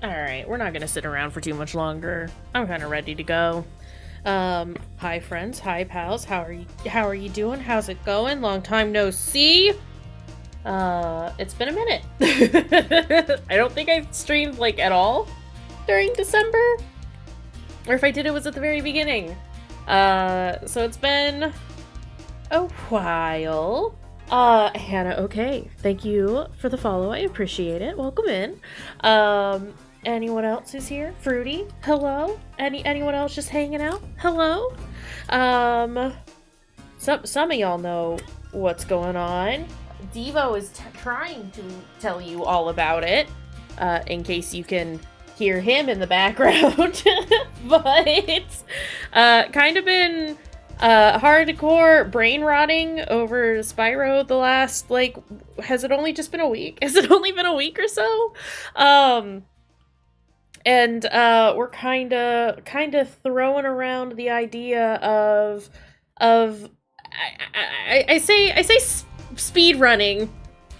Alright, we're not gonna sit around for too much longer. I'm kinda ready to go. Hi friends, hi pals, how are you doing? How's it going? Long time no see. It's been a minute. I don't think I streamed like at all during December. Or if I did, it was at the very beginning. So it's been a while. Hannah, okay. Thank you for the follow. I appreciate it. Welcome in. Anyone else who's here? Fruity, hello? Anyone else just hanging out? Hello? Some of y'all know what's going on. Devo is trying to tell you all about it, in case you can hear him in the background. But it's, kind of been, hardcore brain rotting over Spyro the last, like, has it only just been a week? Has it only been a week or so? And we're kind of throwing around the idea of I say speed running.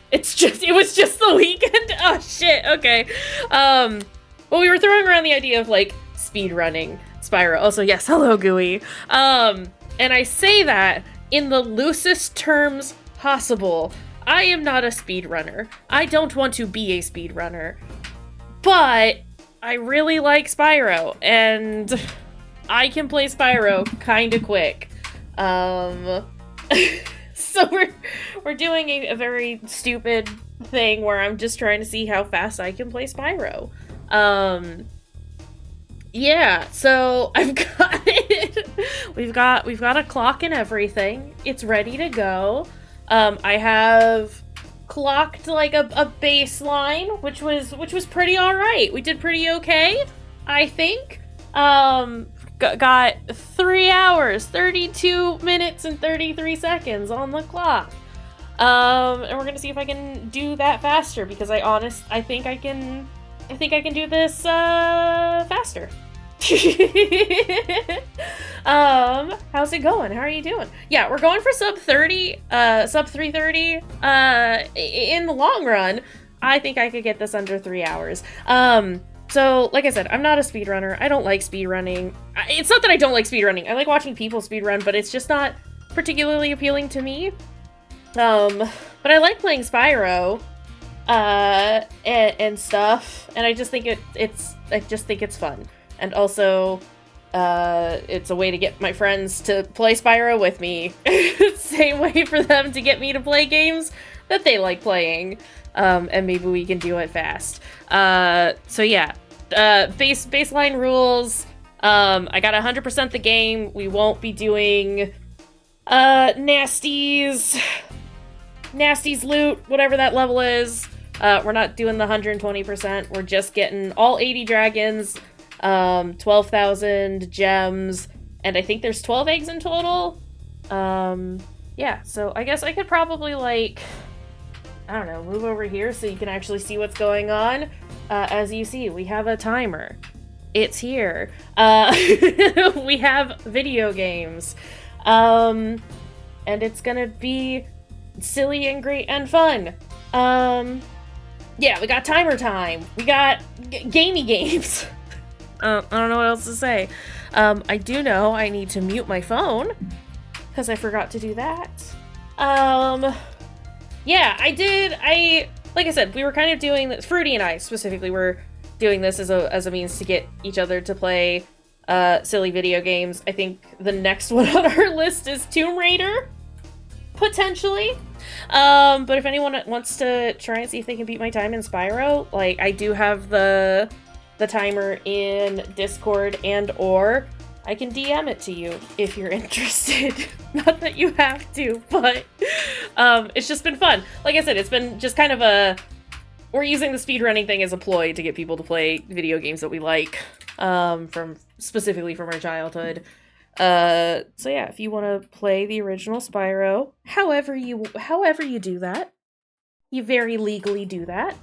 It was just the weekend. Oh shit. Okay. Well, we were throwing around the idea of like speed running Spyro. Also, yes, hello Gooey. And I say that in the loosest terms possible. I am not a speedrunner. I don't want to be a speedrunner. But I really like Spyro, and I can play Spyro kinda quick. So we're doing a very stupid thing where I'm just trying to see how fast I can play Spyro. Yeah, so I've got it. We've got a clock and everything. It's ready to go. I have clocked like a baseline, which was pretty alright. We did pretty okay, I think. Got 3 hours, 32 minutes, and 33 seconds on the clock. And we're gonna see if I can do that faster, because I think I can do this, faster. How's it going? How are you doing? Yeah, we're going for sub 30, sub 330, in the long run. I think I could get this under 3 hours. So, like I said, I'm not a speedrunner. I don't like speedrunning. It's not that I don't like speedrunning. I like watching people speedrun, but it's just not particularly appealing to me. But I like playing Spyro, and stuff, and I just think it's fun. And also, it's a way to get my friends to play Spyro with me. Same way for them to get me to play games that they like playing. And maybe we can do it fast. So yeah, baseline rules. I got 100% the game. We won't be doing, Nasty's loot, whatever that level is. We're not doing the 120%. We're just getting all 80 dragons, 12,000 gems, and I think there's 12 eggs in total. Yeah, so I guess I could probably, like, I don't know, move over here so you can actually see what's going on. As you see, we have a timer. It's here. We have video games. And it's gonna be silly and great and fun. Yeah, we got timer time. We got gamey games. I don't know what else to say. I do know I need to mute my phone, because I forgot to do that. Yeah, like I said, we were kind of doing this, Fruity and I specifically were doing this as a means to get each other to play, silly video games. I think the next one on our list is Tomb Raider, potentially. But if anyone wants to try and see if they can beat my time in Spyro, like, I do have the timer in Discord, and or I can DM it to you if you're interested. Not that you have to, but it's just been fun. Like I said, it's been just kind of we're using the speedrunning thing as a ploy to get people to play video games that we like, specifically from our childhood. So yeah, if you want to play the original Spyro, however you do that, you very legally do that,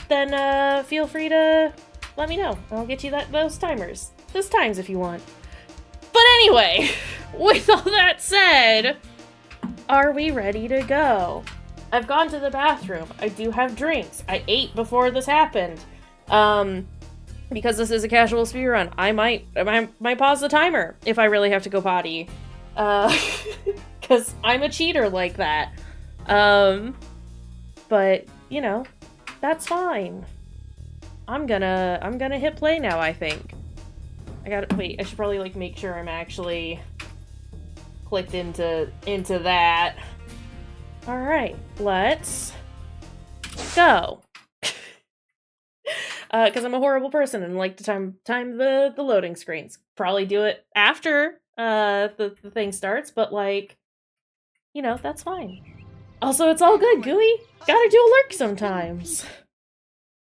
then feel free to let me know. I'll get you those times if you want. But anyway, with all that said, are we ready to go? I've gone to the bathroom. I do have drinks. I ate before this happened. Because this is a casual speedrun, I might pause the timer if I really have to go potty. Because I'm a cheater like that. But, you know, that's fine. I'm gonna hit play now, I think. Wait, I should probably, like, make sure I'm actually clicked into that. Alright, let's go. Because I'm a horrible person and like to time the loading screens. Probably do it after the thing starts, but like, you know, that's fine. Also, it's all good, Gooey. Gotta do a lurk sometimes.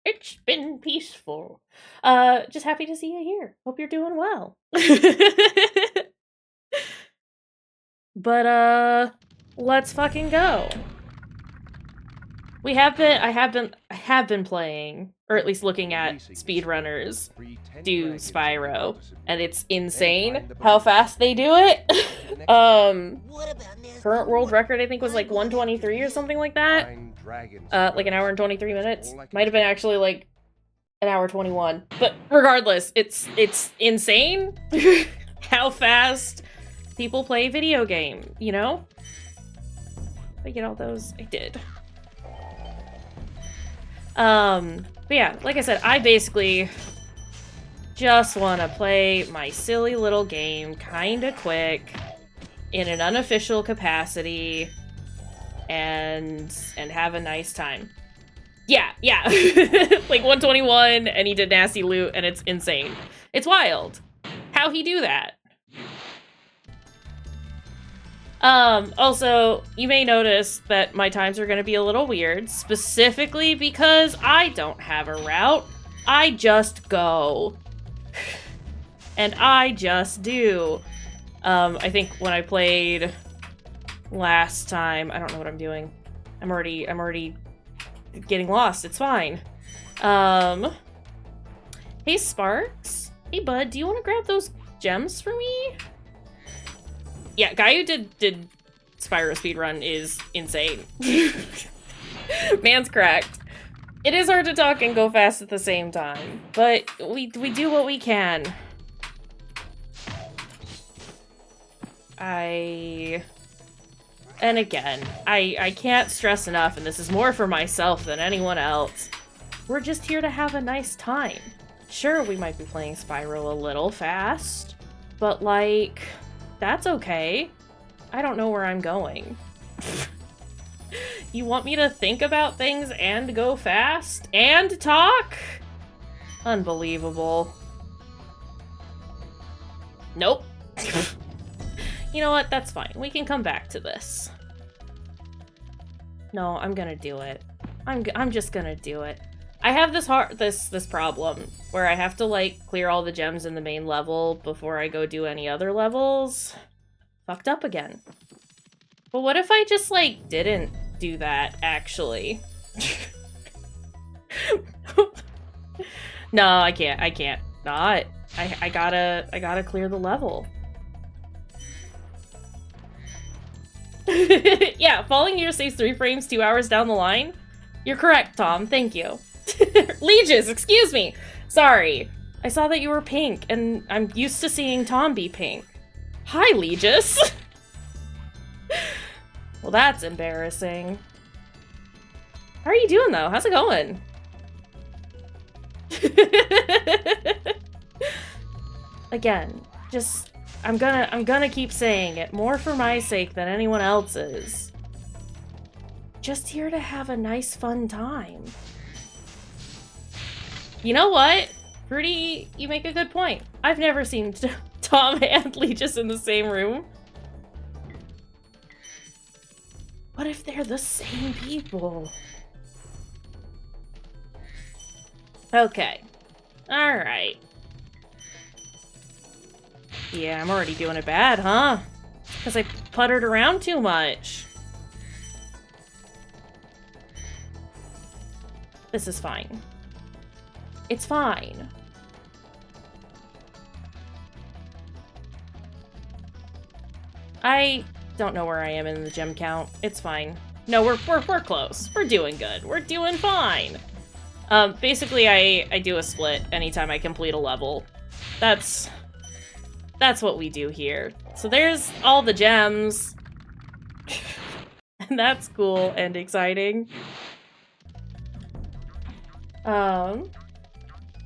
It's been peaceful. Just happy to see you here. Hope you're doing well. But let's fucking go. I have been playing, or at least looking at speedrunners do Spyro, and it's insane how fast they do it. Current world record I think was like 123 or something like that. Like an hour and 23 minutes. Might have been actually like an hour 21. But regardless, it's insane how fast people play video game, you know? Did I get all those? I did. But yeah, like I said, I basically just want to play my silly little game kinda quick in an unofficial capacity and have a nice time. Yeah. Like 121 and he did nasty loot and it's insane. It's wild. How he do that? Also, you may notice that my times are gonna be a little weird, specifically because I don't have a route. I just go. And I just do. I think when I played last time, I don't know what I'm doing. I'm already getting lost. It's fine. Hey Sparks. Hey bud, do you want to grab those gems for me? Yeah, guy who did Spyro speedrun is insane. Man's cracked. It is hard to talk and go fast at the same time, but we do what we can. And again, I can't stress enough, and this is more for myself than anyone else. We're just here to have a nice time. Sure, we might be playing Spyro a little fast, but like, that's okay. I don't know where I'm going. You want me to think about things and go fast and talk? Unbelievable. Nope. You know what? That's fine. We can come back to this. No, I'm gonna do it. I'm just gonna do it. I have this problem where I have to like clear all the gems in the main level before I go do any other levels. Fucked up again. But what if I just like didn't do that actually? No, I can't not. I gotta clear the level. Yeah, falling here saves 3 frames 2 hours down the line. You're correct, Tom. Thank you. Legis, excuse me. Sorry. I saw that you were pink, and I'm used to seeing Tom be pink. Hi, Legis. Well, that's embarrassing. How are you doing, though? How's it going? Again, just... I'm gonna keep saying it, more for my sake than anyone else's. Just here to have a nice, fun time. You know what? Fruity, you make a good point. I've never seen Tom and Legis in the same room. What if they're the same people? Okay. Alright. Yeah, I'm already doing it bad, huh? Because I puttered around too much. This is fine. It's fine. I don't know where I am in the gem count. It's fine. No, we're close. We're doing good. We're doing fine. Basically, I do a split anytime I complete a level. That's what we do here. So there's all the gems. And that's cool and exciting. You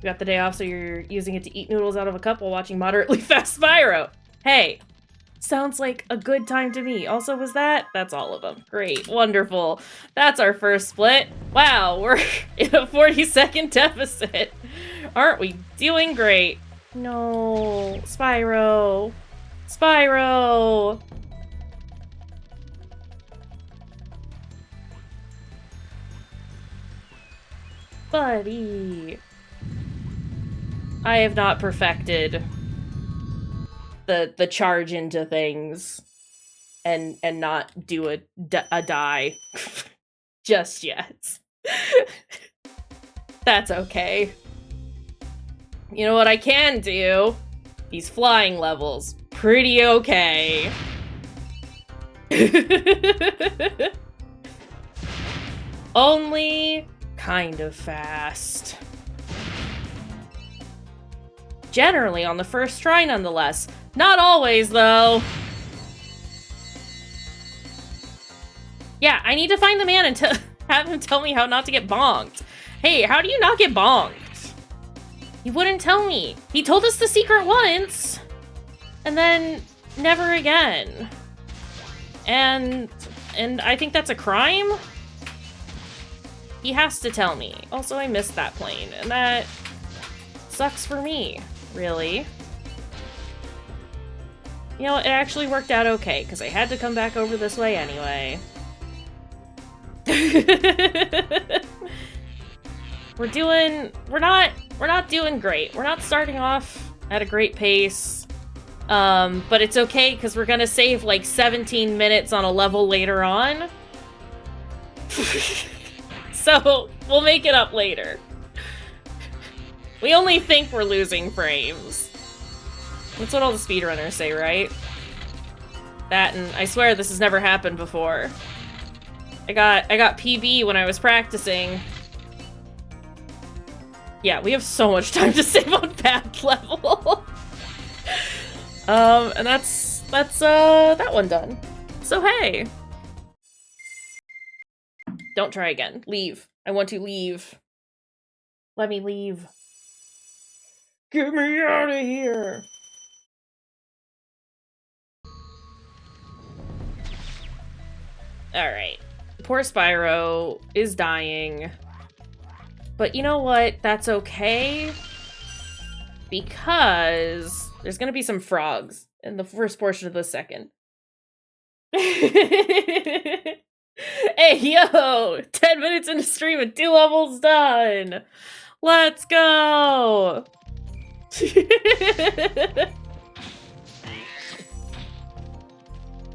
got the day off, so you're using it to eat noodles out of a cup while watching moderately fast Spyro. Hey, sounds like a good time to me. Also, was that? That's all of them. Great, wonderful. That's our first split. Wow, we're in a 40-second deficit. Aren't we doing great? No, Spyro. Spyro. Buddy. I have not perfected the charge into things and not do a die just yet. That's okay. You know what I can do? These flying levels. Pretty okay. Only kind of fast. Generally on the first try, nonetheless. Not always, though. Yeah, I need to find the man and have him tell me how not to get bonked. Hey, how do you not get bonked? He wouldn't tell me. He told us the secret once, and then never again. And I think that's a crime? He has to tell me. Also, I missed that plane, and that sucks for me, really. You know, it actually worked out okay, because I had to come back over this way anyway. We're not doing great. We're not starting off at a great pace. But it's okay, because we're gonna save like 17 minutes on a level later on. So, we'll make it up later. We only think we're losing frames. That's what all the speedrunners say, right? That, and I swear this has never happened before. I got PB when I was practicing. Yeah, we have so much time to save on bad level. And that's that one done. So hey. Don't try again. Leave. I want to leave. Let me leave. Get me out of here. Alright. Poor Spyro is dying. But you know what? That's okay. Because there's gonna be some frogs in the first portion of the second. Hey, yo! 10 minutes into stream and 2 levels done! Let's go!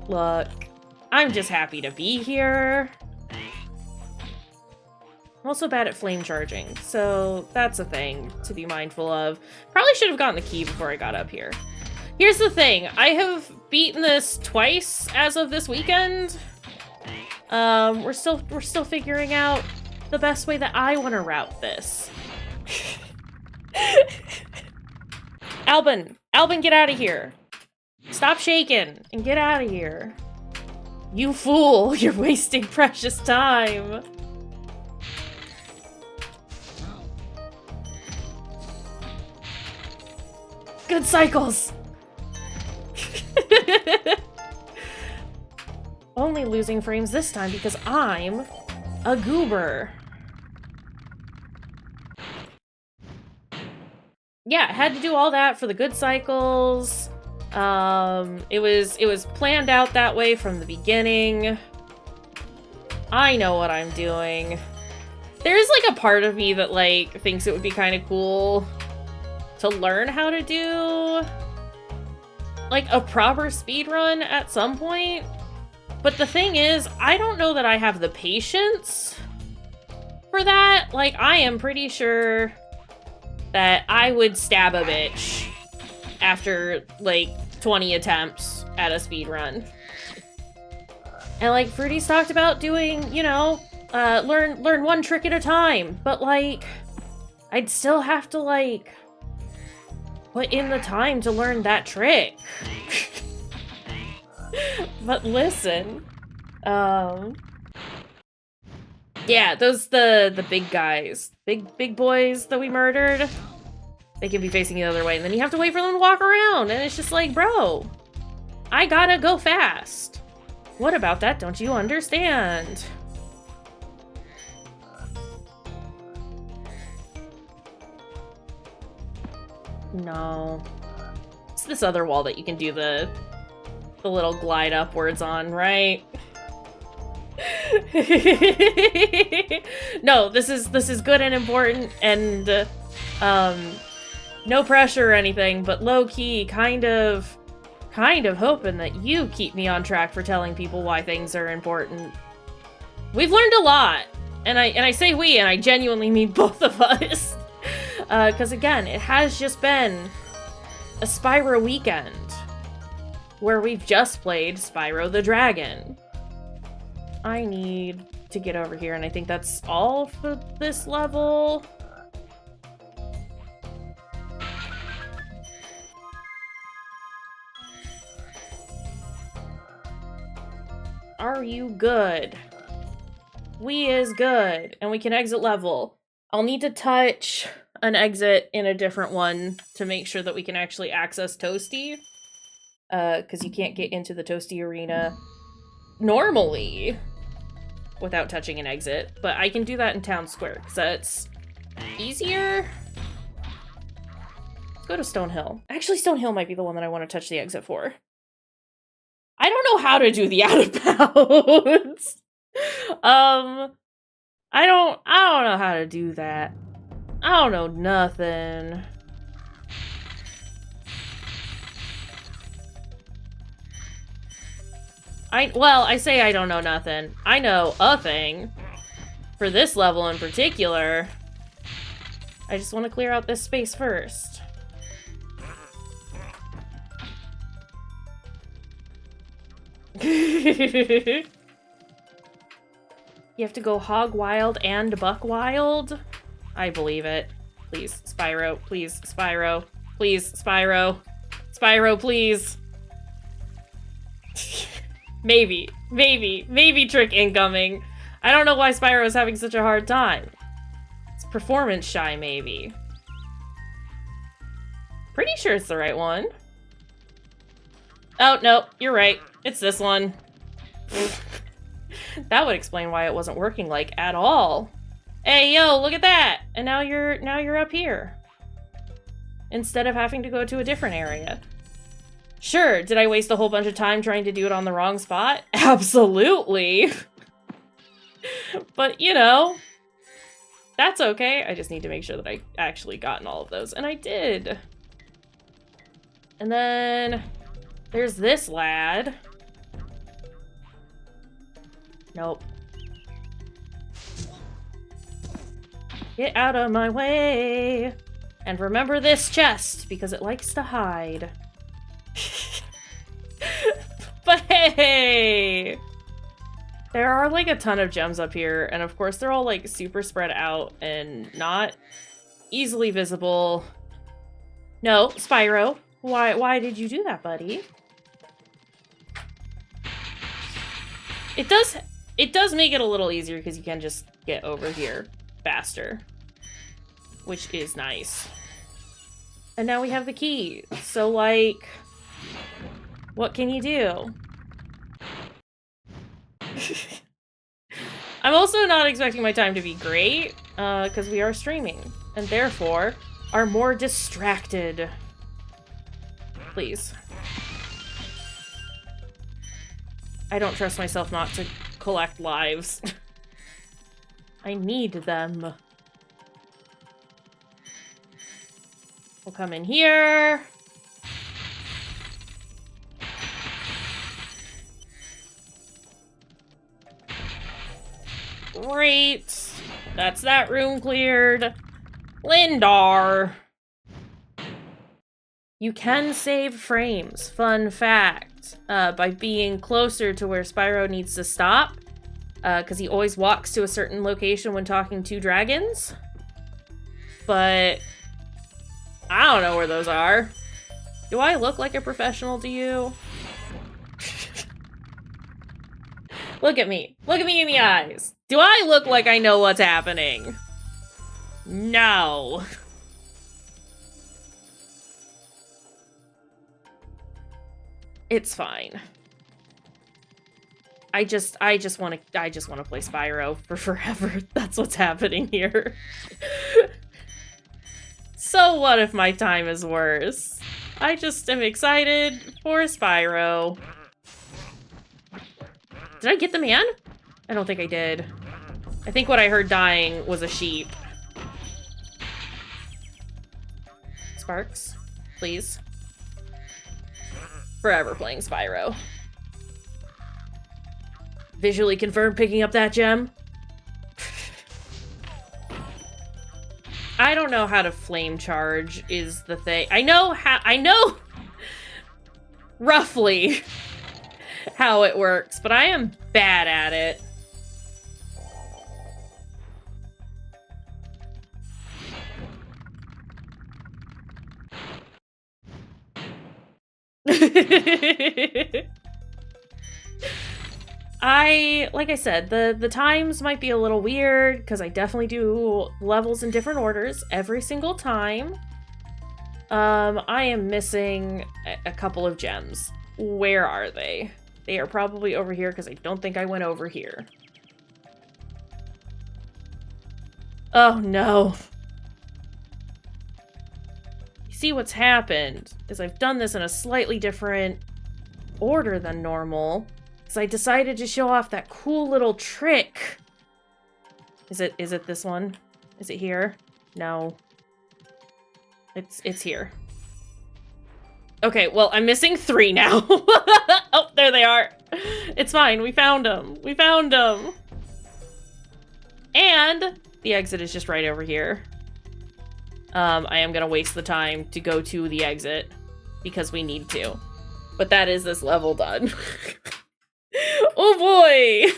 Look, I'm just happy to be here. I'm also bad at flame charging, so that's a thing to be mindful of. Probably should have gotten the key before I got up here. Here's the thing, I have beaten this twice as of this weekend. We're still figuring out the best way that I want to route this. Albin, get out of here. Stop shaking and get out of here. You fool, you're wasting precious time. Good cycles. Only losing frames this time because I'm a goober. Yeah, I had to do all that for the good cycles. It was planned out that way from the beginning. I know what I'm doing. There's like a part of me that like thinks it would be kind of cool to learn how to do like a proper speedrun at some point. But the thing is, I don't know that I have the patience for that. Like, I am pretty sure that I would stab a bitch after, like, 20 attempts at a speedrun. And, like, Fruity's talked about doing, you know, learn one trick at a time. But, like, I'd still have to, like, put in the time to learn that trick. But listen, yeah, those, the big guys, big boys that we murdered, they can be facing the other way, and then you have to wait for them to walk around, and it's just like, bro, I gotta go fast. What about that don't you understand? No. It's this other wall that you can do the little glide upwards on, right? No, this is good and important, and no pressure or anything, but low-key kind of hoping that you keep me on track for telling people why things are important. We've learned a lot, and I say we, and I genuinely mean both of us. Because again, it has just been a Spyro weekend where we've just played Spyro the Dragon. I need to get over here, and I think that's all for this level. Are you good? We is good, and we can exit level. I'll need to touch an exit in a different one to make sure that we can actually access Toasty. Because you can't get into the Toasty arena normally without touching an exit, but I can do that in Town Square, because that's easier. Let's go to Stonehill. Actually, Stonehill might be the one that I want to touch the exit for. I don't know how to do the out of bounds. I don't know how to do that. I don't know nothing. I say I don't know nothing. I know a thing. For this level in particular. I just want to clear out this space first. You have to go hog wild and buck wild? I believe it. Please, Spyro. Please, Spyro. Please, Spyro. Spyro, please. Maybe trick incoming. I don't know why Spyro is having such a hard time. It's performance shy, maybe. Pretty sure it's the right one. Oh, no, you're right. It's this one. That would explain why it wasn't working, like, at all. Hey, yo, look at that! And now you're up here. Instead of having to go to a different area. Sure, did I waste a whole bunch of time trying to do it on the wrong spot? Absolutely! But, you know, that's okay. I just need to make sure that I actually gotten all of those. And I did! And then there's this lad. Nope. Get out of my way! And remember this chest, because it likes to hide. But hey! There are, like, a ton of gems up here, and of course they're all, like, super spread out and not easily visible. No, Spyro, why did you do that, buddy? It does make it a little easier because you can just get over here faster, which is nice. And now we have the key, so, like, what can you do? I'm also not expecting my time to be great, because we are streaming, and therefore are more distracted. Please. I don't trust myself not to collect lives. I need them. We'll come in here. Great. That's that room cleared. Lindar. You can save frames. Fun fact. best by being closer to where Spyro needs to stop, because he always walks to a certain location when talking to dragons. But I don't know where those are. Do I look like a professional to you? Look at me. Look at me in the eyes. Do I look like I know what's happening? No. It's fine. I just want to play Spyro for forever. That's what's happening here. So what if my time is worse? I just am excited for Spyro. Did I get the man? I don't think I did. I think what I heard dying was a sheep. Sparks, please. Forever playing Spyro. Visually confirmed picking up that gem. I don't know how to flame charge is the thing. I know roughly how it works, but I am bad at it. Like I said, the times might be a little weird because I definitely do levels in different orders every single time. I am missing a couple of gems. Where are they? They are probably over here because I don't think I went over here. Oh no. You see what's happened is I've done this in a slightly different order than normal. Because I decided to show off that cool little trick. Is it this one? Is it here? No. It's here. Okay, well, I'm missing 3 now. Oh, there they are. It's fine. We found them. We found them. And the exit is just right over here. I am gonna waste the time to go to the exit because we need to. But that is this level done. Oh boy!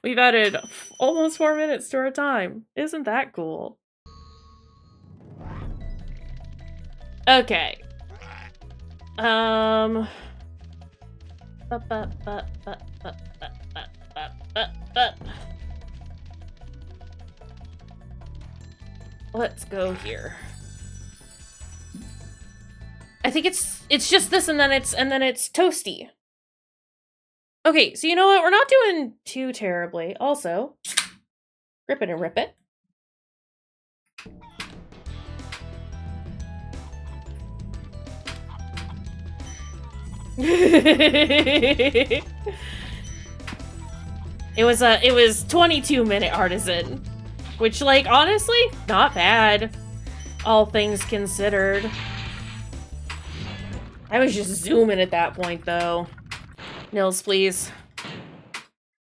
We've added almost 4 minutes to our time. Isn't that cool? Okay. Let's go here. I think it's just this and then it's toasty. Okay, so you know what? We're not doing too terribly. Also, rip it and rip it. It was 22-minute artisan, which, like, honestly, not bad, all things considered. I was just zooming at that point, though. Nils, please.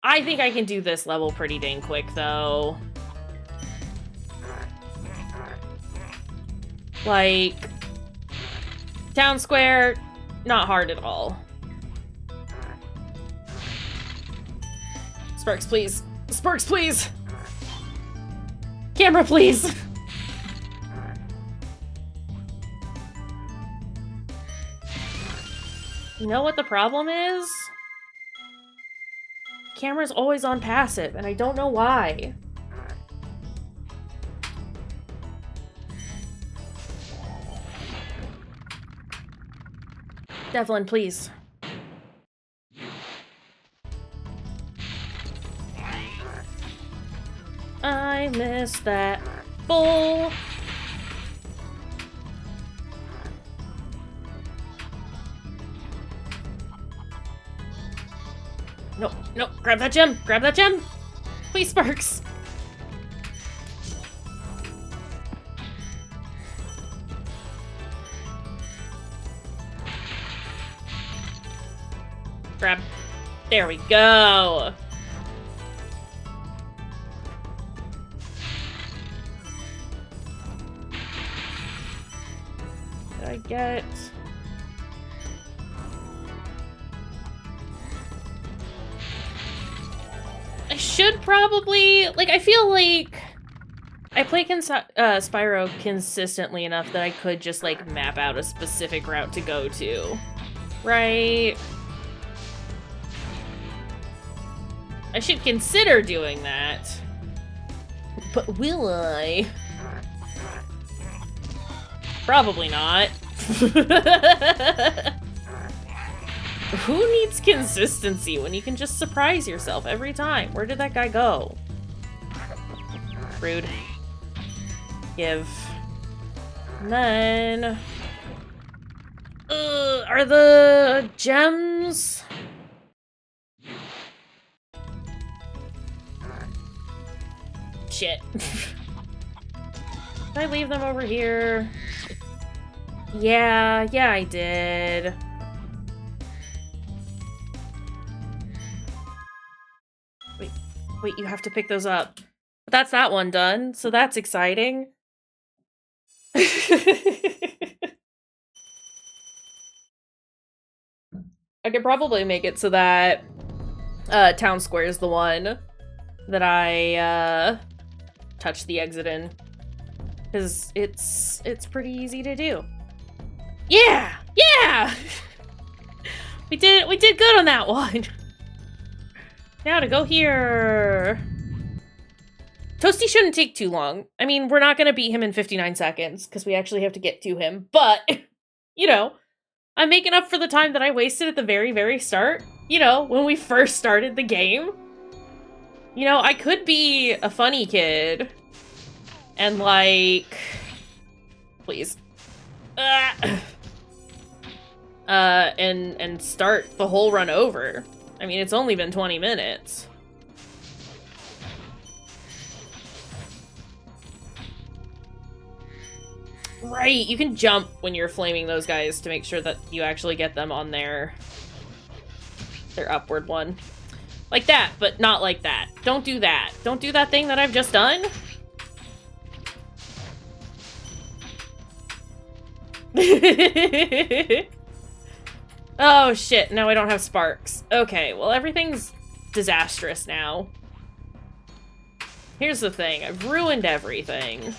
I think I can do this level pretty dang quick, though. Like, town square, not hard at all. Sparks, please. Sparks, please! Camera, please! You know what the problem is? Camera's always on passive, and I don't know why. Devlin, please. I missed that bull. No, no, grab that gem! Grab that gem! Please, Sparks! Grab. There we go! Did I get... I should probably, like, I feel like I play Spyro consistently enough that I could just, like, map out a specific route to go to, right? I should consider doing that. But will I? Probably not. Who needs consistency when you can just surprise yourself every time? Where did that guy go? Rude. Give. And then... are the gems... Shit. Did I leave them over here? Yeah, I did. Wait, you have to pick those up. But that's that one done, so that's exciting. I could probably make it so that Town Square is the one that I touch the exit in. Because it's pretty easy to do. Yeah! Yeah! we did good on that one. Now to go here. Toasty shouldn't take too long. I mean, we're not gonna beat him in 59 seconds, because we actually have to get to him, but, you know, I'm making up for the time that I wasted at the very, very start. You know, when we first started the game. You know, I could be a funny kid. And, like... Please. And start the whole run over. I mean, it's only been 20 minutes. Right, you can jump when you're flaming those guys to make sure that you actually get them on their upward one. Like that, but not like that. Don't do that. Don't do that thing that I've just done. Oh shit, now I don't have sparks. Okay, well everything's disastrous now. Here's the thing, I've ruined everything.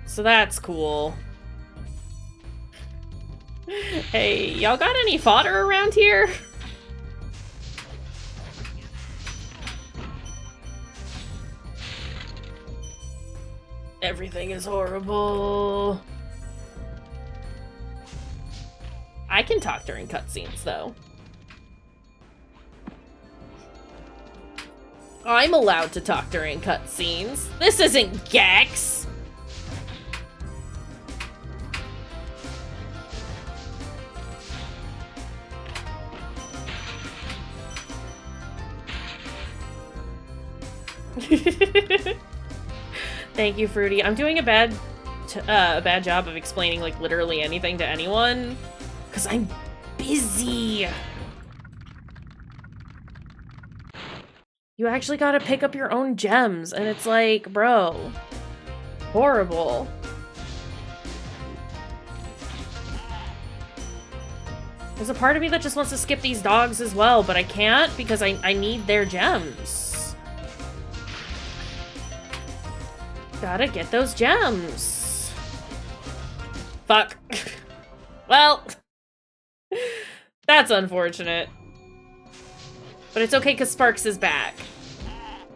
So that's cool. Hey, y'all got any fodder around here? Everything is horrible. I can talk during cutscenes, though. I'm allowed to talk during cutscenes. This isn't Gex! Thank you, Fruity. I'm doing a bad job of explaining, like, literally anything to anyone. Because I'm busy. You actually gotta pick up your own gems, and it's like, bro. Horrible. There's a part of me that just wants to skip these dogs as well, but I can't because I need their gems. Gotta get those gems. Fuck. Well, that's unfortunate. But it's okay because Sparks is back.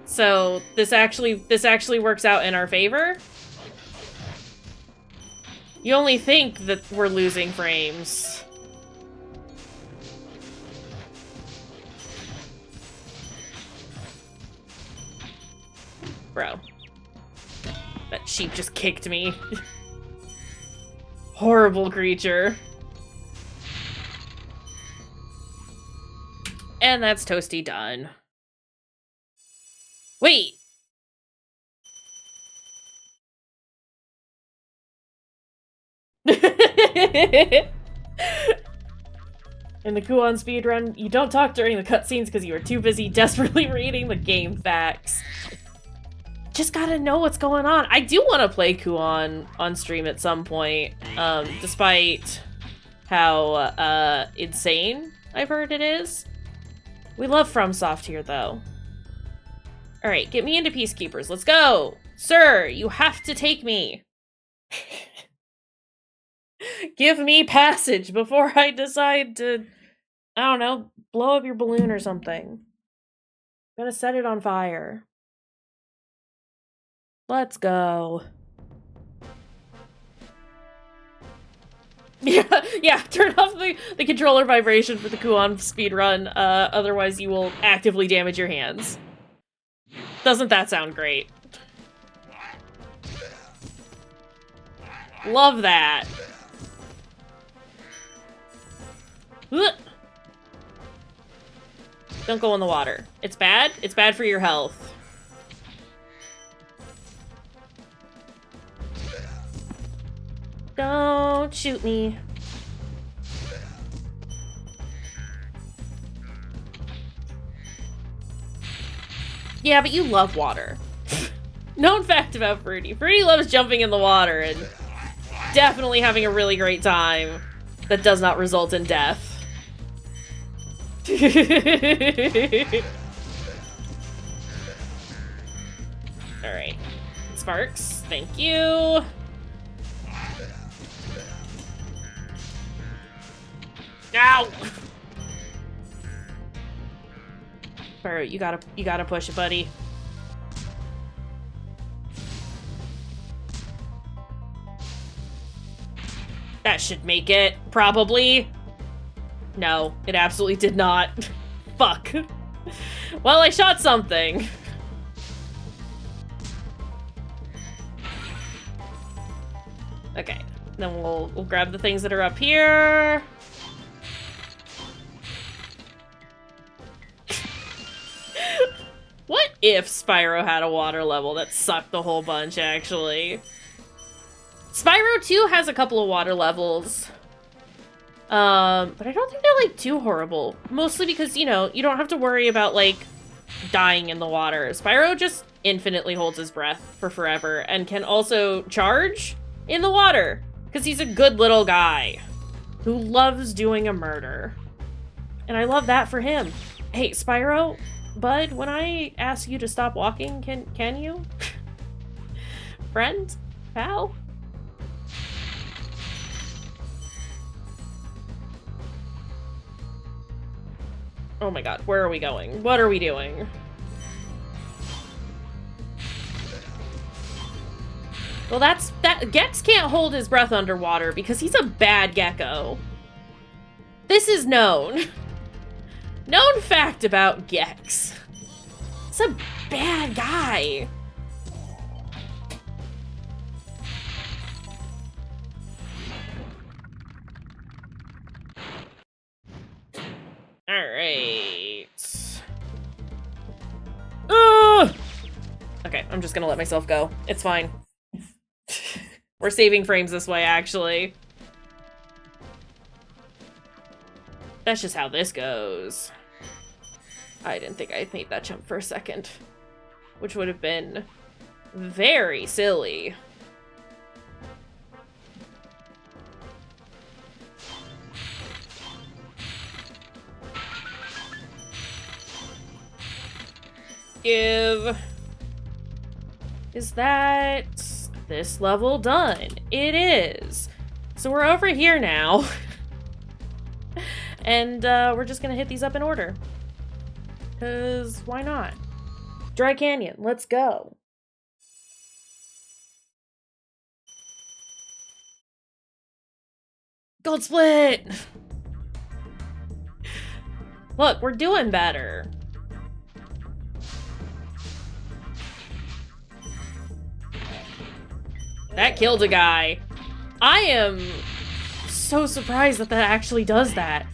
So this actually works out in our favor. You only think that we're losing frames. Bro. That sheep just kicked me. Horrible creature. And that's Toasty done. Wait! In the Kuon speedrun, you don't talk during the cutscenes because you are too busy desperately reading the game facts. Just gotta know what's going on. I do want to play Kuon on stream at some point, despite how insane I've heard it is. We love FromSoft here, though. Alright, get me into Peacekeepers. Let's go! Sir, you have to take me! Give me passage before I decide to, I don't know, blow up your balloon or something. I'm gonna set it on fire. Let's go. Yeah, turn off the controller vibration for the Kuon speedrun, otherwise you will actively damage your hands. Doesn't that sound great? Love that. Don't go in the water. It's bad? It's bad for your health. Don't shoot me. Yeah, but you love water. Known fact about Fruity. Fruity loves jumping in the water and definitely having a really great time that does not result in death. Alright. Sparks, thank you. Ow! Spyro, you gotta push it, buddy. That should make it, probably. No, it absolutely did not. Fuck. Well, I shot something. Okay, then we'll grab the things that are up here. What if Spyro had a water level that sucked the whole bunch, actually? Spyro 2 has a couple of water levels. But I don't think they're, like, too horrible. Mostly because, you know, you don't have to worry about, like, dying in the water. Spyro just infinitely holds his breath for forever and can also charge in the water. Because he's a good little guy who loves doing a murder. And I love that for him. Hey, Spyro, bud, when I ask you to stop walking, can you? Friend? Pal? Oh my god, where are we going? What are we doing? Well, Gex can't hold his breath underwater because he's a bad gecko. This is known. Known fact about Gex. He's a bad guy. Alright. Okay, I'm just gonna let myself go. It's fine. We're saving frames this way, actually. That's just how this goes. I didn't think I made that jump for a second. Which would have been very silly. Is that this level done? It is. So we're over here now. And we're just gonna hit these up in order. 'Cause why not? Dry Canyon, let's go. Gold split! Look, we're doing better. That killed a guy. I am so surprised that that actually does that.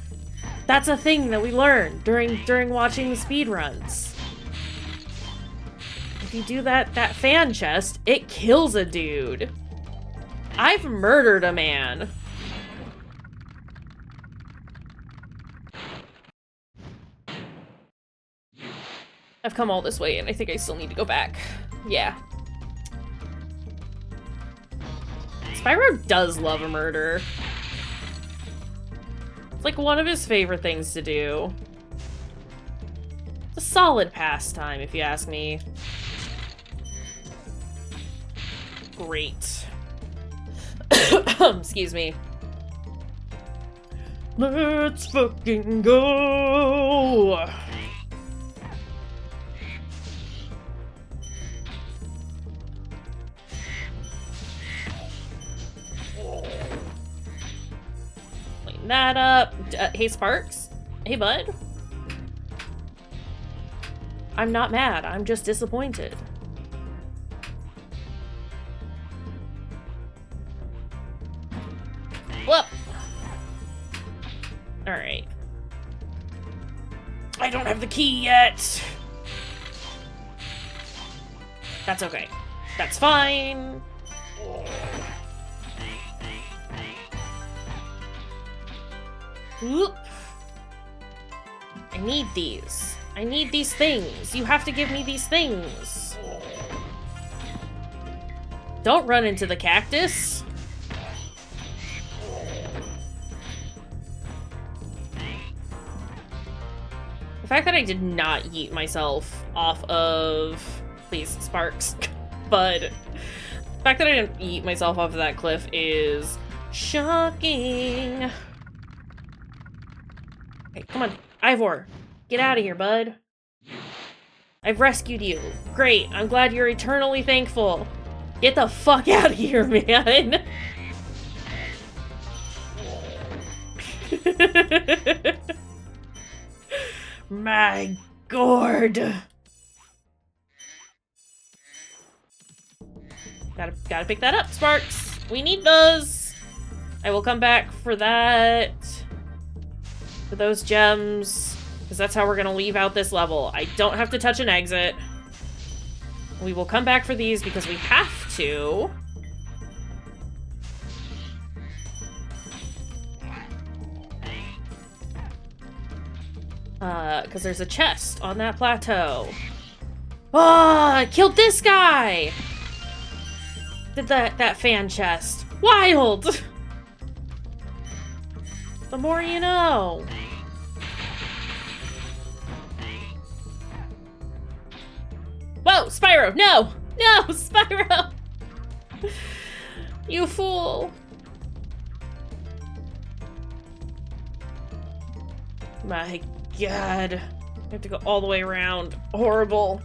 That's a thing that we learned during watching the speedruns. If you do that fan chest, it kills a dude. I've murdered a man. I've come all this way and I think I still need to go back. Yeah. Spyro does love a murder. It's like one of his favorite things to do. solid pastime, if you ask me. Great. Excuse me. Let's fucking go! Clean that up. Hey, Sparks? Hey, bud? I'm not mad. I'm just disappointed. Whoop! Alright. I don't have the key yet! That's okay. That's fine. Whoop. I need these. I need these things. You have to give me these things. Don't run into the cactus. The fact that I did not yeet myself off of... Please, Sparks. But the fact that I didn't yeet myself off of that cliff is shocking. Okay, come on. Ivor, get out of here, bud. I've rescued you. Great. I'm glad you're eternally thankful. Get the fuck out of here, man. My gourd. Gotta pick that up, Sparks. We need those. I will come back for that. For those gems. Because that's how we're gonna leave out this level. I don't have to touch an exit. We will come back for these because we have to. Because there's a chest on that plateau. Ah, I killed this guy! Did that fan chest. Wild! The more you know. Whoa, Spyro! No! No, Spyro! You fool! My god. I have to go all the way around. Horrible.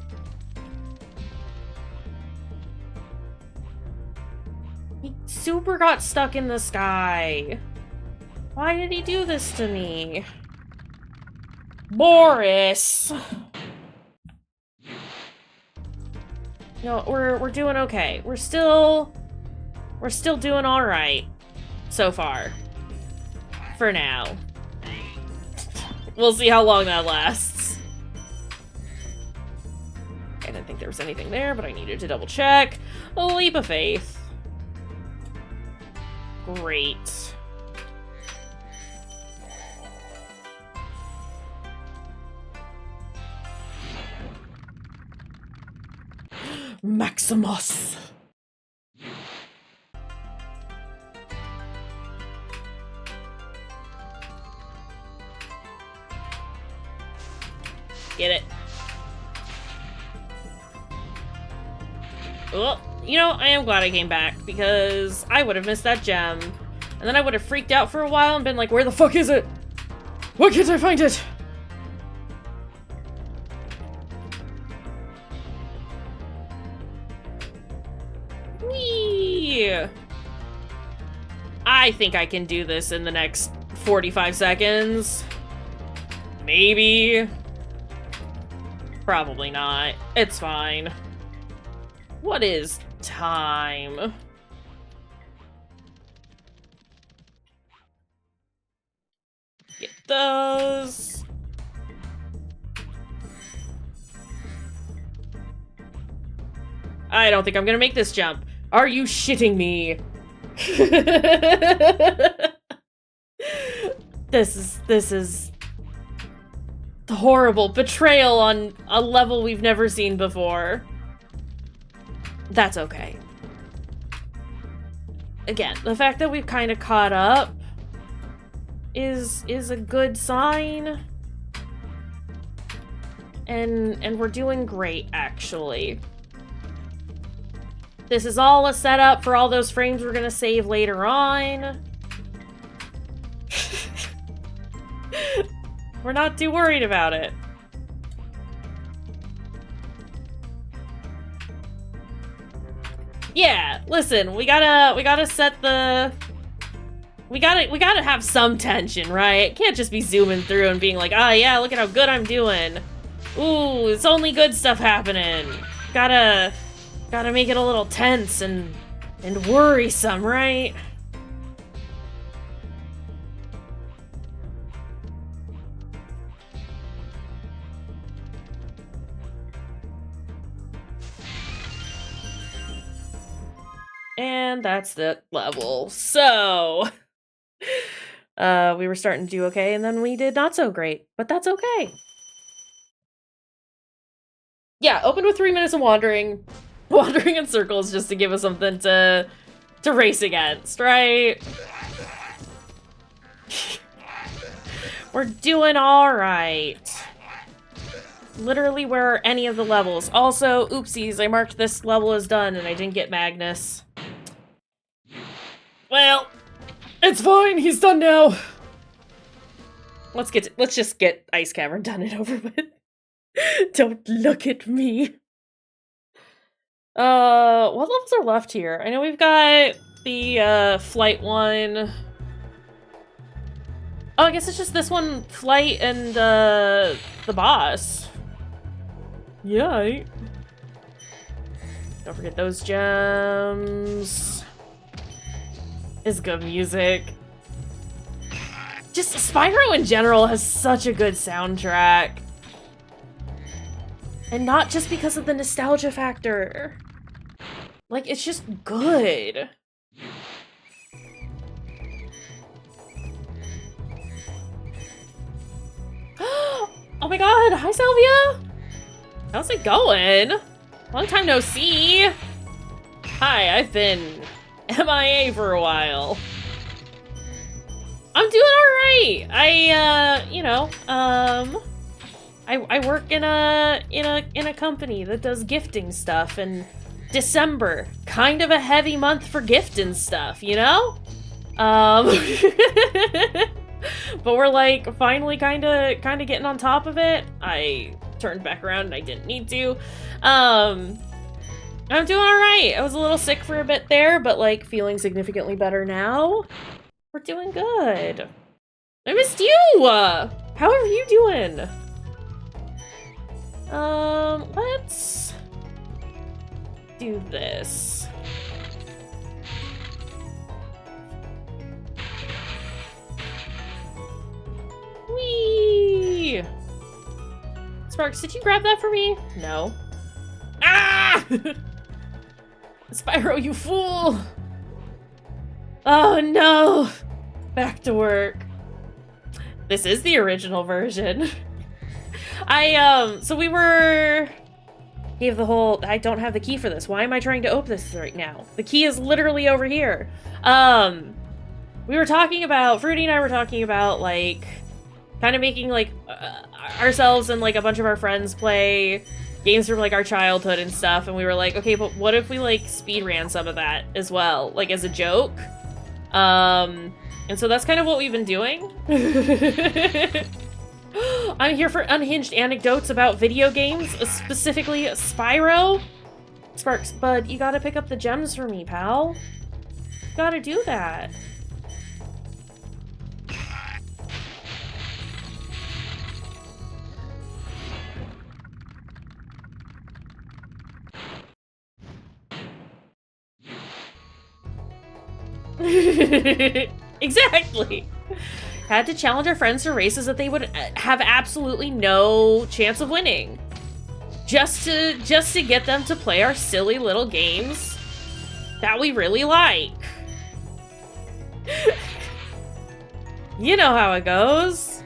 He super got stuck in the sky. Why did he do this to me? Boris! No, we're doing okay. We're still doing all right so far. For now. We'll see how long that lasts. I didn't think there was anything there, but I needed to double check. A leap of faith. Great. Maximus. Get it. Well, you know, I am glad I came back because I would have missed that gem. And then I would have freaked out for a while and been like, where the fuck is it? Why can't I find it? Whee! I think I can do this in the next 45 seconds. Maybe. Probably not. It's fine. What is time? Get those. I don't think I'm gonna make this jump. Are you shitting me? This is horrible betrayal on a level we've never seen before. That's okay. Again, the fact that we've kind of caught up is a good sign. and we're doing great, actually. This is all a setup for all those frames we're gonna save later on. We're not too worried about it. Yeah, listen, we gotta set the... We gotta have some tension, right? Can't just be zooming through and being like, ah, yeah, look at how good I'm doing. Ooh, it's only good stuff happening. Gotta make it a little tense and worrisome, right? And that's the level. So, we were starting to do okay, and then we did not so great, but that's okay. Yeah, opened with 3 minutes of wandering in circles just to give us something to race against, right? We're doing all right. Literally, where are any of the levels? Also, oopsies, I marked this level as done and I didn't get Magnus. Well, it's fine. He's done now. Let's just get Ice Cavern done and over with. Don't look at me. What levels are left here? I know we've got the flight one. Oh, I guess it's just this one, flight, and the boss. Yeah. Don't forget those gems. It's good music. Just Spyro in general has such a good soundtrack. And not just because of the nostalgia factor. Like, it's just good. Oh my god, hi Sylvia! How's it going? Long time no see. Hi, I've been MIA for a while. I'm doing alright. I work in a company that does gifting stuff, and December, kind of a heavy month for gifting stuff, you know? But we're like finally kind of getting on top of it. I turned back around and I didn't need to. I'm doing all right. I was a little sick for a bit there, but like feeling significantly better now. We're doing good. I missed you. How are you doing? Let's do this. Whee! Sparks, did you grab that for me? No. Ah! Spyro, you fool! Oh no! Back to work. This is the original version. So we were... Gave the whole... I don't have the key for this. Why am I trying to open this right now? The key is literally over here. We were talking about... Fruity and I were talking about, like... Kind of making, like, ourselves and, like, a bunch of our friends play games from, like, our childhood and stuff, and we were like, okay, but what if we, like, speed ran some of that as well, like, as a joke? And so that's kind of what we've been doing. I'm here for unhinged anecdotes about video games, specifically Spyro. Sparks, bud, you gotta pick up the gems for me, pal. You gotta do that. Exactly. Had to challenge our friends to races that they would have absolutely no chance of winning. Just to get them to play our silly little games that we really like. You know how it goes.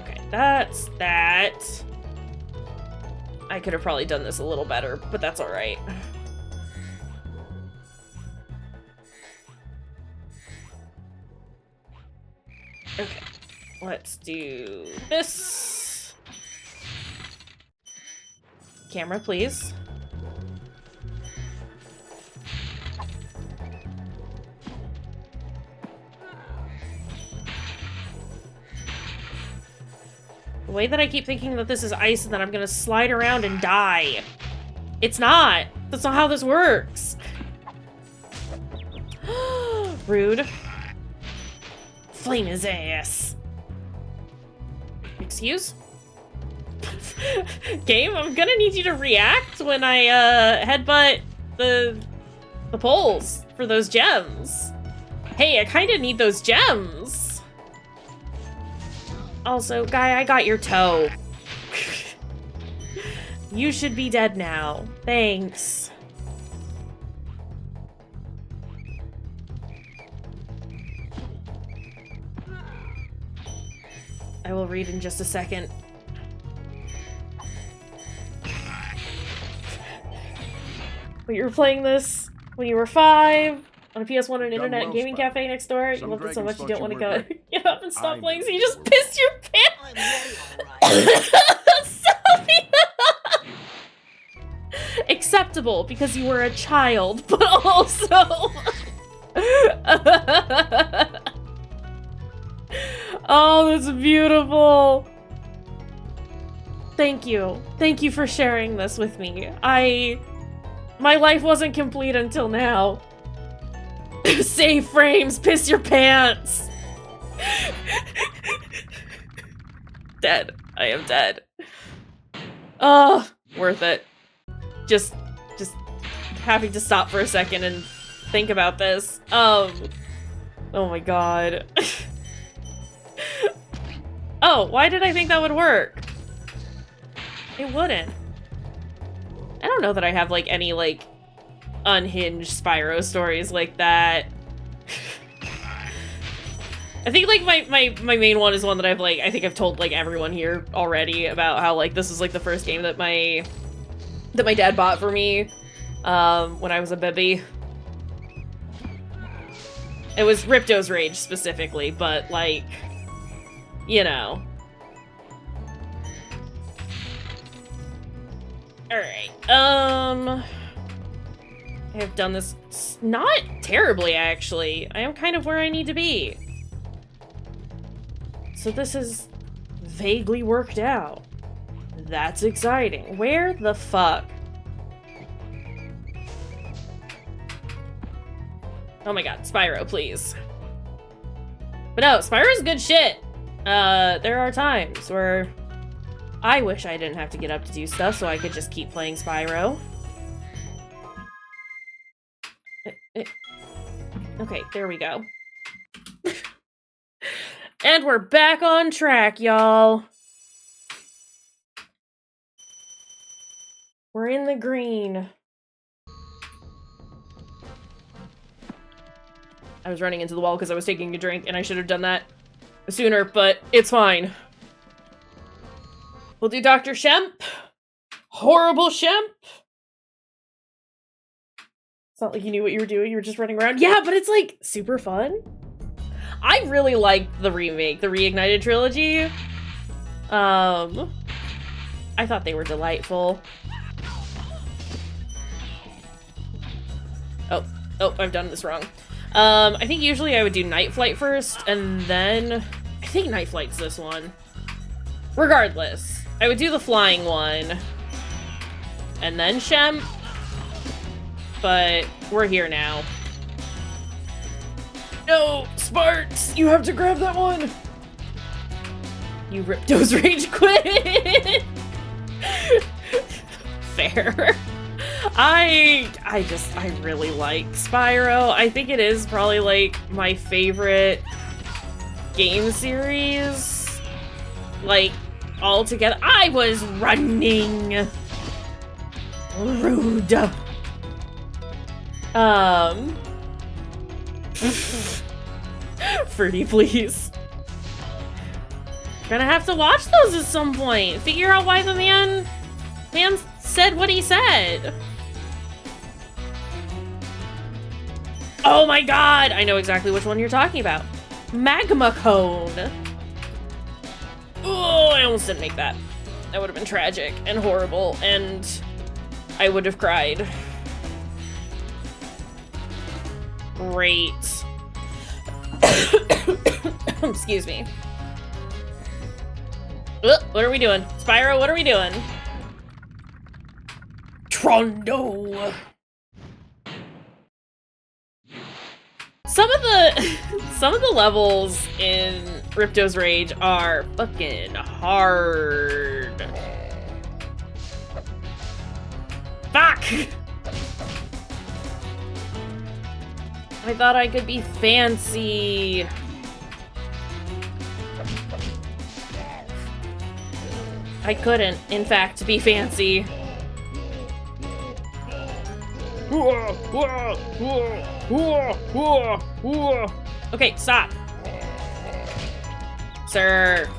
Okay, that's that. I could have probably done this a little better, but that's all right. Okay, let's do this. Camera, please. The way that I keep thinking that this is ice and that I'm gonna slide around and die. It's not. That's not how this works. Rude. Flame his ass. Excuse? Game, I'm gonna need you to react when I headbutt the poles for those gems. Hey, I kinda need those gems. Also, guy, I got your toe. You should be dead now. Thanks. I will read in just a second. But you were playing this when you were 5 on a PS1 and an internet gaming cafe next door. You loved it so much you don't want to go get up and stop playing, so you just pissed your pants. Acceptable because you were a child, but also. Oh, that's beautiful. Thank you. Thank you for sharing this with me. My life wasn't complete until now. Save frames, piss your pants. Dead. I am dead. Oh, worth it. Just having to stop for a second and think about this. Oh my god. Oh, why did I think that would work? It wouldn't. I don't know that I have, like, any, like, unhinged Spyro stories like that. I think, like, my main one is one that I think I've told, like, everyone here already about how, like, this was, like, the first game that my dad bought for me, when I was a baby. It was Ripto's Rage, specifically, but, like, you know. Alright, I have done this not terribly, actually. I am kind of where I need to be. So this is vaguely worked out. That's exciting. Where the fuck? Oh my god, Spyro, please. But no, Spyro's good shit. There are times where I wish I didn't have to get up to do stuff so I could just keep playing Spyro. Okay, there we go. And we're back on track, y'all. We're in the green. I was running into the wall because I was taking a drink and I should have done that sooner, but it's fine. We'll do Dr. Shemp. Horrible Shemp. It's not like you knew what you were doing, you were just running around. Yeah, but it's like super fun. I really liked the remake, the Reignited trilogy. I thought they were delightful. Oh, I've done this wrong. I think usually I would do Night Flight first, and then... I think Night Flight's this one. Regardless, I would do the flying one, and then Shemp, but we're here now. No, Sparks, you have to grab that one! You Ripto's Rage quit! Fair. I really like Spyro. I think it is probably, like, my favorite game series. Like, all together. I was running! Rude. Fruity, please. Gonna have to watch those at some point. Figure out why the man said what he said. Oh my god! I know exactly which one you're talking about. Magma Cone. Oh, I almost didn't make that. That would have been tragic and horrible, and I would have cried. Great. Excuse me. What are we doing? Spyro, what are we doing? Trondo! Some of the levels in Ripto's Rage are fucking hard. Fuck! I thought I could be fancy. I couldn't, in fact, be fancy. Okay, stop. Sir.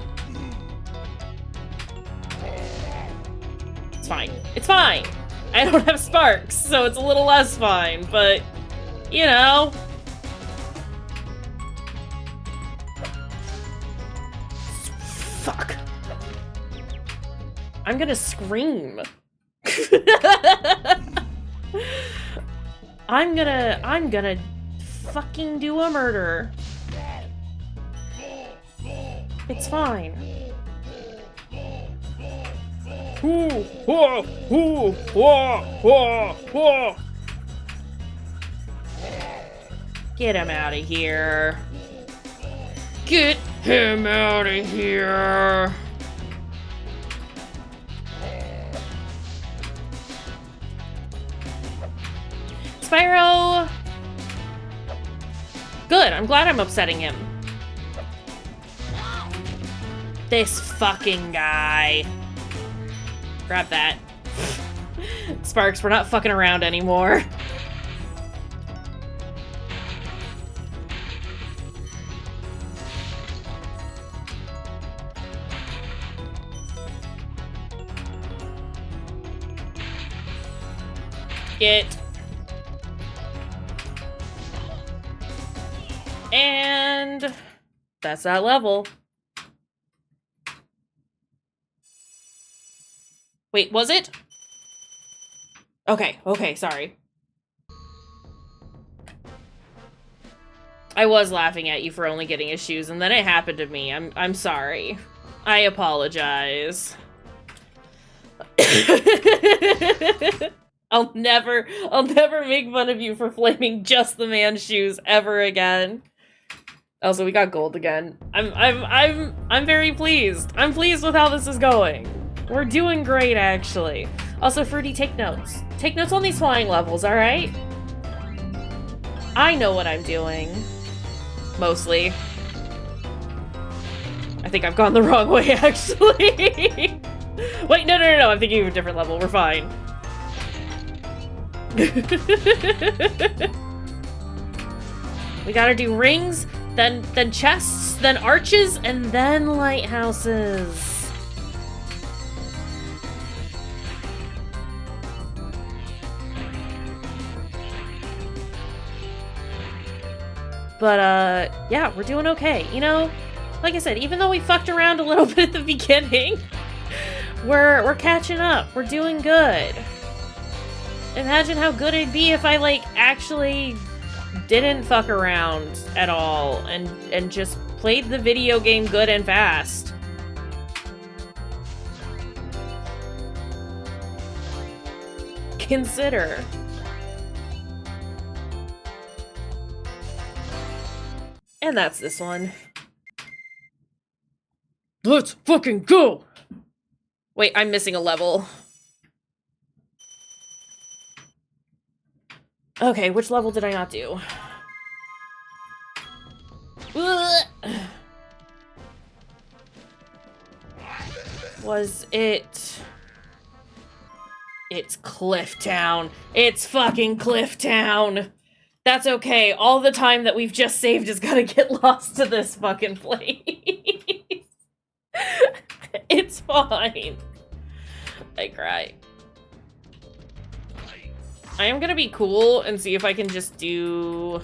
It's fine. It's fine. I don't have sparks, so it's a little less fine, but, you know. Fuck. I'm gonna scream. I'm gonna fucking do a murder. It's fine. Get him out of here. Get him out of here. Spyro! Good, I'm glad I'm upsetting him. This fucking guy. Grab that. Sparks, we're not fucking around anymore. Get. And that's that level. Wait, was it? Okay, sorry. I was laughing at you for only getting his shoes, and then it happened to me. I'm sorry. I apologize. I'll never make fun of you for flaming just the man's shoes ever again. Also, we got gold again. I'm very pleased. I'm pleased with how this is going. We're doing great, actually. Also, Fruity, take notes. Take notes on these flying levels, alright? I know what I'm doing. Mostly. I think I've gone the wrong way, actually. Wait, no, I'm thinking of a different level. We're fine. We gotta do rings, then chests, then arches, and then lighthouses. But, yeah, we're doing okay. You know, like I said, even though we fucked around a little bit at the beginning, we're catching up. We're doing good. Imagine how good it'd be if I, like, actually didn't fuck around at all and just played the video game good and fast. Consider. And that's this one. Let's fucking go! Wait, I'm missing a level. Okay, which level did I not do? Was it... It's Cliff Town. It's fucking Cliff Town. That's okay. All the time that we've just saved is gonna get lost to this fucking place. It's fine. I cry. I am gonna be cool and see if I can just do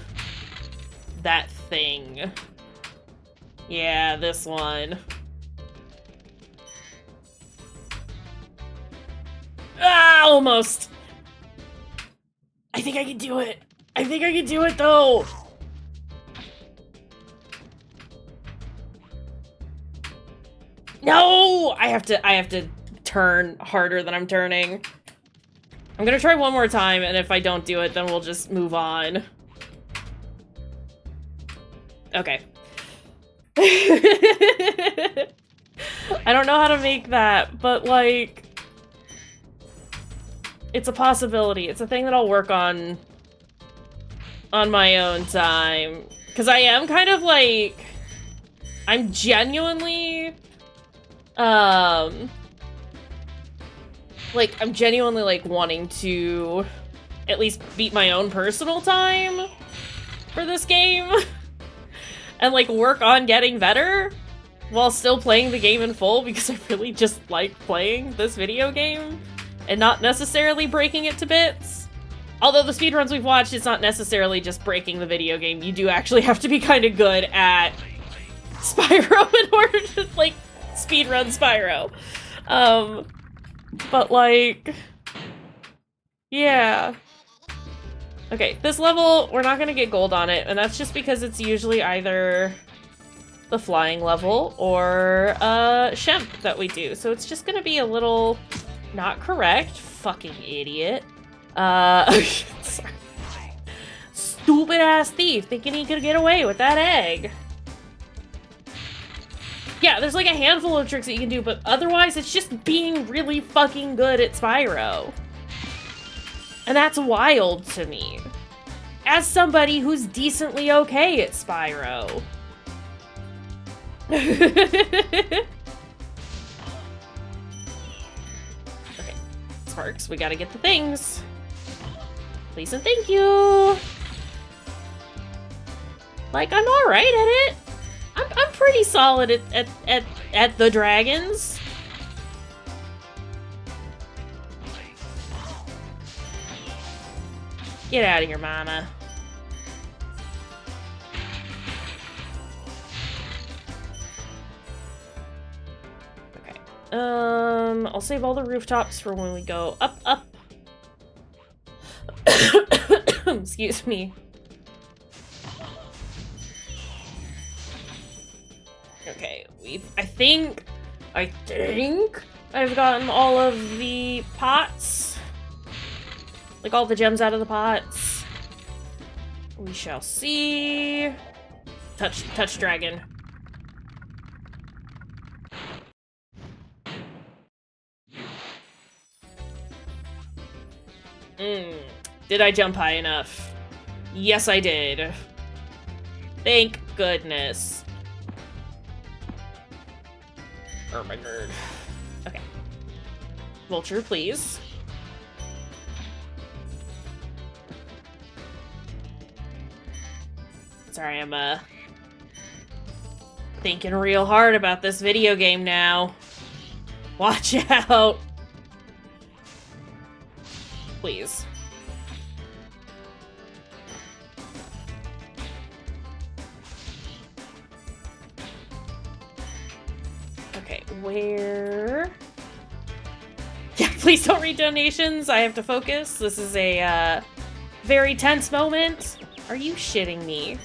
that thing. Yeah, this one. Ah, almost. I think I can do it. I think I can do it though. No, I have to turn harder than I'm turning. I'm gonna try one more time, and if I don't do it, then we'll just move on. Okay. I don't know how to make that, but like, it's a possibility. It's a thing that I'll work on my own time. Because I am kind of like, I'm genuinely, like, I'm genuinely like wanting to at least beat my own personal time for this game and like work on getting better while still playing the game in full, because I really just like playing this video game and not necessarily breaking it to bits. Although the speedruns we've watched, it's not necessarily just breaking the video game. You do actually have to be kind of good at Spyro in order to, like, speedrun Spyro. But, like, yeah. Okay, this level, we're not gonna get gold on it, and that's just because it's usually either the flying level or Shemp that we do. So it's just gonna be a little not correct. Fucking idiot. Sorry. Stupid ass thief thinking he could get away with that egg. Yeah, there's like a handful of tricks that you can do, but otherwise it's just being really fucking good at Spyro. And that's wild to me. As somebody who's decently okay at Spyro. Okay. Sparks, we gotta get the things. Please and thank you. Like, I'm alright at it. I'm pretty solid at the dragons. Get out of here, mama. Okay. I'll save all the rooftops for when we go up. Excuse me. Okay, I think I've gotten all of the pots. Like, all the gems out of the pots. We shall see. Touch dragon. Did I jump high enough? Yes, I did. Thank goodness. Oh my god. Okay. Vulture, please. Sorry, I'm, thinking real hard about this video game now. Watch out! Please. Okay, where? Yeah, please don't read donations. I have to focus. This is a, very tense moment. Are you shitting me?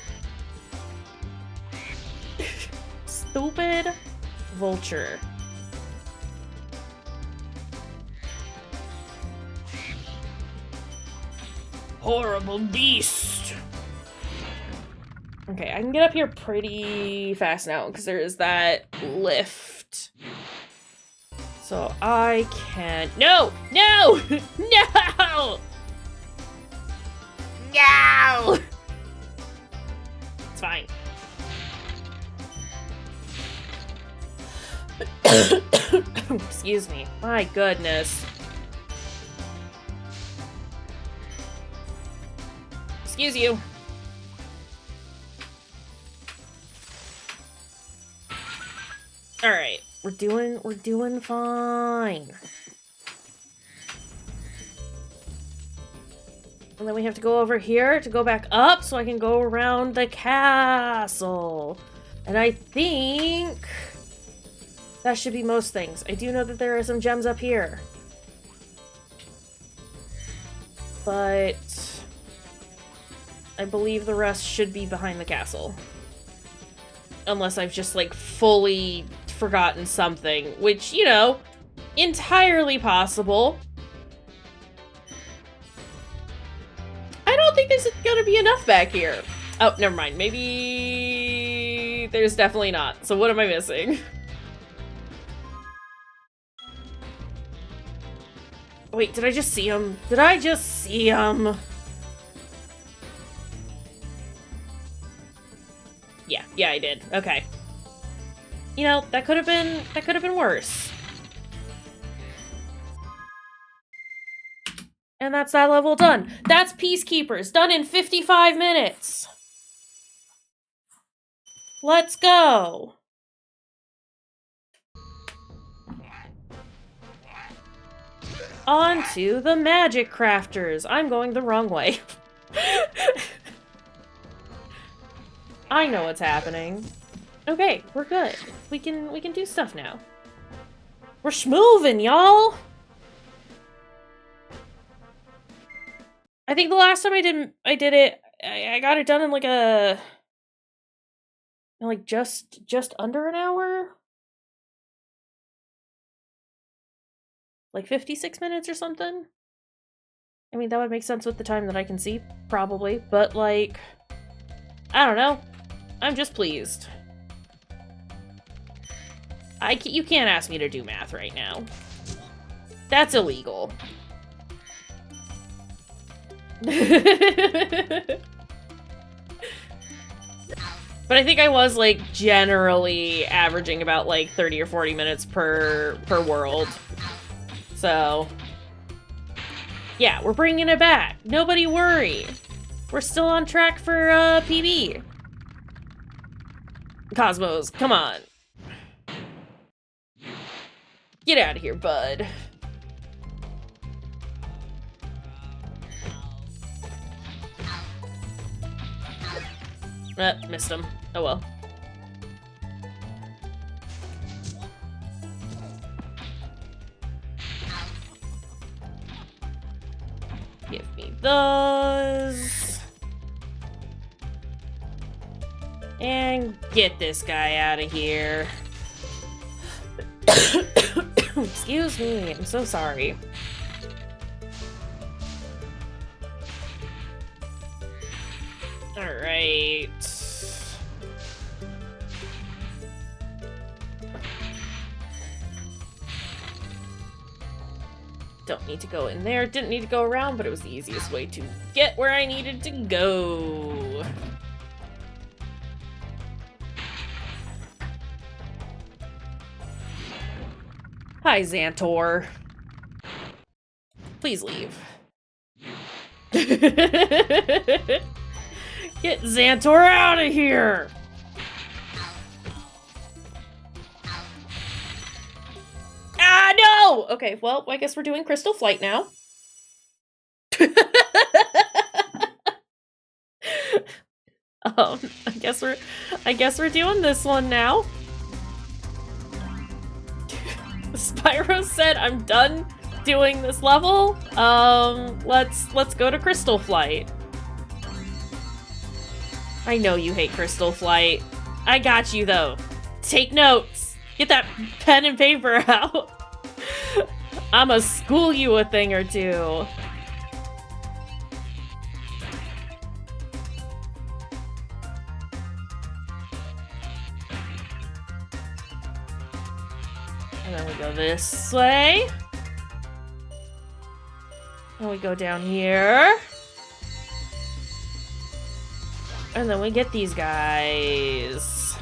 Stupid vulture. Horrible beast. Okay, I can get up here pretty fast now because there is that lift. So I can... No! No! No! No! It's fine. Excuse me. My goodness. Excuse you. Alright. We're doing fine. And then we have to go over here to go back up so I can go around the castle. And I think that should be most things. I do know that there are some gems up here. but I believe the rest should be behind the castle. Unless I've just, like, fully forgotten something, which, you know, entirely possible. I don't think there's gonna be enough back here. Oh, never mind. Maybe there's definitely not. So what am I missing? Wait, did I just see him? Did I just see him? Yeah, I did. Okay. You know, that could have been worse. And that's that level done. That's Peacekeepers, done in 55 minutes. Let's go. On to the Magic Crafters. I'm going the wrong way. I know what's happening. Okay, we're good. We can do stuff now. We're schmoving, y'all. I think the last time I did it, I got it done in like just under an hour. Like 56 minutes or something. I mean, that would make sense with the time that I can see, probably, but like, I don't know. I'm just pleased. You can't ask me to do math right now. That's illegal. But I think I was, like, generally averaging about, like, 30 or 40 minutes per world. So, yeah, we're bringing it back. Nobody worry. We're still on track for, PB. Cosmos, come on. Get out of here, bud. Missed him. Oh well. Give me those. And get this guy out of here. Excuse me, I'm so sorry. Alright. Don't need to go in there. Didn't need to go around, but it was the easiest way to get where I needed to go. Hi, Xantor. Please leave. Get Xantor out of here! Ah, no! Okay, well, I guess we're doing Crystal Flight now. I guess we're doing this one now. Spyro said I'm done doing this level. Let's go to Crystal Flight. I know you hate Crystal Flight. I got you though. Take notes. Get that pen and paper out. I'ma school you a thing or two. And then we go this way. And we go down here. And then we get these guys.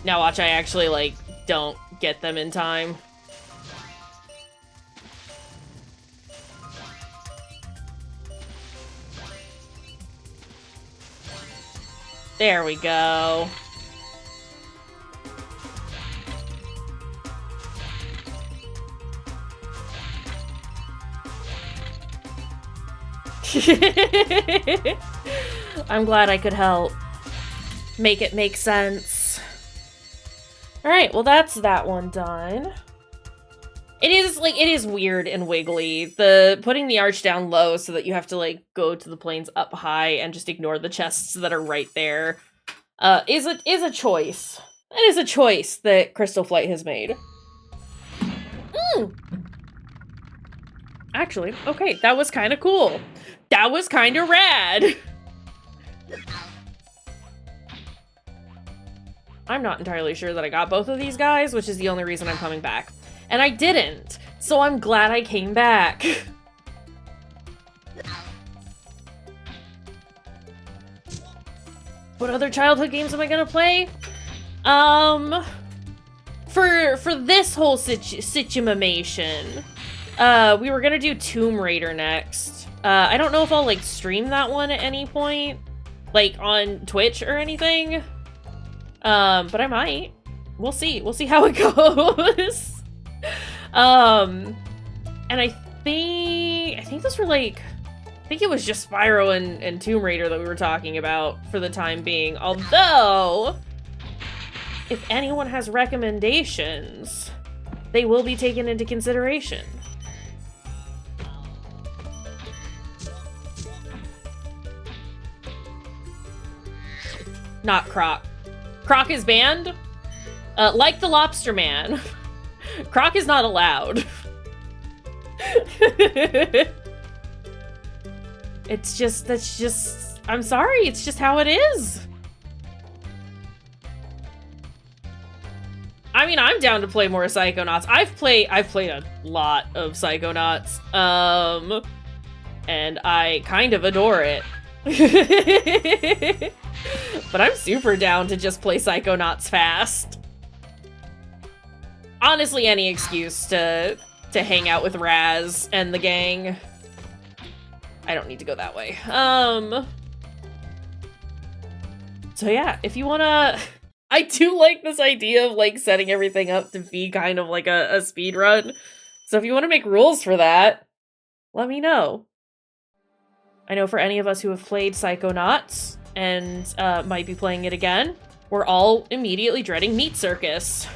Now watch, I actually, like, don't get them in time. There we go. I'm glad I could help make it make sense. Alright, well that's that one done. It is, like, it is weird and wiggly. The putting the arch down low so that you have to, like, go to the planes up high and just ignore the chests that are right there, is a choice. It is a choice that Crystal Flight has made. Actually, okay, that was kind of cool. That was kind of rad. I'm not entirely sure that I got both of these guys, which is the only reason I'm coming back. And I didn't, so I'm glad I came back. What other childhood games am I gonna play? For this whole situation, we were gonna do Tomb Raider next. I don't know if I'll, like, stream that one at any point, like, on Twitch or anything. But I might. We'll see. We'll see how it goes. And I think those were, like, I think it was just Spyro and Tomb Raider that we were talking about for the time being. Although, if anyone has recommendations, they will be taken into consideration. Not Croc. Croc is banned? Like the Lobster Man. Croc is not allowed. That's just, I'm sorry, it's just how it is. I mean, I'm down to play more Psychonauts. I've played a lot of Psychonauts, and I kind of adore it. But I'm super down to just play Psychonauts fast. Honestly, any excuse to hang out with Raz and the gang. I don't need to go that way. So yeah, if you wanna... I do like this idea of, like, setting everything up to be kind of like a speed run. So if you want to make rules for that, let me know. I know for any of us who have played Psychonauts and might be playing it again, we're all immediately dreading Meat Circus.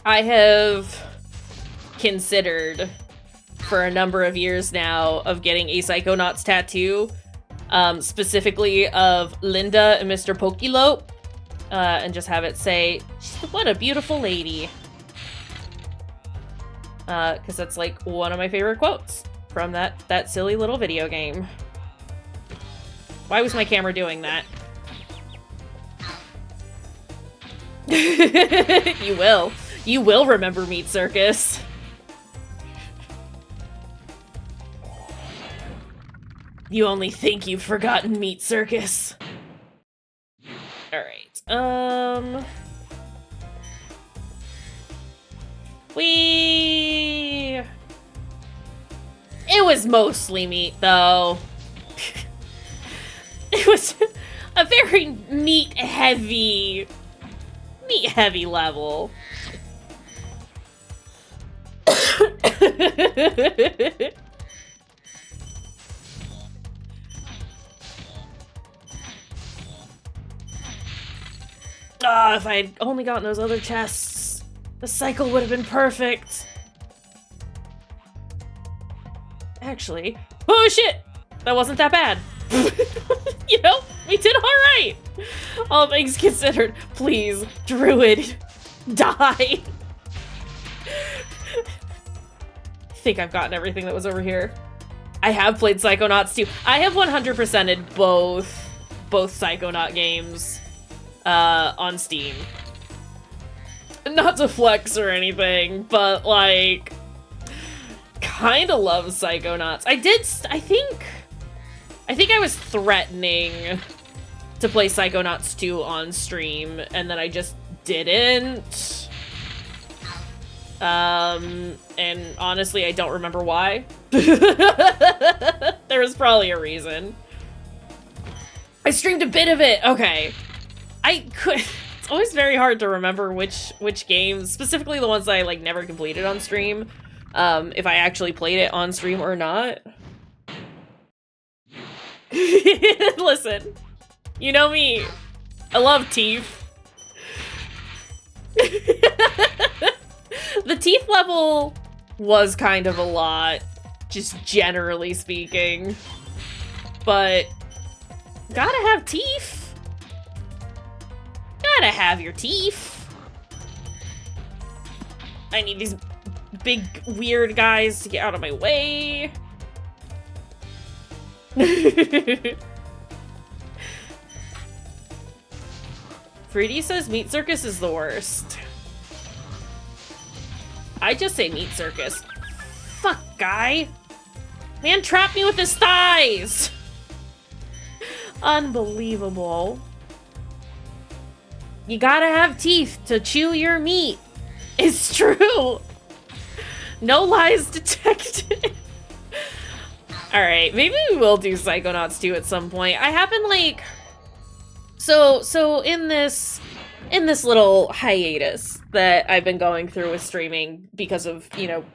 I have considered for a number of years now of getting a Psychonauts tattoo, specifically of Linda and Mr. Pokelope, and just have it say, "What a beautiful lady." Because that's, like, one of my favorite quotes from that silly little video game. Why was my camera doing that? You will. You will remember Meat Circus. You only think you've forgotten Meat Circus. Alright, It was mostly meat, though. It was a very meat-heavy level. Ah, if I had only gotten those other chests, the cycle would have been perfect. Actually, oh shit! That wasn't that bad. You know, we did alright! All things considered, please, Druid, die! I think I've gotten everything that was over here. I have played Psychonauts too. I have 100%ed both Psychonaut games on Steam. Not to flex or anything, but, like, kinda love Psychonauts. I think I was threatening to play Psychonauts 2 on stream, and then I just didn't. And honestly, I don't remember why. There was probably a reason. I streamed a bit of it! Okay. It's always very hard to remember which games, specifically the ones that I, like, never completed on stream, if I actually played it on stream or not. Listen, you know me. I love teeth. The teeth level was kind of a lot, just generally speaking. But gotta have teeth. Gotta have your teeth. I need these big, weird guys to get out of my way. Fruity says Meat Circus is the worst. I just say Meat Circus. Fuck, guy. Man trapped me with his thighs. Unbelievable. You gotta have teeth to chew your meat. It's true. No lies detected. Alright, maybe we will do Psychonauts 2 at some point. I have been like... So in this little hiatus that I've been going through with streaming because of, you know,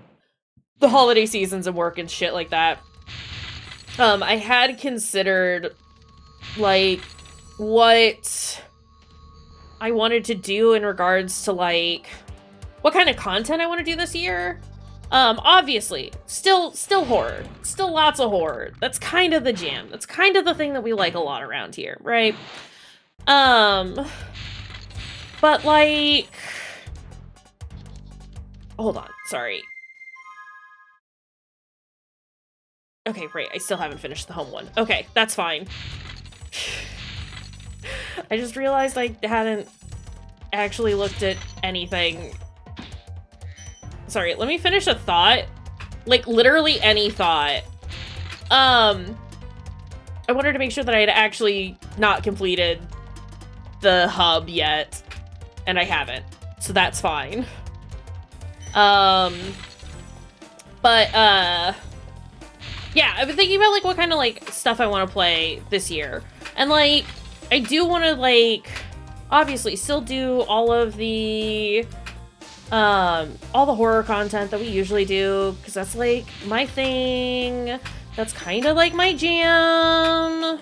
the holiday seasons and work and shit like that, I had considered, like, what I wanted to do in regards to, like, what kind of content I want to do this year. Obviously, still horror. Still lots of horror. That's kind of the jam. That's kind of the thing that we like a lot around here, right? But, like... Hold on, sorry. Okay, great, I still haven't finished the home one. Okay, that's fine. I just realized I hadn't actually looked at anything. Sorry, let me finish a thought. Like, literally any thought. I wanted to make sure that I had actually not completed the hub yet, and I haven't, so that's fine. Yeah, I've been thinking about, like, what kind of, like, stuff I want to play this year, and, like, I do want to, like, obviously still do all the horror content that we usually do, because that's, like, my thing. That's kind of, like, my jam.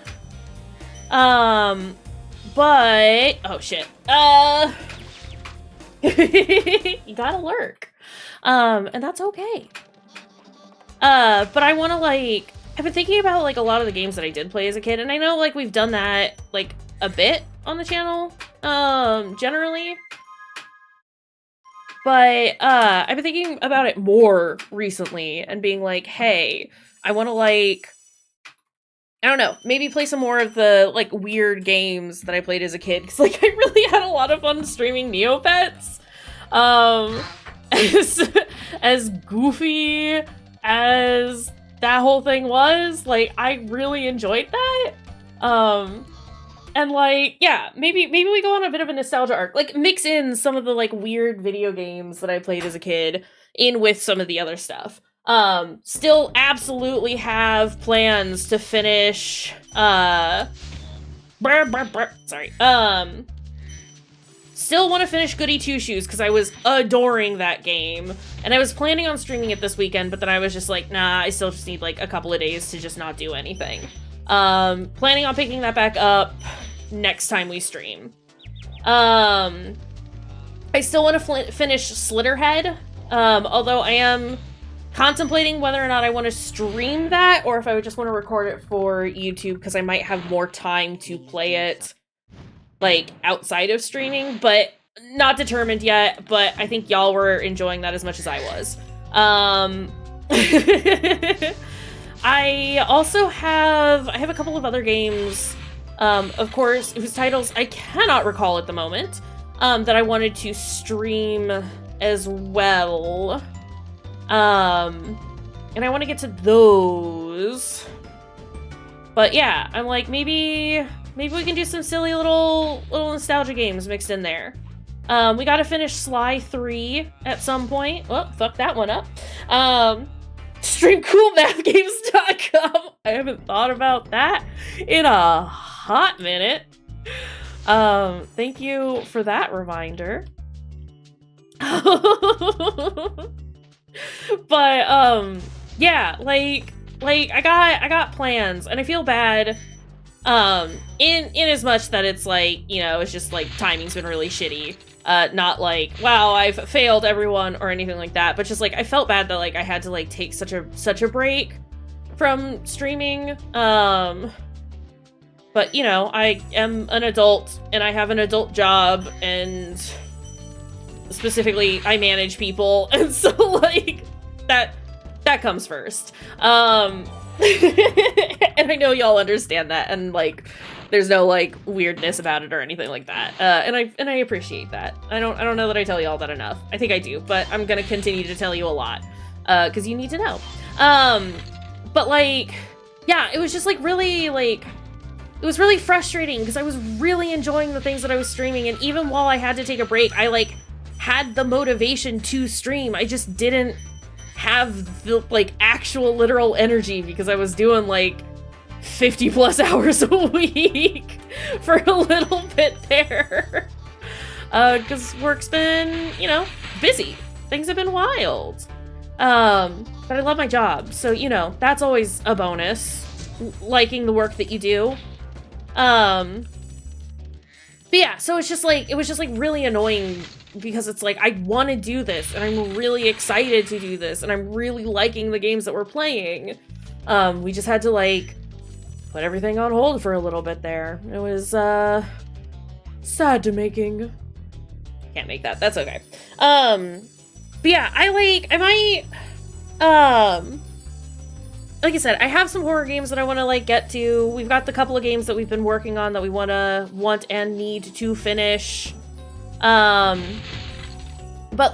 But... Oh, shit. You gotta lurk. And that's okay. But I want to, like... I've been thinking about, like, a lot of the games that I did play as a kid, and I know, like, we've done that, like, a bit on the channel, generally. But, I've been thinking about it more recently, and being like, hey, I want to, like... I don't know, maybe play some more of the, like, weird games that I played as a kid, because, like, I really had a lot of fun streaming Neopets. As goofy as that whole thing was, like, I really enjoyed that. And, like, yeah, maybe we go on a bit of a nostalgia arc. Like, mix in some of the, like, weird video games that I played as a kid in with some of the other stuff. Still absolutely have plans to finish, sorry, still want to finish Goody Two Shoes, because I was adoring that game, and I was planning on streaming it this weekend, but then I was just like, nah, I still just need, like, a couple of days to just not do anything. Planning on picking that back up next time we stream. I still want to finish Slitterhead, although I am contemplating whether or not I want to stream that, or if I would just want to record it for YouTube, because I might have more time to play it, like, outside of streaming, but not determined yet, but I think y'all were enjoying that as much as I was. I also have a couple of other games, of course, whose titles I cannot recall at the moment, that I wanted to stream as well. And I want to get to those. But yeah, I'm like, maybe we can do some silly little nostalgia games mixed in there. We gotta finish Sly 3 at some point. Oh, fuck that one up. StreamCoolMathGames.com. I haven't thought about that in a hot minute. Thank you for that reminder. But, yeah, like, I got plans, and I feel bad In as much that it's like, you know, it's just like timing's been really shitty. Not like, wow, I've failed everyone or anything like that, but just like I felt bad that like I had to like take such a break from streaming. But you know, I am an adult and I have an adult job, and specifically I manage people, and so like that comes first. And I know y'all understand that, and like there's no like weirdness about it or anything like that. And I appreciate that. I don't know that I tell y'all that enough. I think I do, but I'm gonna continue to tell you a lot. Because you need to know. But like, yeah, it was just like really like, it was really frustrating because I was really enjoying the things that I was streaming, and even while I had to take a break, I like had the motivation to stream. I just didn't have the like actual literal energy because I was doing like 50 plus hours a week for a little bit there. Because work's been, you know, busy. Things have been wild. But I love my job, so, you know, that's always a bonus. Liking the work that you do. But yeah, so it's just like, it was just like really annoying because it's like, I want to do this and I'm really excited to do this and I'm really liking the games that we're playing. We just had to like put everything on hold for a little bit there. It was, sad to making. Can't make that. That's okay. But yeah, I might, like I said, I have some horror games that I want to like get to. We've got the couple of games that we've been working on that we want and need to finish. But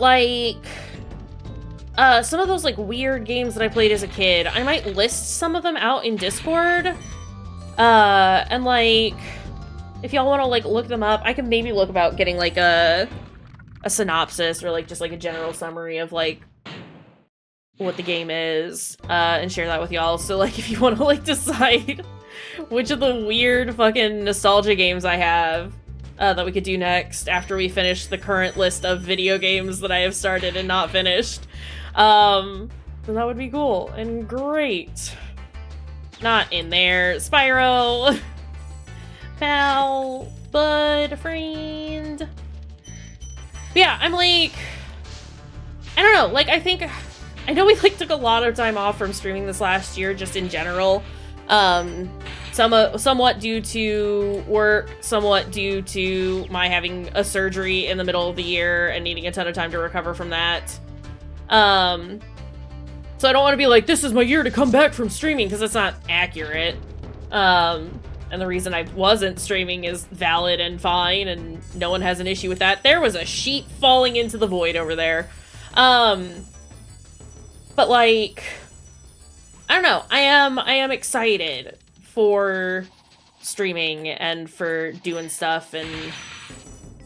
like, some of those like weird games that I played as a kid, I might list some of them out in Discord. And like, if y'all want to like look them up, I can maybe look about getting like a synopsis or like just like a general summary of like what the game is, and share that with y'all. So like if you want to like decide which of the weird fucking nostalgia games I have that we could do next after we finish the current list of video games that I have started and not finished, then that would be cool and great. Not in there. Spyro. Pal. Bud. Friend. But yeah, I'm like, I don't know, like I know we like took a lot of time off from streaming this last year just in general. Somewhat due to work, somewhat due to my having a surgery in the middle of the year and needing a ton of time to recover from that. So I don't want to be like, this is my year to come back from streaming, because that's not accurate. And the reason I wasn't streaming is valid and fine, and no one has an issue with that. There was a sheet falling into the void over there. But like, I don't know. I am excited for streaming and for doing stuff and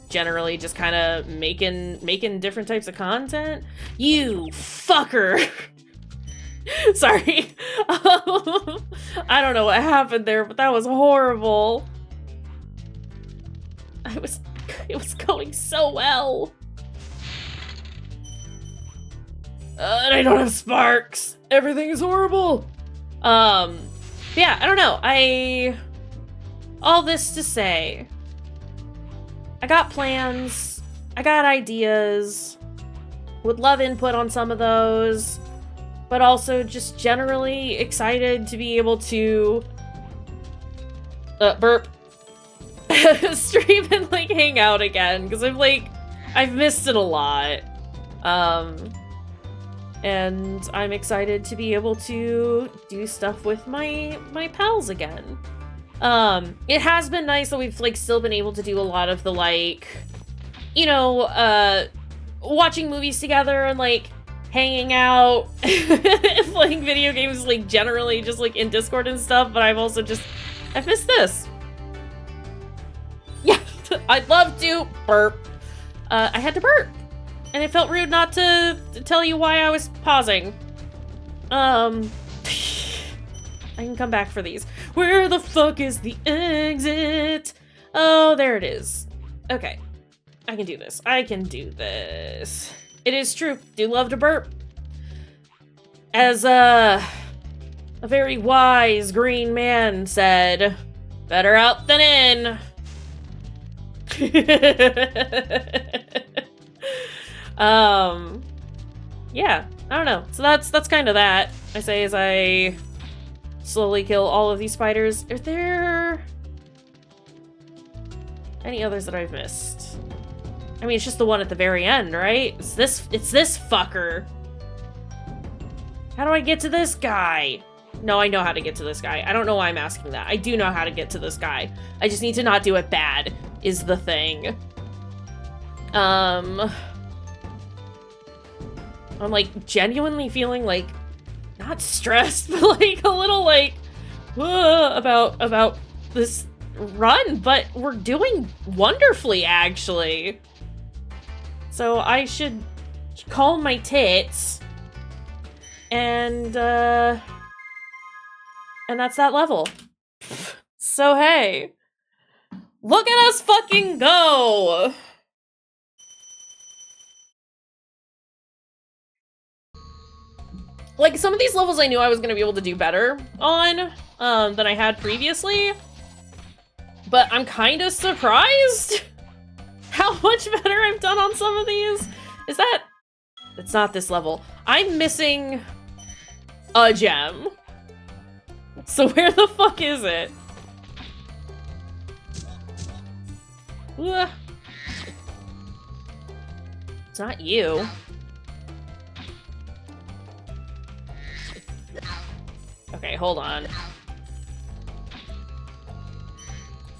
generally just kind of making different types of content. You fucker. Sorry. I don't know what happened there, but that was horrible. It was going so well. And I don't have sparks. Everything is horrible. Yeah, I don't know. All this to say, I got plans. I got ideas. Would love input on some of those. But also just generally excited to be able to burp, stream and like hang out again, because I've missed it a lot. And I'm excited to be able to do stuff with my pals again. It has been nice that we've like still been able to do a lot of the like, you know, watching movies together and like hanging out, playing video games, like generally just like in Discord and stuff, but I've missed this. Yeah, I'd love to burp. I had to burp, and it felt rude not to tell you why I was pausing. I can come back for these. Where the fuck is the exit? Oh, there it is. Okay, I can do this. I can do this. It is true. Do love to burp. As a very wise green man said, Better out than in. Yeah, I don't know. So that's kind of that. I say as I slowly kill all of these spiders. Are there any others that I've missed? I mean, it's just the one at the very end, right? It's this fucker. How do I get to this guy? No, I know how to get to this guy. I don't know why I'm asking that. I do know how to get to this guy. I just need to not do it bad, is the thing. I'm like genuinely feeling like not stressed, but like a little like about this run, but we're doing wonderfully actually. So I should calm my tits and that's that level. So hey, look at us fucking go! Like, some of these levels I knew I was gonna be able to do better on than I had previously, but I'm kind of surprised how much better I've done on some of these. Is that... It's not this level. I'm missing a gem. So where the fuck is it? Ugh. It's not you. Okay, hold on.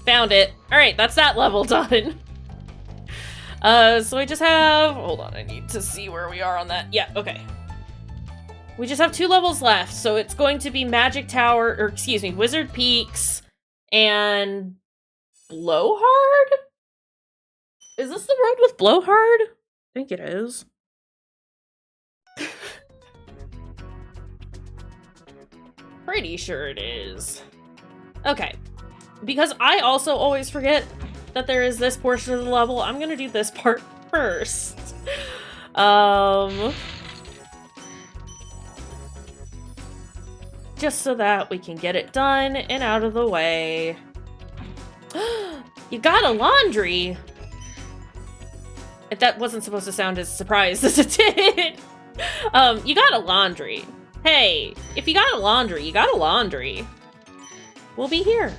Found it. Alright, that's that level done. So I just have... Hold on, I need to see where we are on that. Yeah, okay. We just have 2 levels left, so it's going to be Magic Tower, or excuse me, Wizard Peaks, and... Blowhard? Is this the world with Blowhard? I think it is. Pretty sure it is. Okay. Because I also always forget that there is this portion of the level, I'm gonna do this part first. Just so that we can get it done and out of the way. You got a laundry! If that wasn't supposed to sound as surprised as it did. You got a laundry. Hey, if you got a laundry, you got a laundry. We'll be here.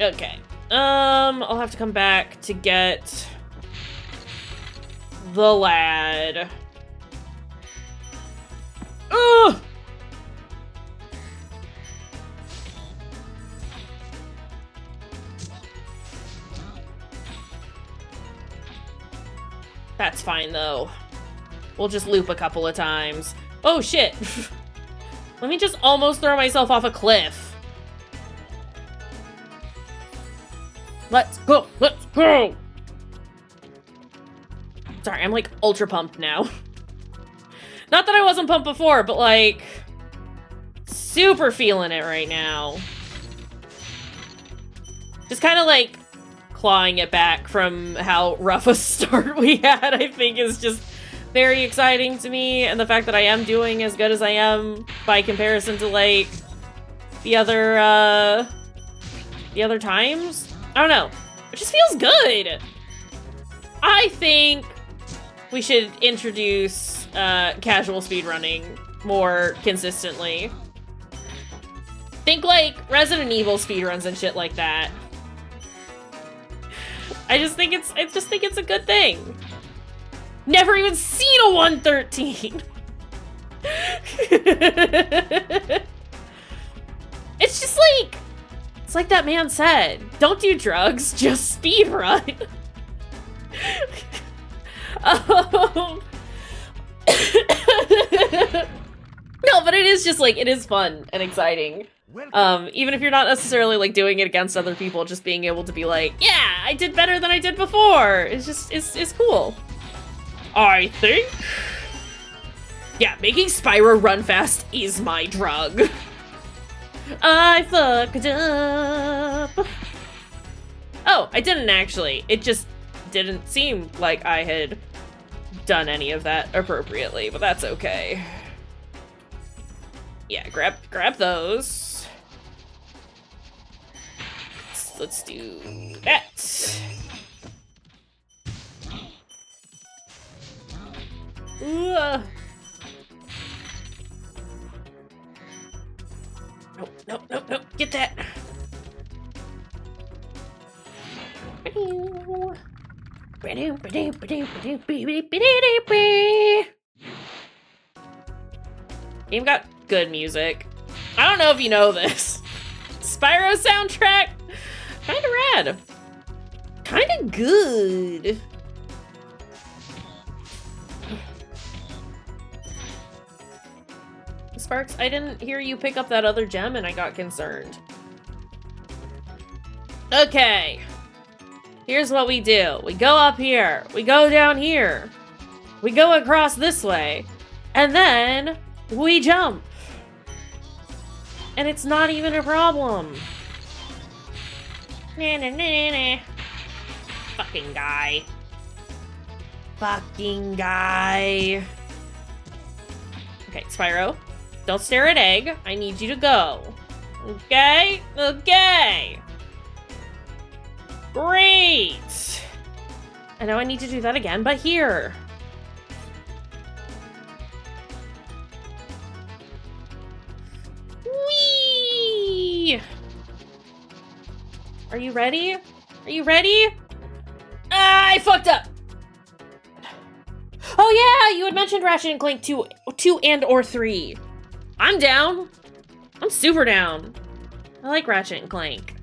Okay. I'll have to come back to get the lad. Ugh! That's fine, though. We'll just loop a couple of times. Oh, shit! Let me just almost throw myself off a cliff. Let's go! Let's go! Sorry, I'm, like, ultra pumped now. Not that I wasn't pumped before, but, like... super feeling it right now. Just kind of, like... clawing it back from how rough a start we had, I think is just very exciting to me, and the fact that I am doing as good as I am by comparison to, like, the other times? I don't know. It just feels good! I think we should introduce, casual speedrunning more consistently. Think, like, Resident Evil speedruns and shit like that. I just think it's a good thing. Never even seen a 113. It's just like, it's like that man said, don't do drugs, just speedrun. No, but it is just like, it is fun and exciting. Even if you're not necessarily like doing it against other people, just being able to be like, yeah, I did better than I did before. It's just, it's cool. I think. Yeah, making Spyro run fast is my drug. I fucked up. Oh, I didn't actually. It just didn't seem like I had done any of that appropriately, but that's okay. Yeah, grab those. Let's do that. Ooh. Nope. Get that. Game got good music. I don't know if you know this. Spyro soundtrack, kinda rad. Kinda good. Sparks, I didn't hear you pick up that other gem and I got concerned. Okay. Here's what we do. We go up here. We go down here. We go across this way. And then we jump. And it's not even a problem. Nah. Fucking guy. Okay, Spyro. Don't stare at Egg. I need you to go. Okay? Okay! Great! I know I need to do that again, but here. Whee! Are you ready? Are you ready? Ah, I fucked up! Oh yeah, you had mentioned Ratchet & Clank 2 and or 3. I'm down. I'm super down. I like Ratchet & Clank.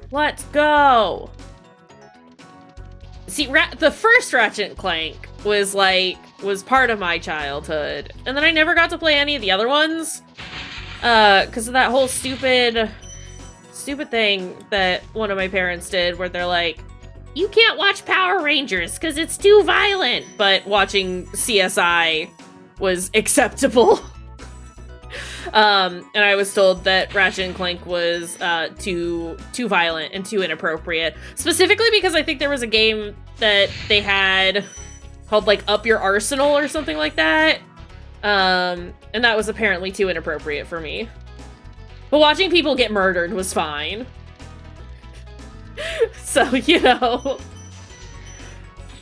Let's go. See, the first Ratchet & Clank was part of my childhood. And then I never got to play any of the other ones. Because of that whole stupid thing that one of my parents did where they're like, you can't watch Power Rangers because it's too violent. But watching CSI was acceptable. And I was told that Ratchet & Clank was too violent and too inappropriate. Specifically because I think there was a game that they had called like Up Your Arsenal or something like that. And that was apparently too inappropriate for me. But watching people get murdered was fine. So, you know.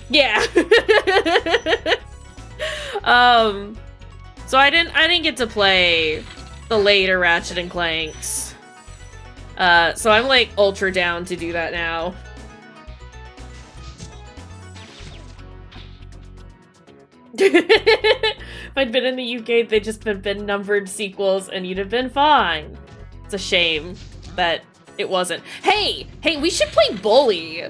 Yeah. So I didn't get to play the later Ratchet & Clanks. So I'm like ultra down to do that now. If I'd been in the UK, they'd just been numbered sequels and you'd have been fine. It's a shame that it wasn't. Hey, we should play Bully,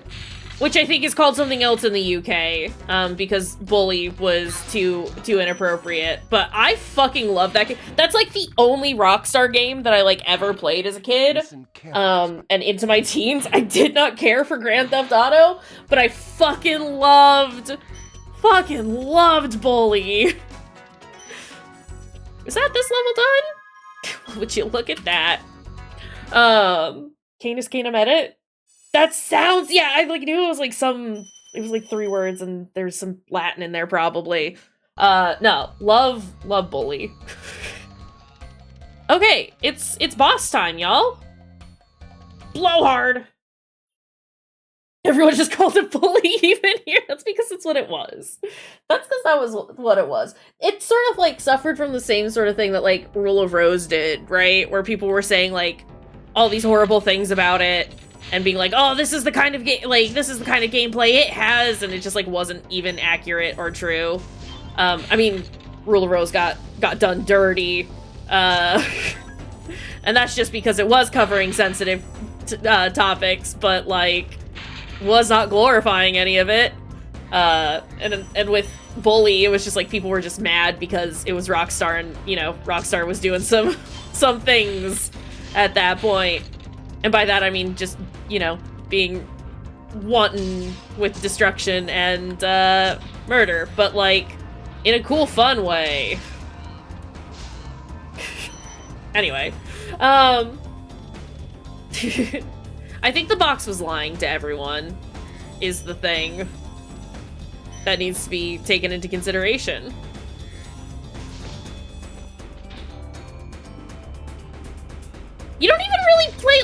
which I think is called something else in the UK, because Bully was too inappropriate. But I fucking love that game. That's like the only Rockstar game that I like ever played as a kid. And into my teens, I did not care for Grand Theft Auto, but I fucking loved Bully. Is that this level done? Would you look at that? Canis Canum edit? That sounds, yeah, I like knew it was like it was like 3 words and there's some Latin in there probably. No, love Bully. Okay, it's boss time, y'all. Blowhard. Everyone just called it Bully even here. That's because it's what it was. That's because that was what it was. It sort of like suffered from the same sort of thing that like Rule of Rose did, right? Where people were saying like all these horrible things about it and being like, oh, this is the kind of game, like this is the kind of gameplay it has, and it just like wasn't even accurate or true. I mean, Rule of Rose got done dirty, and that's just because it was covering sensitive topics, but like was not glorifying any of it. And with Bully, it was just like people were just mad because it was Rockstar, and you know, Rockstar was doing some things at that point. And by that I mean just, you know, being wanton with destruction and murder, but like in a cool, fun way. Anyway, I think the box was lying to everyone, is the thing that needs to be taken into consideration.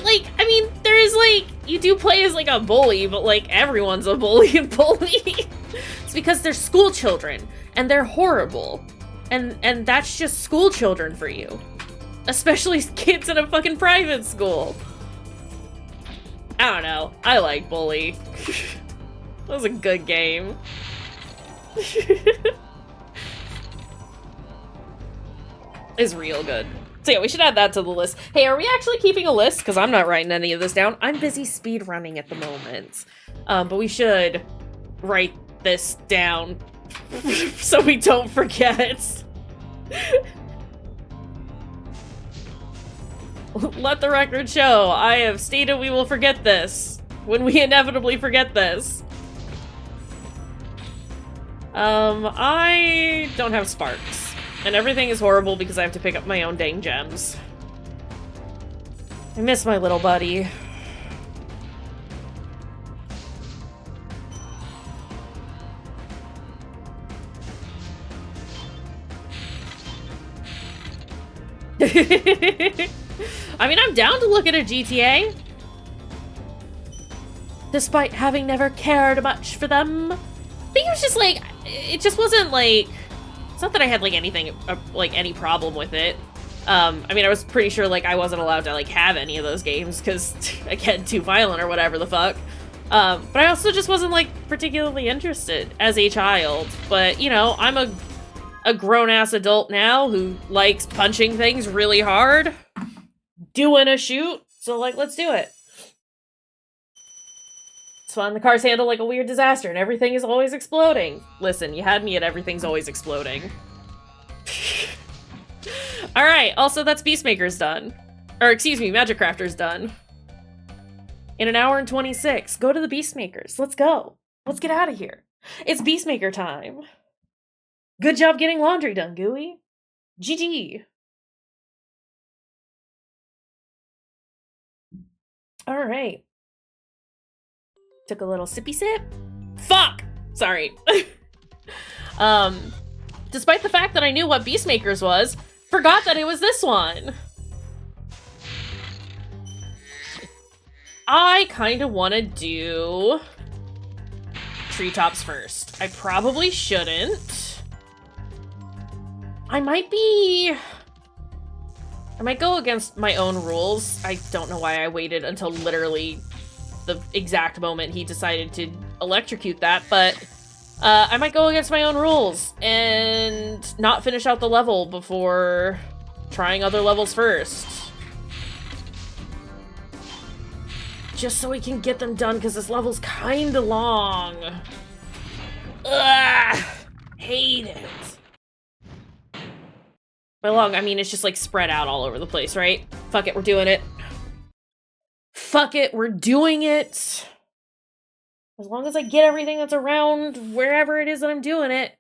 like, I mean, there is, like, you do play as, like, a bully, but, like, everyone's a bully and bully. It's because they're school children, and they're horrible. And that's just school children for you. Especially kids in a fucking private school. I don't know. I like Bully. That was a good game. It's real good. So yeah, we should add that to the list. Hey, are we actually keeping a list? Because I'm not writing any of this down. I'm busy speed running at the moment. But we should write this down so we don't forget. Let the record show. I have stated we will forget this when we inevitably forget this. I don't have sparks. And everything is horrible because I have to pick up my own dang gems. I miss my little buddy. I mean, I'm down to look at a GTA. Despite having never cared much for them. I think it was just like, it just wasn't like, it's not that I had like anything, like any problem with it. I mean, I was pretty sure like I wasn't allowed to like have any of those games because, again, too violent or whatever the fuck. But I also just wasn't like particularly interested as a child. But, you know, I'm a grown-ass adult now who likes punching things really hard, doing a shoot, so like, let's do it. It's fun. The cars handle like a weird disaster and everything is always exploding. Listen, you had me at everything's always exploding. Alright, also that's Beastmaker's done. Or excuse me, Magic Crafter's done. In an hour and 26, go to the Beastmakers. Let's go. Let's get out of here. It's Beastmaker time. Good job getting laundry done, Gooey. GG. Alright. Took a little sippy sip. Fuck! Sorry. Despite the fact that I knew what Beastmakers was, forgot that it was this one. I kind of want to do treetops first. I probably shouldn't. I might go against my own rules. I don't know why I waited until literally the exact moment he decided to electrocute that, but I might go against my own rules and not finish out the level before trying other levels first. Just so we can get them done, because this level's kinda long. Ugh! Hate it. By long, I mean it's just like spread out all over the place, right? Fuck it, we're doing it. Fuck it, we're doing it. As long as I get everything that's around wherever it is that I'm doing it.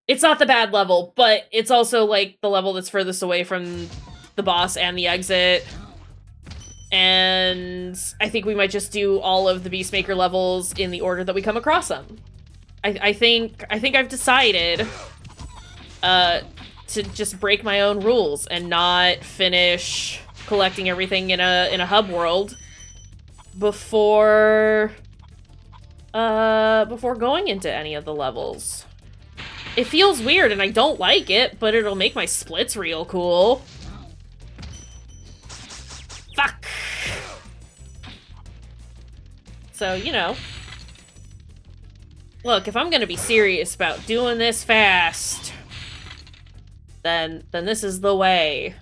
It's not the bad level, but it's also like the level that's furthest away from the boss and the exit. And I think we might just do all of the Beastmaker levels in the order that we come across them. I think I've decided to just break my own rules and not finish collecting everything in a hub world before going into any of the levels. It feels weird and I don't like it, but it'll make my splits real cool. Fuck. So, you know. Look, if I'm gonna be serious about doing this fast, then this is the way.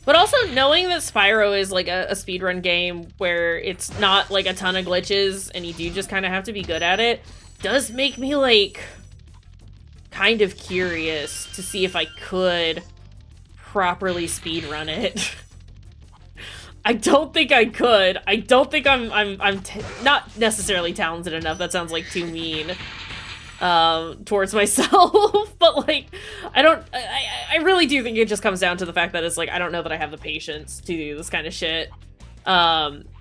But also, knowing that Spyro is like a speedrun game where it's not like a ton of glitches and you do just kind of have to be good at it, does make me like kind of curious to see if I could properly speedrun it. I don't think I could. I don't think I'm not necessarily talented enough. That sounds like too mean towards myself. But like, I really do think it just comes down to the fact that it's like, I don't know that I have the patience to do this kind of shit for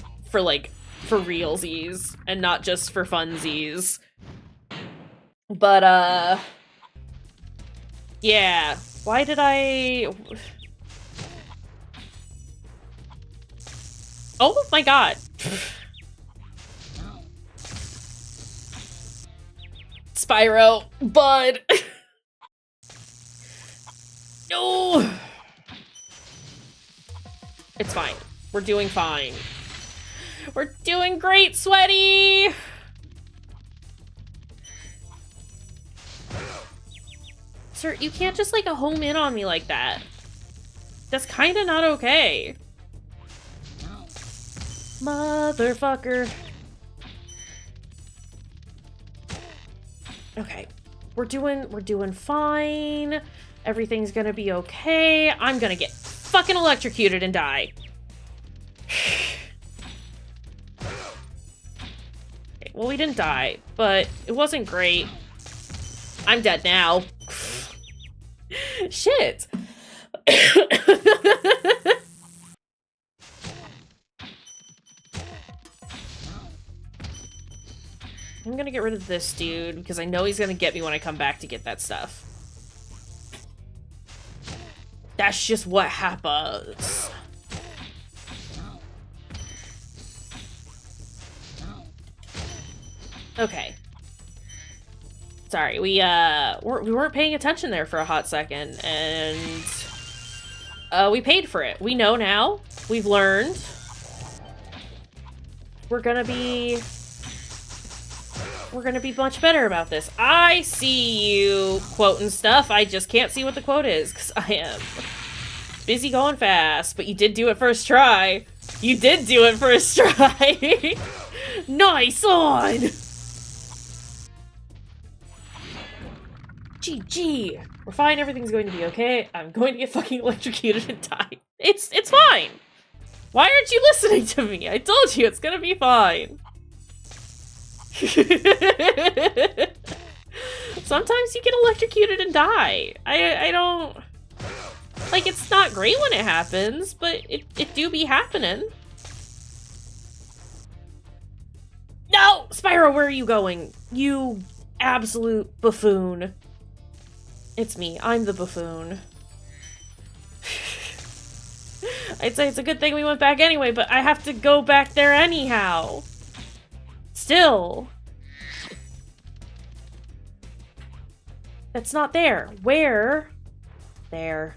realsies and not just for funsies. But Yeah. Why did I... Oh my god. Spyro, bud. No. It's fine. We're doing fine. We're doing great, Sweaty. Sir, you can't just like home in on me like that. That's kind of not okay. Motherfucker. Okay. We're doing fine. Everything's gonna be okay. I'm gonna get fucking electrocuted and die. Okay, well, we didn't die, but it wasn't great. I'm dead now. Shit. I'm gonna get rid of this dude, because I know he's gonna get me when I come back to get that stuff. That's just what happens. Okay. Sorry, we weren't paying attention there for a hot second, and we paid for it. We know now. We've learned. We're gonna be much better about this. I see you quoting stuff. I just can't see what the quote is, because I am busy going fast. But you did do it first try. You did do it first try. Nice on! GG. We're fine, everything's going to be okay. I'm going to get fucking electrocuted and die. It's fine. Why aren't you listening to me? I told you it's gonna be fine. Sometimes you get electrocuted and die. I don't... Like, it's not great when it happens, but it do be happening. No! Spyro, where are you going? You absolute buffoon. It's me. I'm the buffoon. I'd say it's a good thing we went back anyway, but I have to go back there anyhow. Still. That's not there. Where? There.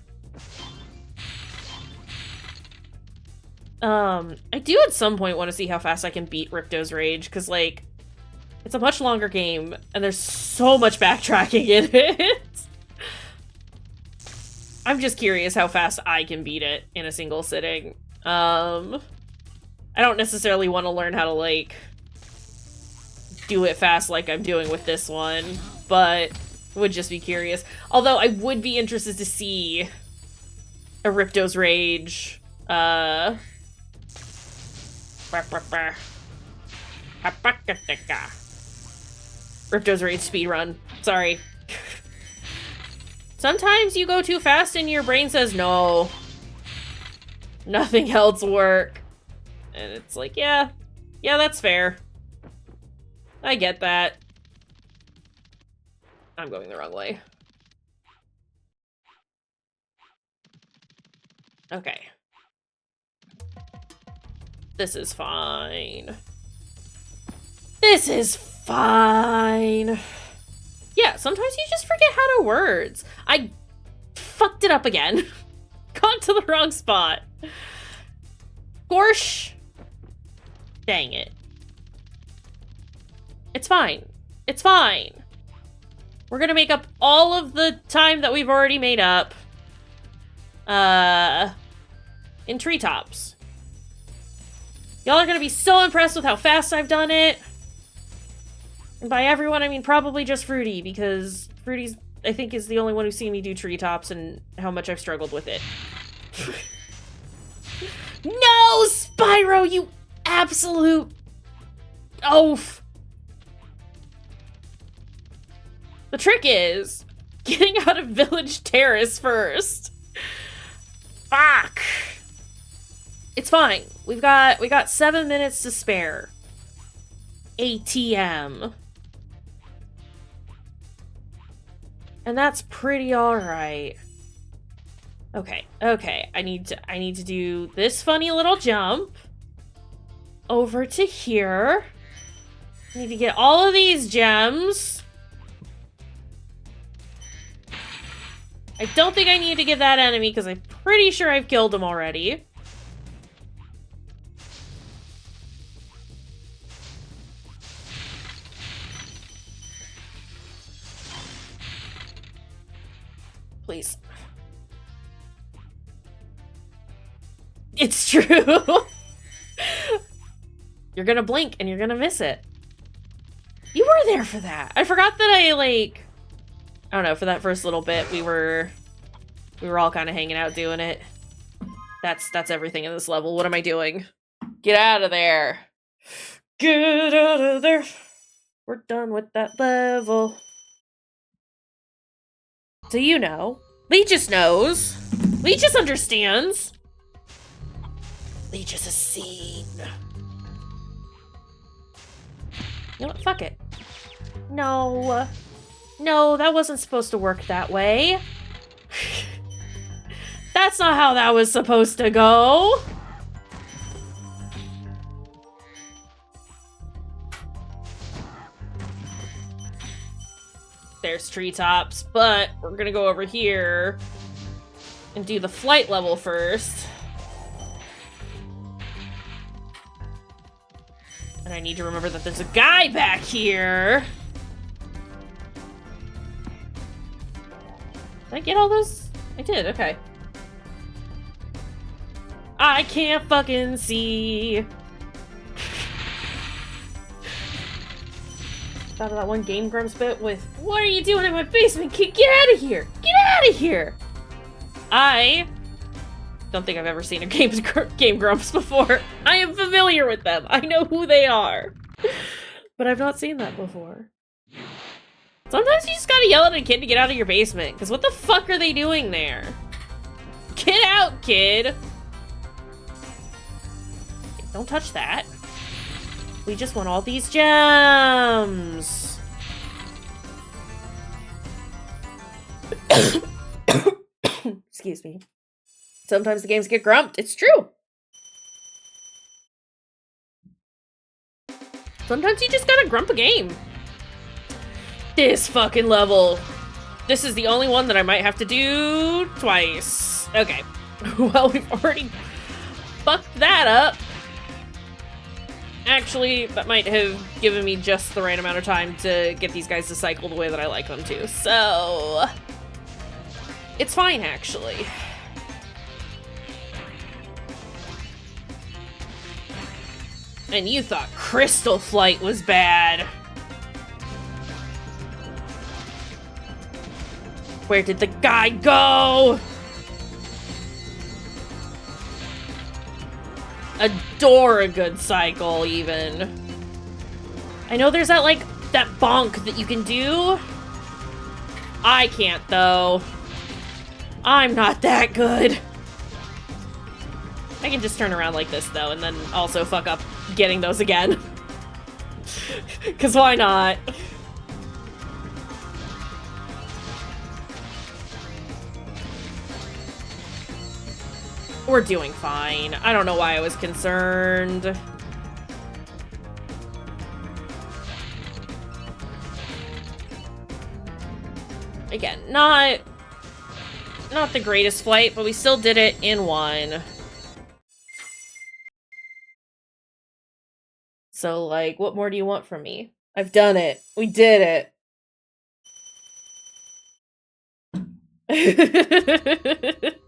I do at some point want to see how fast I can beat Ripto's Rage, because, like, it's a much longer game, and there's so much backtracking in it. I'm just curious how fast I can beat it in a single sitting. I don't necessarily want to learn how to, like, do it fast like I'm doing with this one, but would just be curious. Although I would be interested to see a Ripto's Rage, Ripto's Rage speedrun. Sorry. Sometimes you go too fast and your brain says, no, nothing else work. And it's like, yeah, that's fair. I get that. I'm going the wrong way. Okay. This is fine. This is fine. Yeah, sometimes you just forget how to words. I fucked it up again. Gone to the wrong spot. Gorsh. Dang it. It's fine. It's fine. We're gonna make up all of the time that we've already made up. In treetops. Y'all are gonna be so impressed with how fast I've done it. And by everyone, I mean probably just Fruity, because Fruity's, I think, is the only one who's seen me do treetops and how much I've struggled with it. No, Spyro, you absolute oaf. The trick is getting out of Village Terrace first. Fuck. It's fine. We got 7 minutes to spare. ATM. And that's pretty alright. Okay, okay. I need to do this funny little jump over to here. I need to get all of these gems. I don't think I need to get that enemy because I'm pretty sure I've killed him already. Please. It's true. You're gonna blink and you're gonna miss it. You were there for that. I forgot that I don't know, for that first little bit we were all kind of hanging out doing it. That's everything in this level. What am I doing? Get out of there. Get out of there. We're done with that level. Do you know? Lee just knows. Lee just understands. Lee just has seen. You know what? Fuck it. No. No, that wasn't supposed to work that way. That's not how that was supposed to go. There's treetops, but we're gonna go over here and do the flight level first. And I need to remember that there's a guy back here. Did I get all those? I did, okay. I can't fucking see. Thought of that one Game Grumps bit with, "What are you doing in my basement, kid? Get out of here! Get out of here!" I don't think I've ever seen a Game Grumps before. I am familiar with them. I know who they are. But I've not seen that before. Sometimes you just gotta yell at a kid to get out of your basement, because what the fuck are they doing there? Get out, kid! Don't touch that. We just want all these gems. Excuse me. Sometimes the games get grumped. It's true. Sometimes you just gotta grump a game. This fucking level. This is the only one that I might have to do twice. Okay. Well, we've already fucked that up. Actually, that might have given me just the right amount of time to get these guys to cycle the way that I like them to. So, it's fine, actually. And you thought Crystal Flight was bad. Where did the guy go? Adore a good cycle, even. I know there's that bonk that you can do. I can't, though. I'm not that good. I can just turn around like this, though, and then also fuck up getting those again. Because why not? We're doing fine. I don't know why I was concerned. Again, not the greatest flight, but we still did it in one. So, what more do you want from me? I've done it. We did it.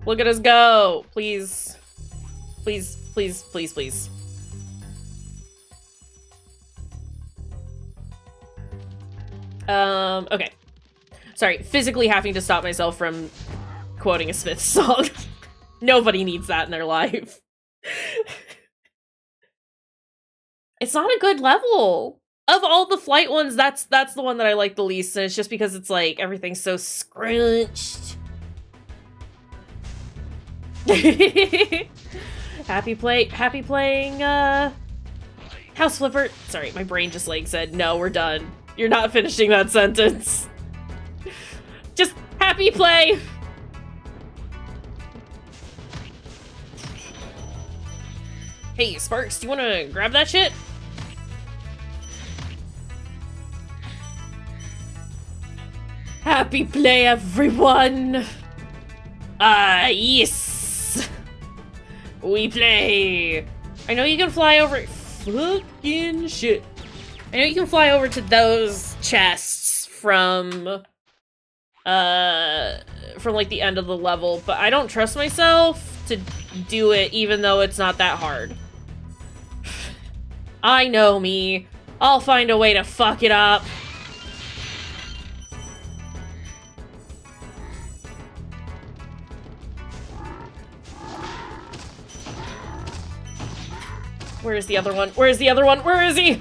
Look at us go! Please. Please, please, please, please. Okay. Sorry, physically having to stop myself from quoting a Smiths song. Nobody needs that in their life. It's not a good level. Of all the flight ones, that's the one that I like the least, and it's just because it's everything's so scrunched. Happy playing House Flipper. Sorry, my brain just said, no, we're done. You're not finishing that sentence. Just happy play. Hey, Sparks, do you want to grab that shit? Happy play, everyone! Yes! We play! I know you can fly over- fucking shit. I know you can fly over to those chests from like the end of the level, but I don't trust myself to do it even though it's not that hard. I know me. I'll find a way to fuck it up. Where's the other one? Where's the other one? Where is he?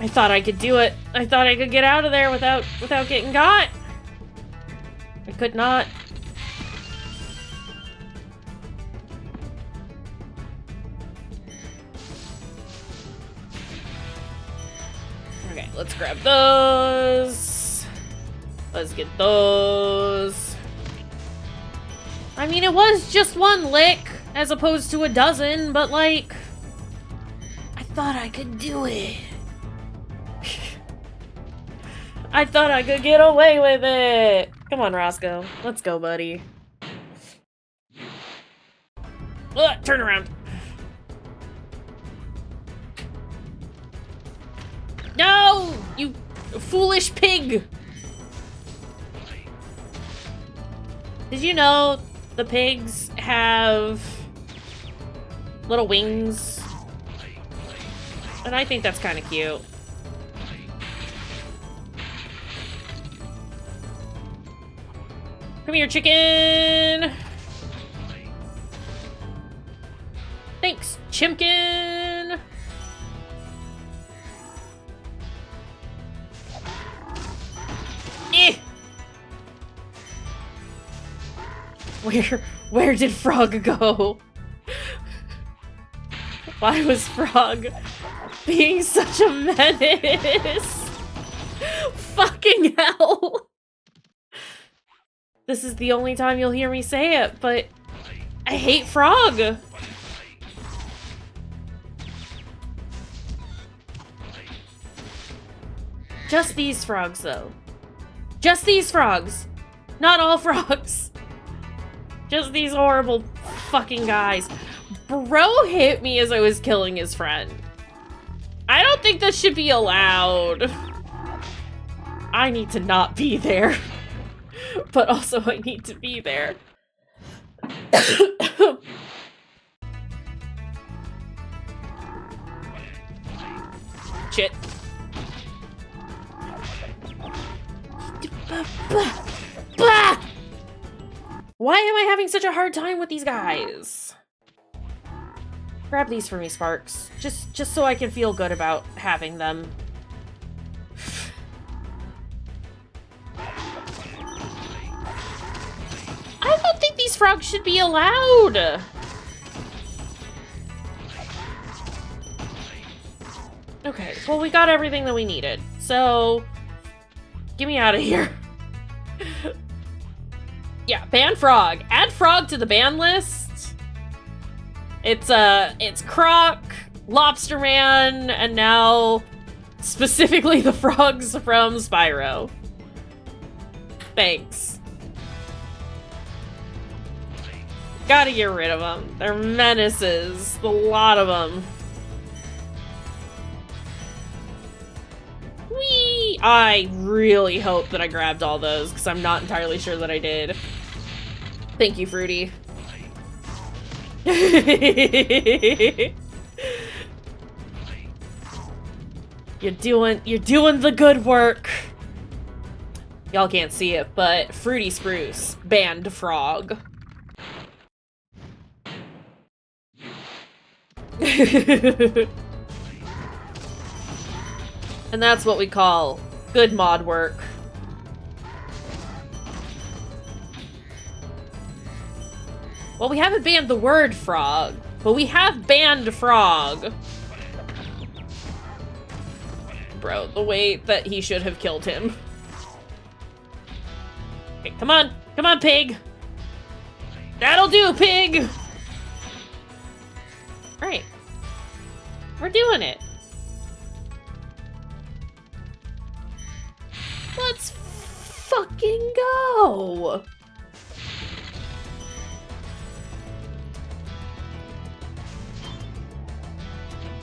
I thought I could do it. I thought I could get out of there without getting got. I could not. Okay, let's grab those. Let's get those. I mean, it was just one lick as opposed to a dozen, but like, I thought I could do it. I thought I could get away with it. Come on, Roscoe. Let's go, buddy. Turn around. No! You foolish pig! Did you know the pigs have little wings? And I think that's kind of cute. Come here, chicken! Thanks, Chimkin! Eh! Where did Frog go? Why was Frog being such a menace? Fucking hell! This is the only time you'll hear me say it, but I hate Frog. Just these frogs, though. Just these frogs. Not all frogs. Just these horrible fucking guys. Bro hit me as I was killing his friend. I don't think this should be allowed. I need to not be there. But also I need to be there. Shit. Why am I having such a hard time with these guys? Grab these for me, Sparks. Just so I can feel good about having them. I don't think these frogs should be allowed. Okay, well, we got everything that we needed. So, get me out of here. Yeah, ban Frog. Add Frog to the ban list. It's Croc, Lobster Man, and now specifically the frogs from Spyro. Thanks. Gotta get rid of them. They're menaces. A lot of them. Whee! I really hope that I grabbed all those, because I'm not entirely sure that I did. Thank you, Fruity. You're doing the good work. Y'all can't see it, but Fruity Spruce banned Frog. And that's what we call good mod work. Well, we haven't banned the word frog, but we have banned Frog. Bro, the way that he should have killed him. Okay, come on. Come on, pig. That'll do, pig! Alright. We're doing it. Let's fucking go!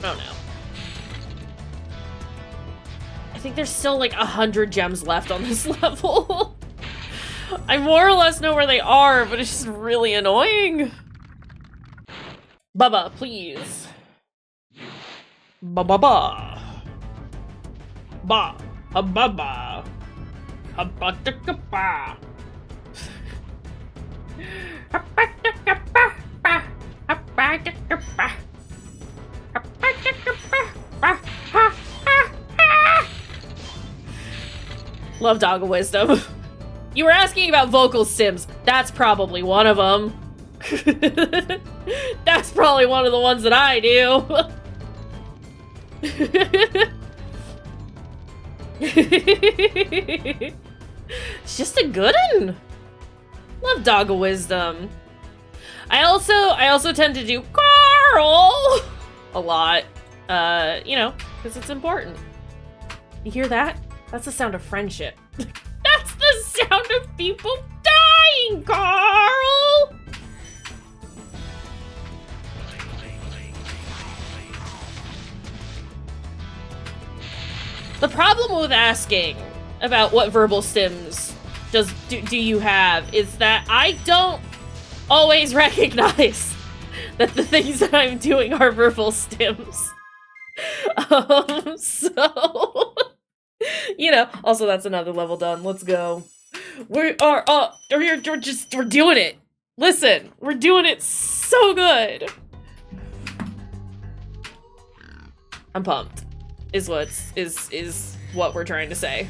Oh no. I think there's still like 100 gems left on this level. I more or less know where they are, but it's just really annoying. Bubba, please. Ba-ba-ba. Ba. Ha-ba-ba. Ha-ba-da-ka-ba. Ha-ba-da-ka-ba. Ha-ba-da-ka-ba. Love Dog of Wisdom. You were asking about vocal stims. That's probably one of them. That's probably one of the ones that I do. It's just a good one. Love Dog of Wisdom. I also tend to do Carl a lot. You know, because it's important. You hear that? That's the sound of friendship. That's the sound of people dying, Carl! The problem with asking about what verbal stims do you have is that I don't always recognize that the things that I'm doing are verbal stims. So... You know, also that's another level done. Let's go. We're doing it. Listen, we're doing it so good. I'm pumped. Is what we're trying to say.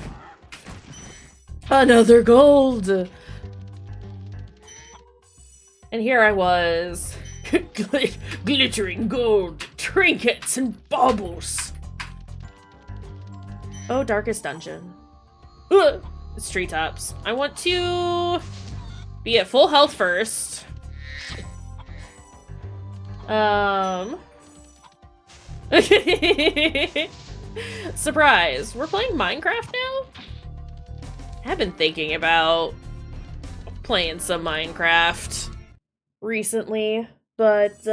Another gold. And here I was. Glittering gold, trinkets and baubles. Oh, Darkest Dungeon. Ugh. It's treetops. I want to be at full health first. Surprise. We're playing Minecraft now? I've been thinking about playing some Minecraft recently, but,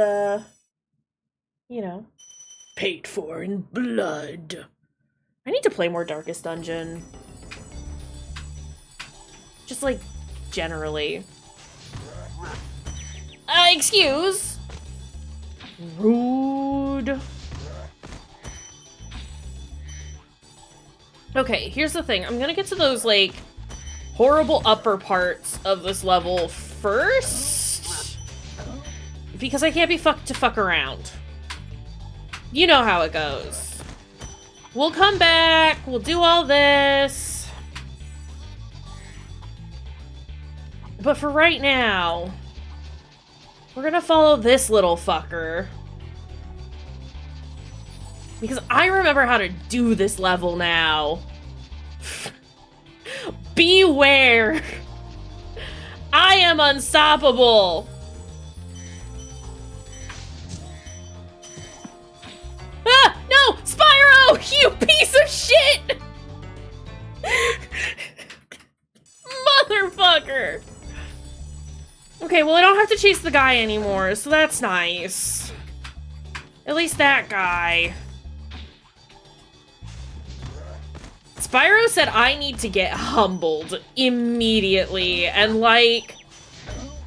you know. Paid for in blood. I need to play more Darkest Dungeon. Just, like, generally. Excuse? Rude. Okay, here's the thing. I'm gonna get to those, like, horrible upper parts of this level first. Because I can't be fucked to fuck around. You know how it goes. We'll come back, we'll do all this. But for right now, we're gonna follow this little fucker. Because I remember how to do this level now. Beware! I am unstoppable! Ah! No! Spyro! You piece of shit! Motherfucker! Okay, well I don't have to chase the guy anymore, so that's nice. At least that guy. Spyro said I need to get humbled immediately, and like,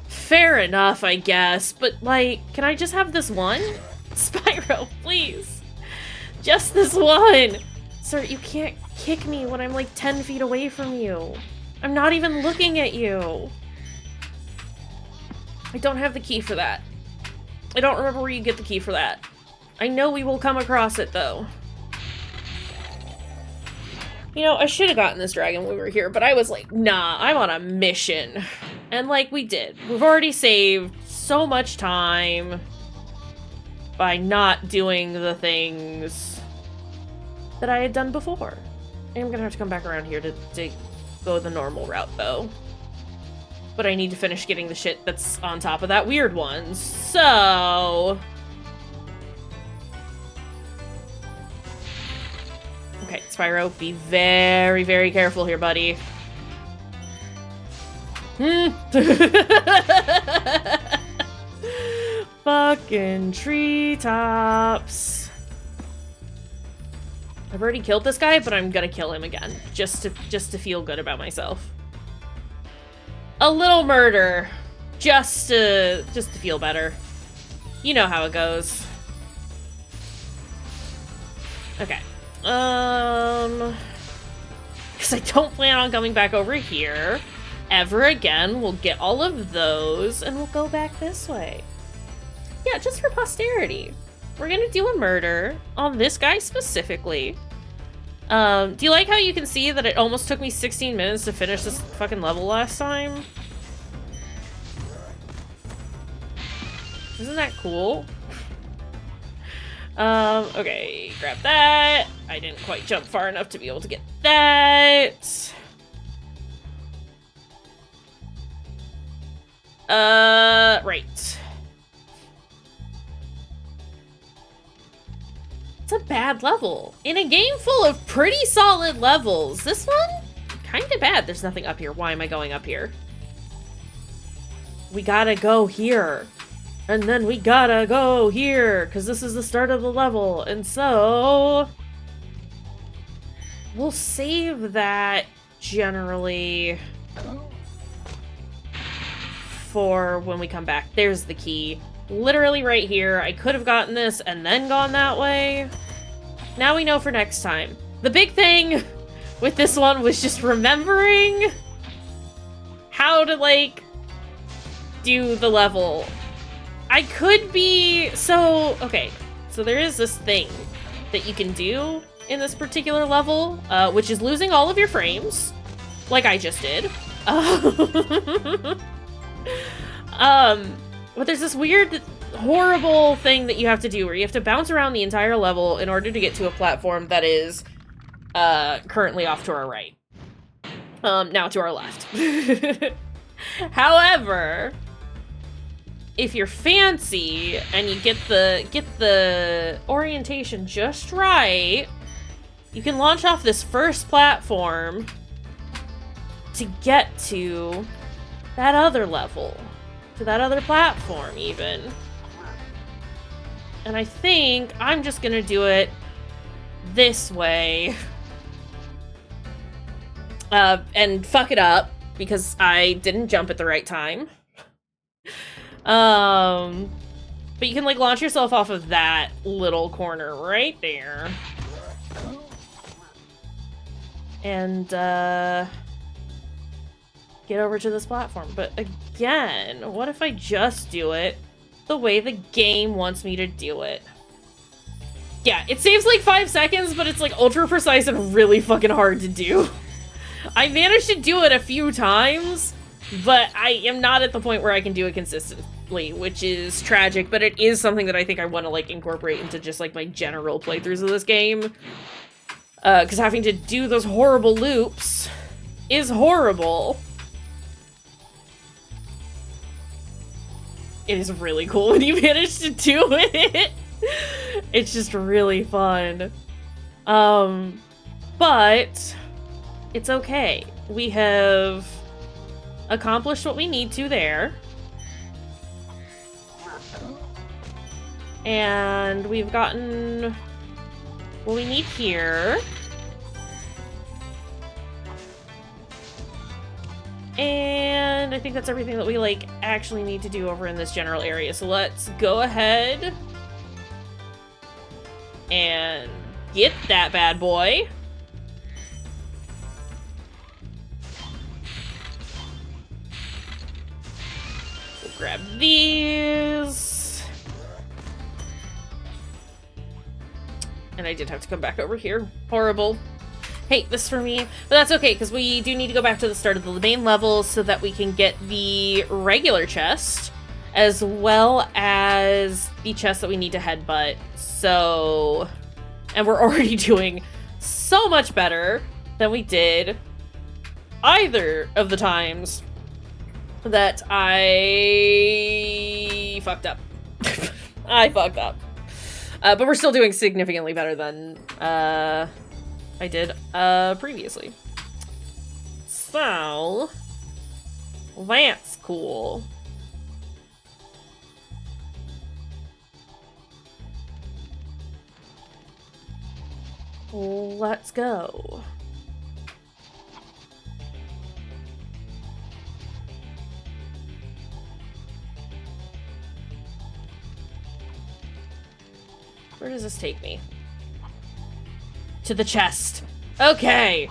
fair enough, I guess, but like, can I just have this one? Spyro, please. Just this one. Sir, you can't kick me when I'm like 10 feet away from you. I'm not even looking at you. I don't have the key for that. I don't remember where you get the key for that. I know we will come across it, though. You know, I should have gotten this dragon when we were here, but I was like, nah, I'm on a mission. And like, we did. We've already saved so much time by not doing the things that I had done before. I'm gonna have to come back around here to go the normal route, though. But I need to finish getting the shit that's on top of that weird one, so... Okay, Spyro, be very, very careful here, buddy. Fucking treetops. I've already killed this guy, but I'm gonna kill him again, just to feel good about myself. A little murder, just to feel better. You know how it goes. Okay. Because I don't plan on coming back over here ever again. We'll get all of those, and we'll go back this way. Yeah, just for posterity. We're gonna do a murder on this guy specifically. Do you like how you can see that it almost took me 16 minutes to finish this fucking level last time? Isn't that cool? Okay, grab that. I didn't quite jump far enough to be able to get that. Right. It's a bad level. In a game full of pretty solid levels, this one, kinda bad. There's nothing up here. Why am I going up here? We gotta go here. And then we gotta go here, because this is the start of the level. And so... we'll save that, generally, for when we come back. There's the key. Literally right here. I could have gotten this and then gone that way. Now we know for next time. The big thing with this one was just remembering how to, like, do the level. I could be... okay. So there is this thing that you can do in this particular level, which is losing all of your frames, like I just did. But there's this weird, horrible thing that you have to do where you have to bounce around the entire level in order to get to a platform that is currently off to our right. Now to our left. However, if you're fancy and you get the orientation just right, you can launch off this first platform to get to that other level. To that other platform, even. And I think I'm just gonna do it this way. And fuck it up, because I didn't jump at the right time. But you can, like, launch yourself off of that little corner right there. And, get over to this platform. But again, what if I just do it the way the game wants me to do it? Yeah, it saves like 5 seconds, but it's like ultra precise and really fucking hard to do. I managed to do it a few times, but I am not at the point where I can do it consistently, which is tragic, but it is something that I think I want to, like, incorporate into just, like, my general playthroughs of this game. Because having to do those horrible loops is horrible. It is really cool when you manage to do it. It's just really fun. But it's okay. We have accomplished what we need to there. And we've gotten what we need here. And I think that's everything that we, like, actually need to do over in this general area. So let's go ahead and get that bad boy. We'll grab these. And I did have to come back over here. Horrible. Hey, this is for me. But that's okay, because we do need to go back to the start of the main level so that we can get the regular chest, as well as the chest that we need to headbutt. So... and we're already doing so much better than we did either of the times that I fucked up. I fucked up. But we're still doing significantly better than I did previously. So, that's cool. Let's go. Where does this take me? To the chest. Okay.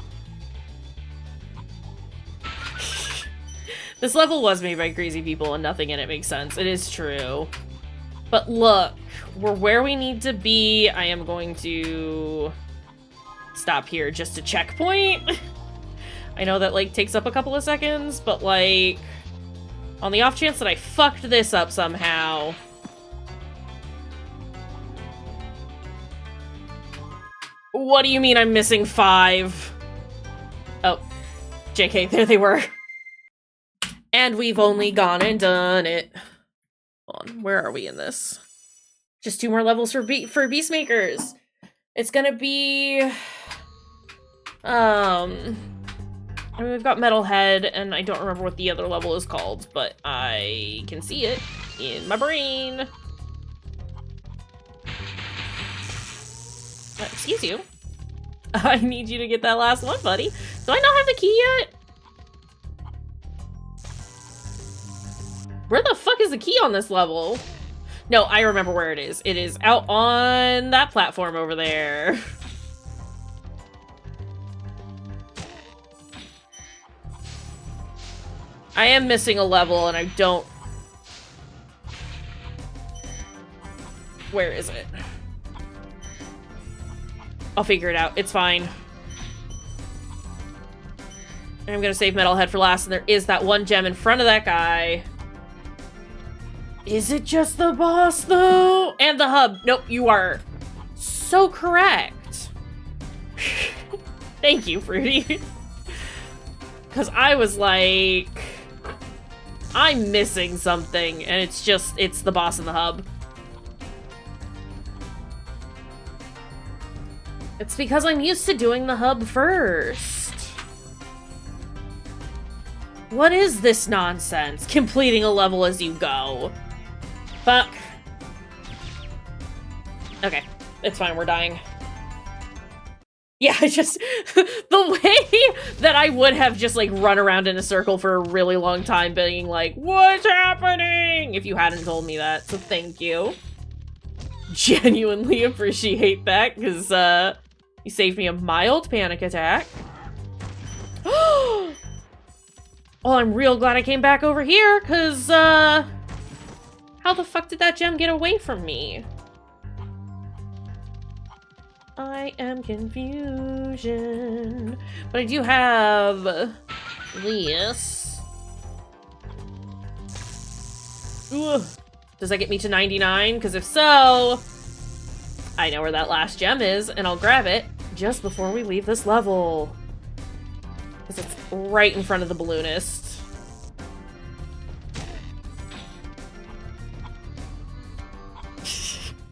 This level was made by crazy people and nothing in it makes sense. It is true. But look, we're where we need to be. I am going to stop here just to checkpoint. I know that, like, takes up a couple of seconds, but, like, on the off chance that I fucked this up somehow. What do you mean I'm missing 5? Oh, JK, there they were. And we've only gone and done it. Hold on, where are we in this? Just 2 more levels for Beastmakers. It's gonna be... I mean, we've got Metalhead, and I don't remember what the other level is called, but I can see it in my brain. Excuse you. I need you to get that last one, buddy. Do I not have the key yet? Where the fuck is the key on this level? No, I remember where it is. It is out on that platform over there. I am missing a level and I don't... Where is it? I'll figure it out. It's fine. And I'm gonna save Metalhead for last, and there is that one gem in front of that guy. Is it just the boss, though? And the hub. Nope, you are so correct. Thank you, Fruity. Because I was like... I'm missing something, and it's the boss in the hub. It's because I'm used to doing the hub first. What is this nonsense? Completing a level as you go. Fuck. Okay, it's fine, we're dying. Yeah, just the way that I would have just like run around in a circle for a really long time being like, what's happening? If you hadn't told me that, so thank you. Genuinely appreciate that, because you saved me a mild panic attack. Oh, I'm real glad I came back over here, because, how the fuck did that gem get away from me? I am confusion. But I do have this. Ugh. Does that get me to 99? Because if so, I know where that last gem is, and I'll grab it just before we leave this level. Because it's right in front of the balloonist.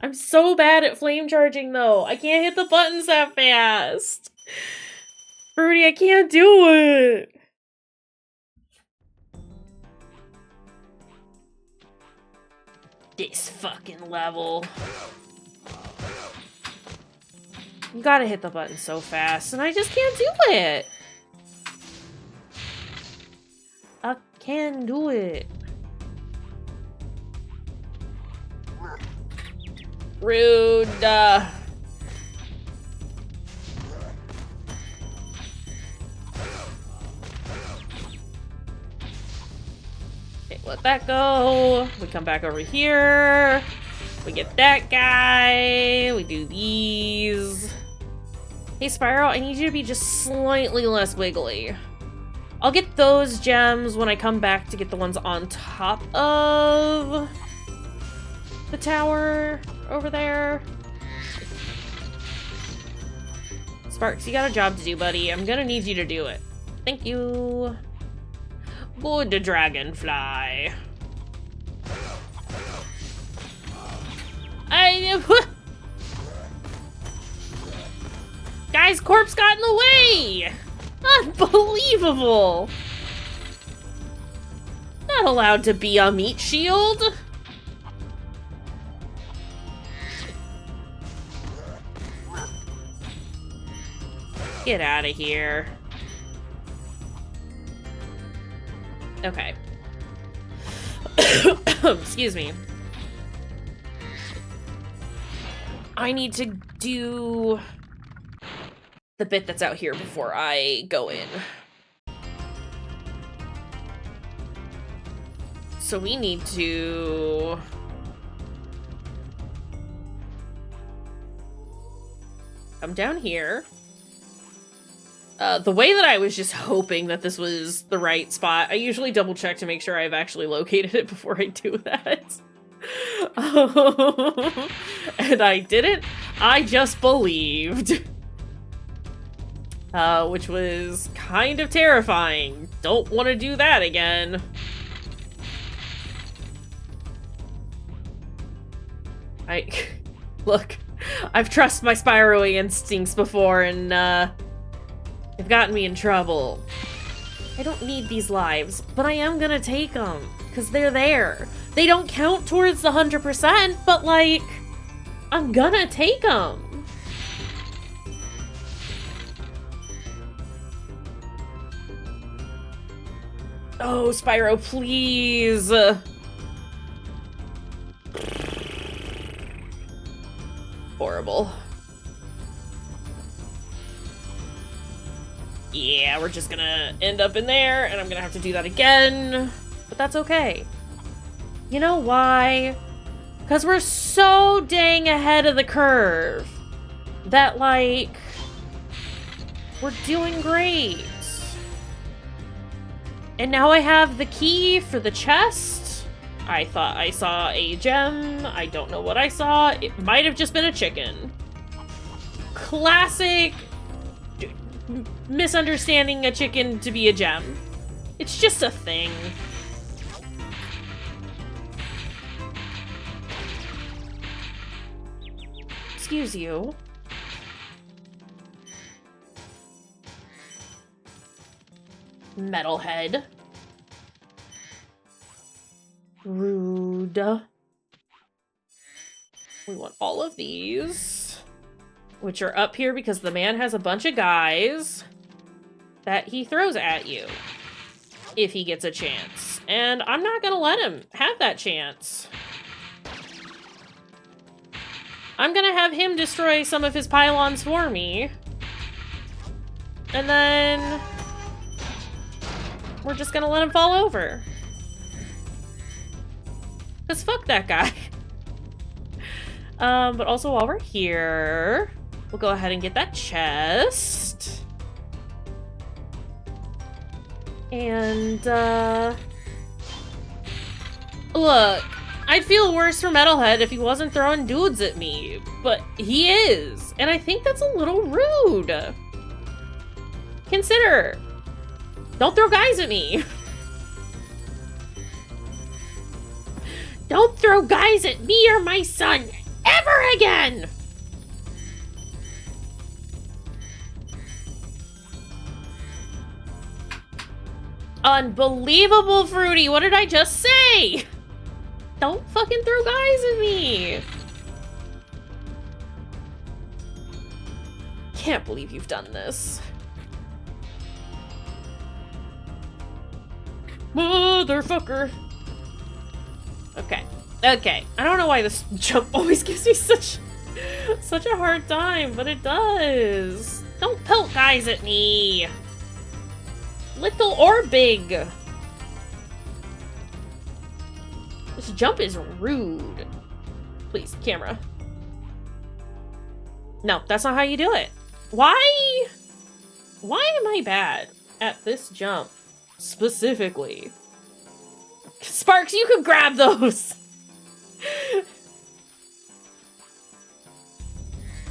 I'm so bad at flame charging, though. I can't hit the buttons that fast. Fruity, I can't do it. This fucking level. You gotta hit the button so fast, and I just can't do it. I can't do it. Rude. Okay, let that go. We come back over here. We get that guy. We do these. Hey, Spyro, I need you to be just slightly less wiggly. I'll get those gems when I come back to get the ones on top of the tower over there. Sparks, you got a job to do, buddy. I'm gonna need you to do it. Thank you. Good dragonfly. Guy's corpse got in the way! Unbelievable! Not allowed to be a meat shield. Get out of here. Okay. Excuse me. I need to do the bit that's out here before I go in. So we need to... come down here. The way that I was just hoping that this was the right spot, I usually double check to make sure I've actually located it before I do that. And I didn't. I just believed. Which was kind of terrifying. Don't want to do that again. Look, I've trusted my Spyro instincts before, and, they've gotten me in trouble. I don't need these lives, but I am gonna take them, because they're there. They don't count towards the 100%, but, like, I'm gonna take them. Oh, Spyro, please. Horrible. Yeah, we're just gonna end up in there, and I'm gonna have to do that again. But that's okay. You know why? Because we're so dang ahead of the curve that, like, we're doing great. And now I have the key for the chest. I thought I saw a gem. I don't know what I saw. It might have just been a chicken. Classic misunderstanding a chicken to be a gem. It's just a thing. Excuse you. Metalhead. Rude. We want all of these, which are up here because the man has a bunch of guys that he throws at you if he gets a chance. And I'm not gonna let him have that chance. I'm gonna have him destroy some of his pylons for me. And then we're just gonna let him fall over. Because fuck that guy. But also while we're here, we'll go ahead and get that chest. And, look, I'd feel worse for Metalhead if he wasn't throwing dudes at me, but he is. And I think that's a little rude. Consider. Don't throw guys at me. Don't throw guys at me or my son ever again! Unbelievable, Fruity! What did I just say? Don't fucking throw guys at me! Can't believe you've done this. Motherfucker! Okay. Okay. I don't know why this jump always gives me such a hard time, but it does. Don't pelt guys at me. Little or big. This jump is rude. Please, camera. No, that's not how you do it. Why? Why am I bad at this jump specifically? Sparks, you could grab those!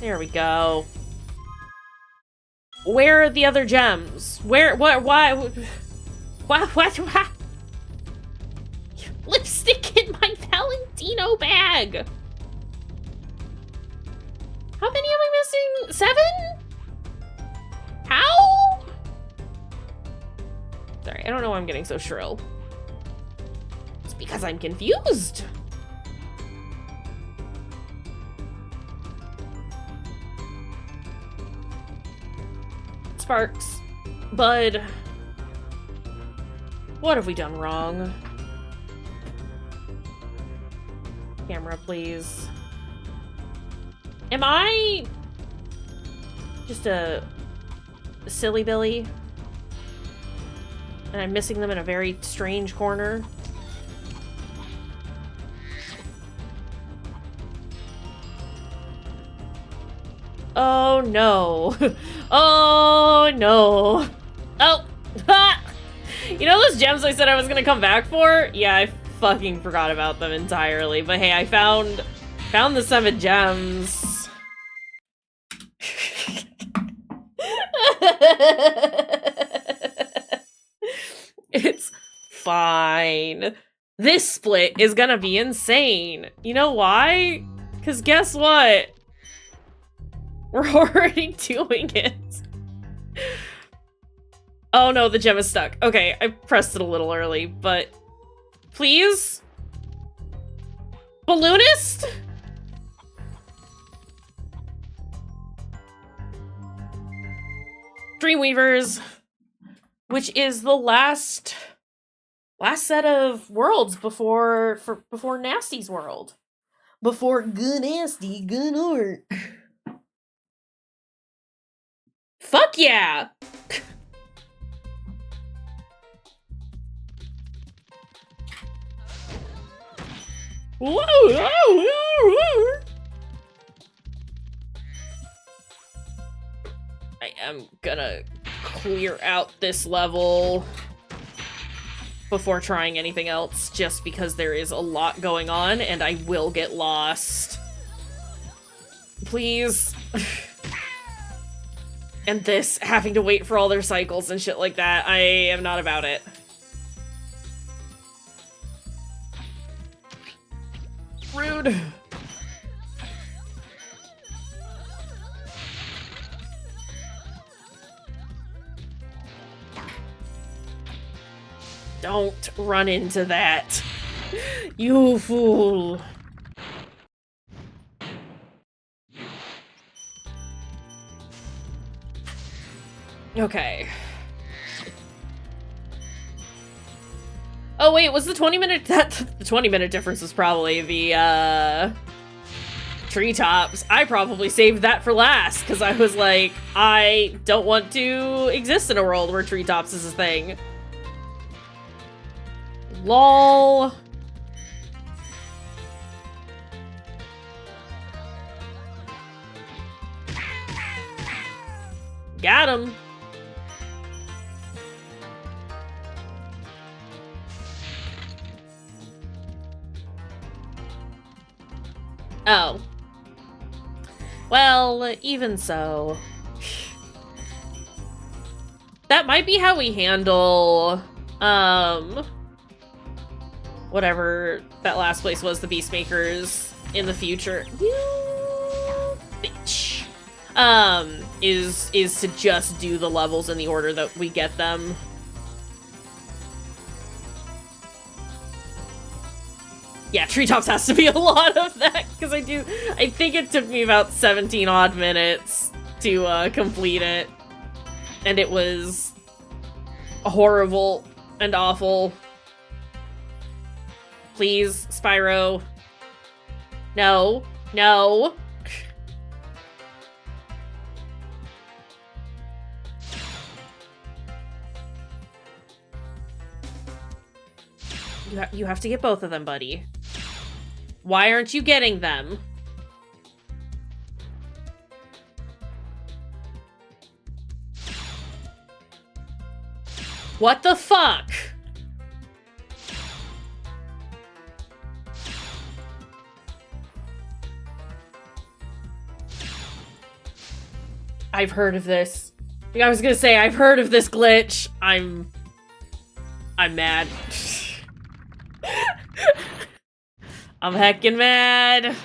There we go. Where are the other gems? Where, why? Lipstick in my Valentino bag! How many am I missing? 7? How? Sorry, I don't know why I'm getting so shrill. It's because I'm confused. Sparks, Bud, what have we done wrong? Camera, please. Am I just a silly Billy? And I'm missing them in a very strange corner? Oh no. Oh no. Oh! You know those gems I said I was gonna come back for? Yeah, I fucking forgot about them entirely. But hey, I found the 7 gems. It's fine. This split is gonna be insane. You know why? Because guess what? We're already doing it. Oh no, the gem is stuck. Okay, I pressed it a little early, but please? Balloonist? Dreamweavers, which is the last set of worlds before Nasty's world. Before good Nasty, good art. Fuck yeah! Whoa, whoa, whoa, whoa. I am gonna clear out this level before trying anything else, just because there is a lot going on and I will get lost. Please. And this, having to wait for all their cycles and shit like that, I am not about it. Rude. Don't run into that. You fool. Okay. Oh wait, was the 20-minute the 20-minute difference was probably the treetops. I probably saved that for last because I was like, I don't want to exist in a world where treetops is a thing. LOL. Got him. Oh. Well, even so. That might be how we handle, whatever that last place was, the Beastmakers, in the future. You bitch. Is to just do the levels in the order that we get them. Yeah, treetops has to be a lot of that, because I think it took me about 17 odd minutes to complete it. And it was horrible and awful. Please, Spyro. No. No. You have to get both of them, buddy. Why aren't you getting them? What the fuck? I've heard of this. I was gonna say, I've heard of this glitch. I'm mad. I'm heckin' mad.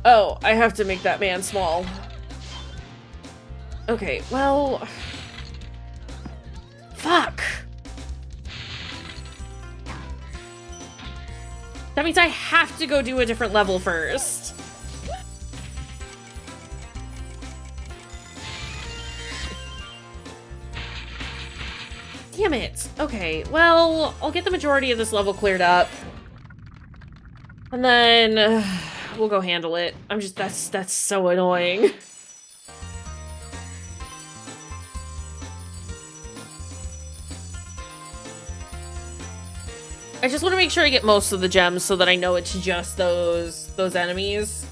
Oh, I have to make that man small. Okay, well... Fuck! That means I have to go do a different level first. Damn it. Okay, well, I'll get the majority of this level cleared up. And then we'll go handle it. I'm just, that's so annoying. I just want to make sure I get most of the gems so that I know it's just those enemies.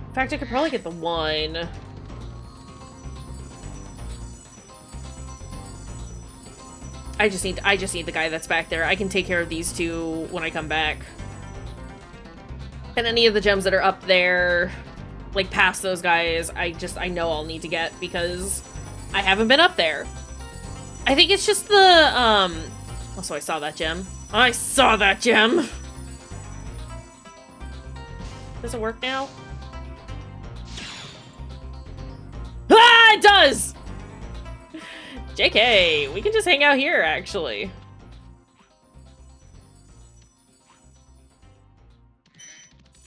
In fact, I could probably get the one. I just need the guy that's back there. I can take care of these two when I come back. And any of the gems that are up there, like past those guys, I know I'll need to get because I haven't been up there. I think it's just the, also I saw that gem. I saw that gem! Does it work now? Ah, it does! JK, we can just hang out here, actually.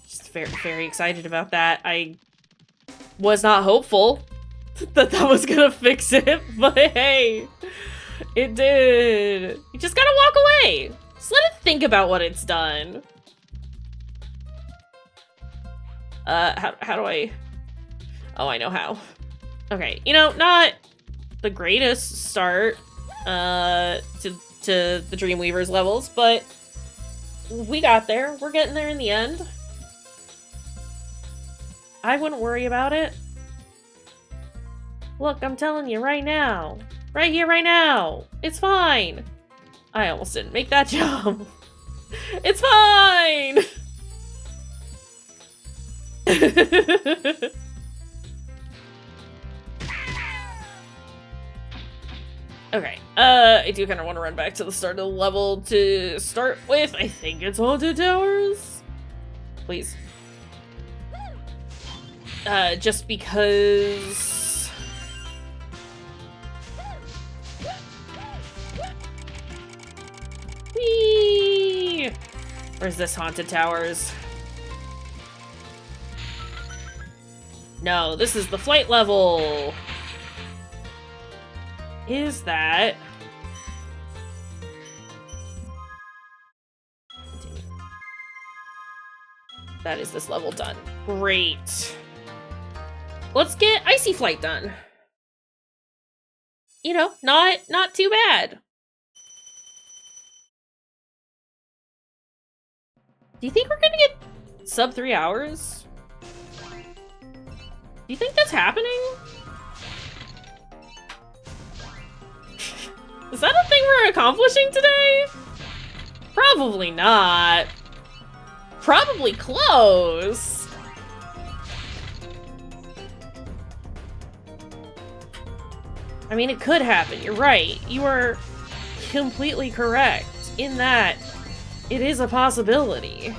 Just very excited about that. I was not hopeful that was gonna fix it, but hey, it did. You just gotta walk away. Just let it think about what it's done. How do I... Oh, I know how. Okay, you know, not the greatest start to the Dreamweaver's levels, but we got there. We're getting there in the end. I wouldn't worry about it. Look, I'm telling you right now. Right here, right now. It's fine. I almost didn't make that jump. It's fine! Okay, I do kind of want to run back to the start of the level to start with. I think it's Haunted Towers. Please. Just because... Whee! Where's this Haunted Towers? No, this is the flight level. Is that... That is this level done. Great. Let's get Icy Flight done. You know, not too bad. Do you think we're gonna get sub 3 hours? Do you think that's happening? Is that a thing we're accomplishing today? Probably not. Probably close. I mean, it could happen. You're right. You are completely correct in that it is a possibility.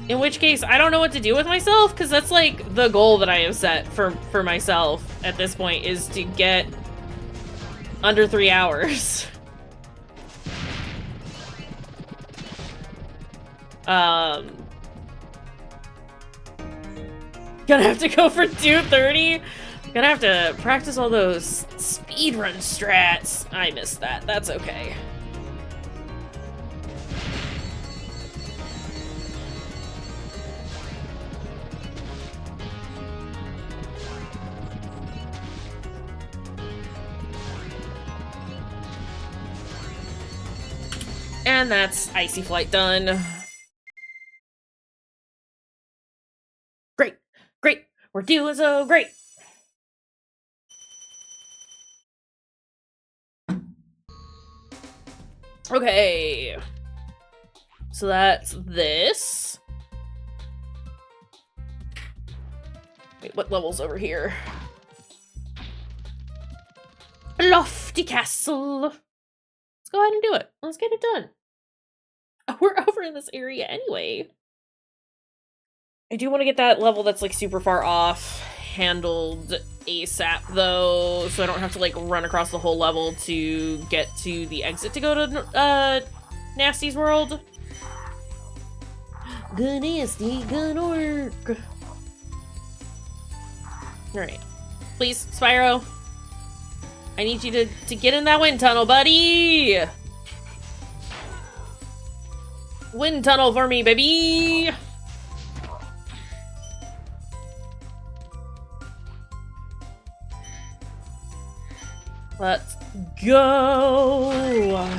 In which case, I don't know what to do with myself, because that's like the goal that I have set for myself at this point, is to get under 3 hours. Gonna have to go for 2:30. Gonna have to practice all those speedrun strats. I missed that. That's okay. And that's Icy Flight done. We're doing so great. Okay. So that's this. Wait, what level's over here? Lofty Castle. Let's go ahead and do it. Let's get it done. We're over in this area anyway. I do want to get that level that's like super far off handled ASAP though, so I don't have to like run across the whole level to get to the exit to go to Nasty's world. Good Nasty, good work. Alright. Please, Spyro. I need you to get in that wind tunnel, buddy! Wind tunnel for me, baby! Let's go!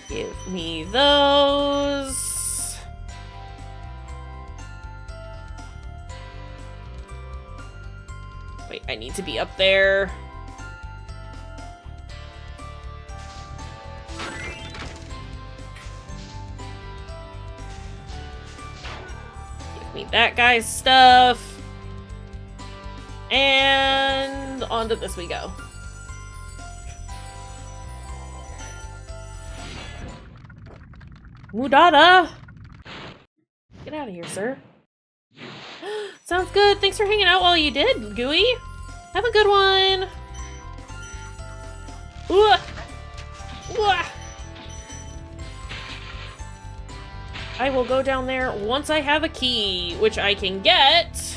Give me those. Wait, I need to be up there. Give me that guy's stuff. And on to this we go. Mudada! Get out of here, sir. Sounds good. Thanks for hanging out while you did, Gooey. Have a good one. Ooh. Ooh. I will go down there once I have a key, which I can get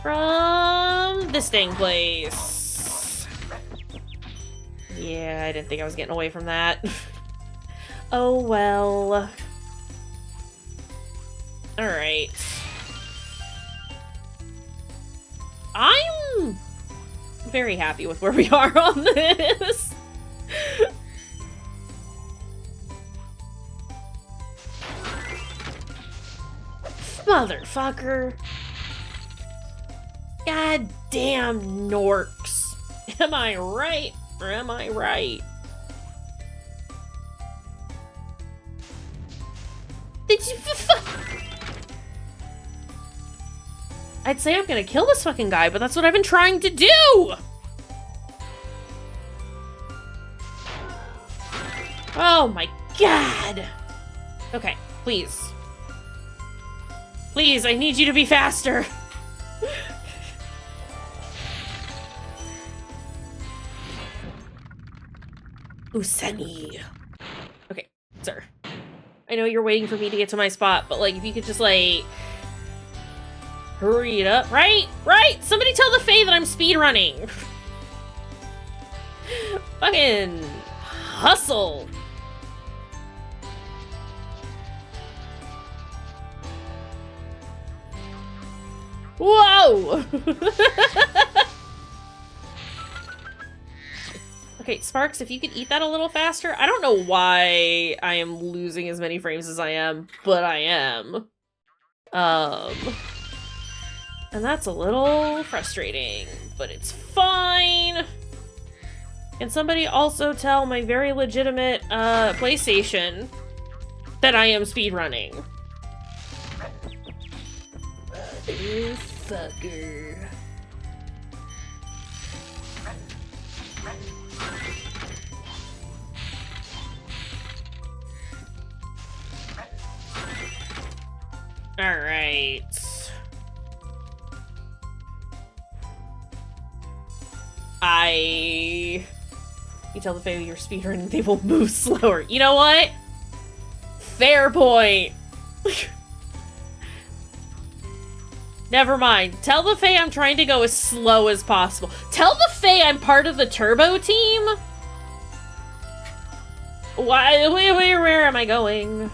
from this dang place. Yeah, I didn't think I was getting away from that. Oh well. Alright. I'm very happy with where we are on this. Motherfucker. God damn Norks. Am I right or am I right? Did you I'd say I'm gonna kill this fucking guy, but that's what I've been trying to do! Oh my god! Okay, please. Please, I need you to be faster! Useni. Okay, sir. I know you're waiting for me to get to my spot, but like, if you could just like... hurry it up. Right? Right? Somebody tell the Fae that I'm speedrunning. Fucking hustle. Whoa! Okay, Sparks, if you could eat that a little faster. I don't know why I am losing as many frames as I am, but I am. And that's a little frustrating, but it's fine. Can somebody also tell my very legitimate PlayStation that I am speedrunning? Fucker. Alright. You tell the Fae you're speedrunning, they will move slower. You know what? Fair point. Never mind. Tell the Fae I'm trying to go as slow as possible. Tell the Fae I'm part of the Turbo team. Why? Where am I going?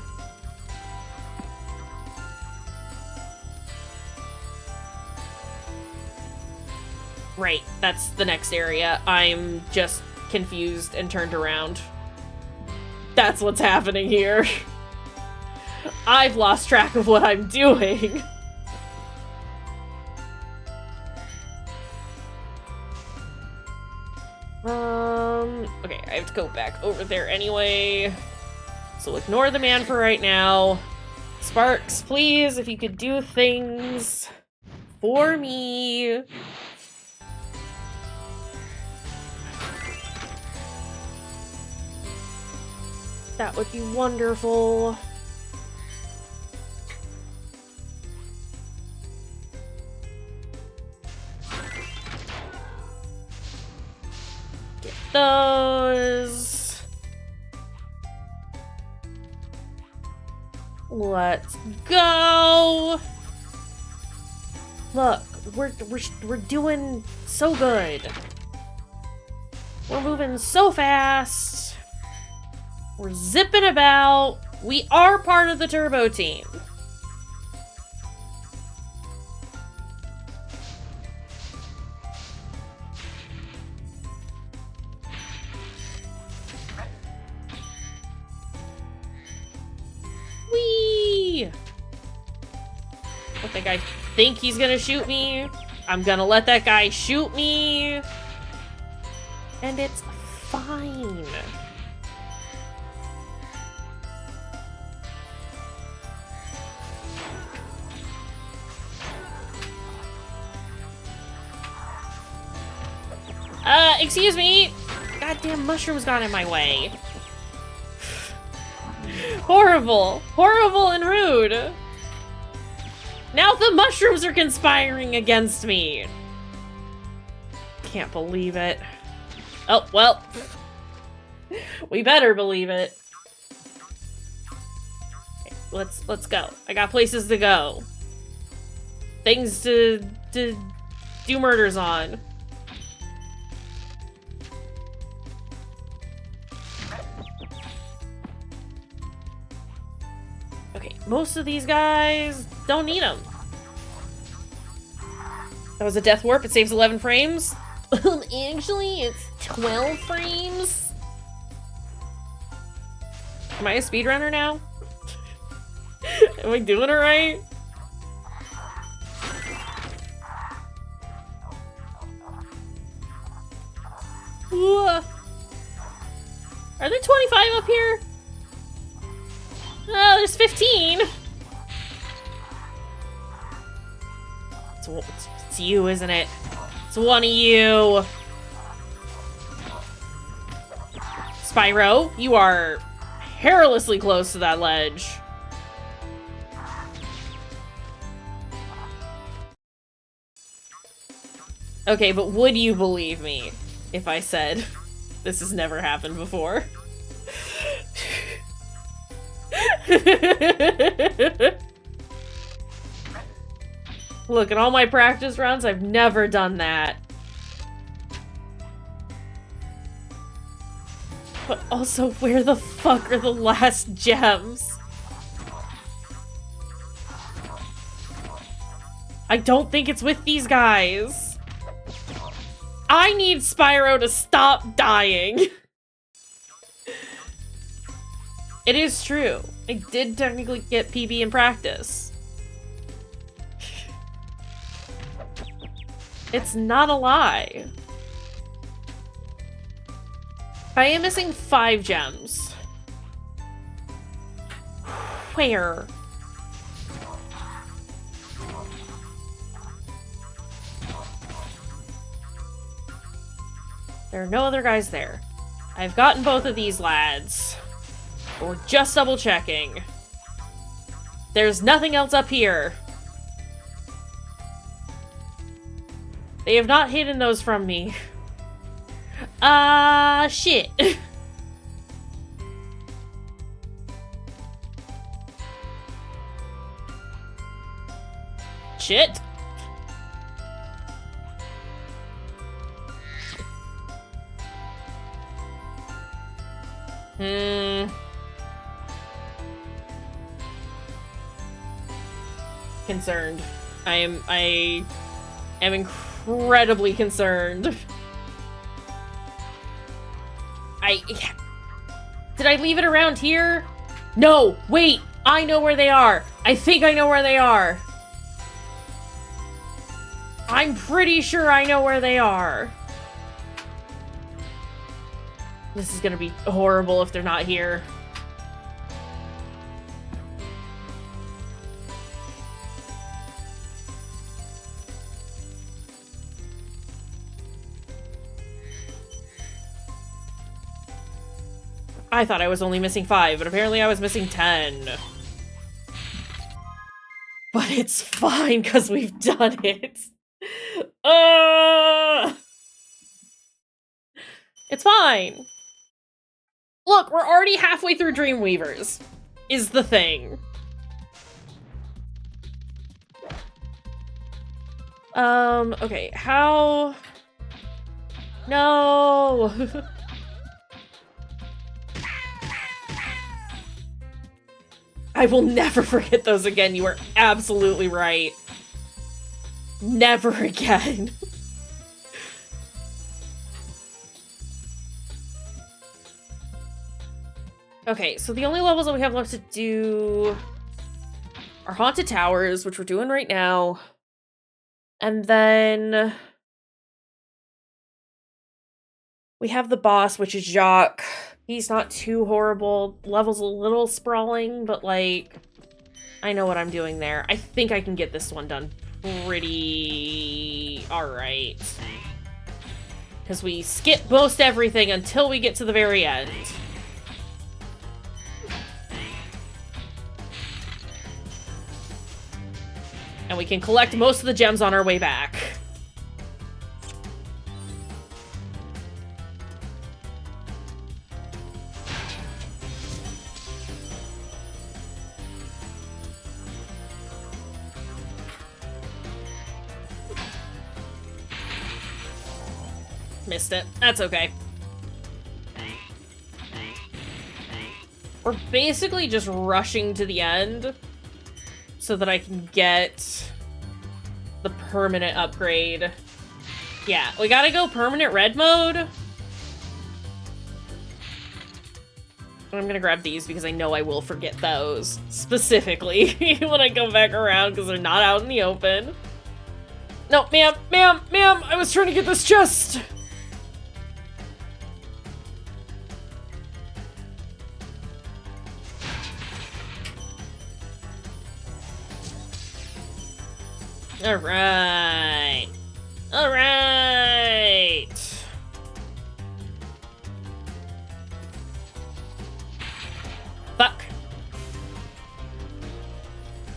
Right, that's the next area. I'm just confused and turned around. That's what's happening here. I've lost track of what I'm doing. Okay, I have to go back over there anyway. So ignore the man for right now. Sparks, please, if you could do things for me. That would be wonderful. Get those. Let's go. Look, we're doing so good. We're moving so fast. We're zipping about. We are part of the Turbo team. Whee! Let that guy think he's gonna shoot me. I'm gonna let that guy shoot me. And it's fine. Excuse me! Goddamn mushrooms got in my way. Horrible. Horrible and rude. Now the mushrooms are conspiring against me. Can't believe it. Oh, well. We better believe it. Okay, let's go. I got places to go. Things to do murders on. Okay, most of these guys don't need them. That was a death warp. It saves 11 frames. Actually, it's 12 frames. Am I a speedrunner now? Am I doing it right? Ooh. Are there 25 up here? Oh, there's 15. It's you, isn't it? It's one of you. Spyro, you are perilously close to that ledge. Okay, but would you believe me if I said this has never happened before? Look, in all my practice runs, I've never done that. But also, where the fuck are the last gems? I don't think it's with these guys. I need Spyro to stop dying. It is true. I did technically get PB in practice. It's not a lie. I am missing 5 gems. Where? There are no other guys there. I've gotten both of these lads. We're just double checking. There's nothing else up here. They have not hidden those from me. Shit. Shit. Concerned. I am incredibly concerned. Did I leave it around here? No, wait, I know where they are. I think I know where they are. I'm pretty sure I know where they are. This is gonna be horrible if they're not here. I thought I was only missing 5, but apparently I was missing 10. But it's fine, because we've done it. It's fine. Look, we're already halfway through Dreamweavers, is the thing. Okay, how... No! I will never forget those again, you are absolutely right. Never again. Okay, so the only levels that we have left to do are Haunted Towers, which we're doing right now. And then we have the boss, which is Jacques. He's not too horrible. Level's a little sprawling, but like, I know what I'm doing there. I think I can get this one done pretty alright. Because we skip most everything until we get to the very end. And we can collect most of the gems on our way back. Missed it. That's okay. We're basically just rushing to the end so that I can get the permanent upgrade. Yeah, we gotta go permanent red mode. And I'm gonna grab these because I know I will forget those specifically when I come back around because they're not out in the open. No, ma'am, I was trying to get this chest. Alright. Alright. Fuck.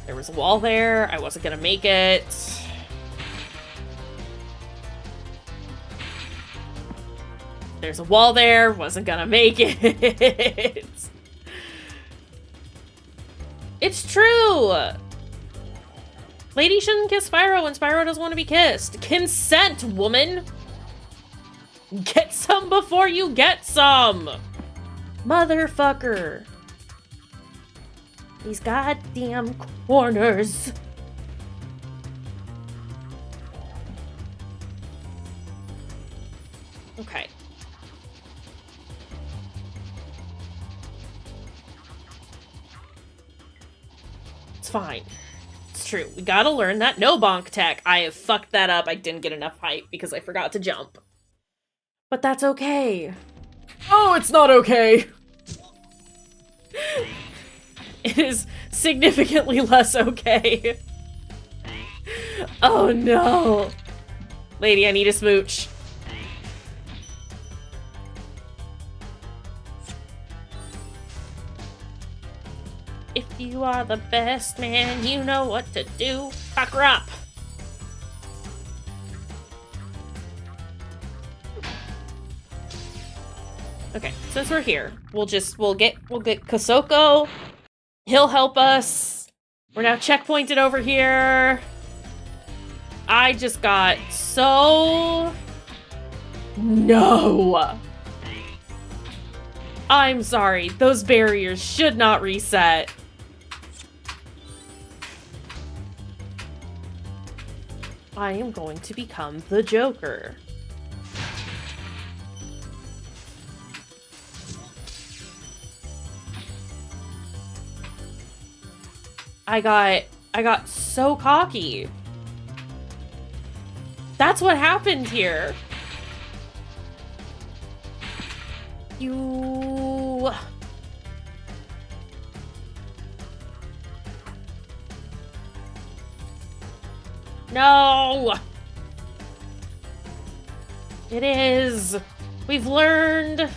There was a wall there. I wasn't gonna make it. There's a wall there. Wasn't gonna make it. It's true. Lady shouldn't kiss Spyro when Spyro doesn't want to be kissed. Consent, woman! Get some before you get some! Motherfucker. These goddamn corners. Okay. It's fine. True. We gotta learn that no bonk tech. I have fucked that up. I didn't get enough height because I forgot to jump. But that's okay. Oh, it's not okay. It is significantly less okay. Oh no. Lady, I need a smooch. If you are the best man, you know what to do. Fuck her up. Okay, since we're here, we'll get Kosoko. He'll help us. We're now checkpointed over here. I just got so... No. I'm sorry. Those barriers should not reset. I am going to become the Joker. I got so cocky. That's what happened here. You... No! It is. We've learned.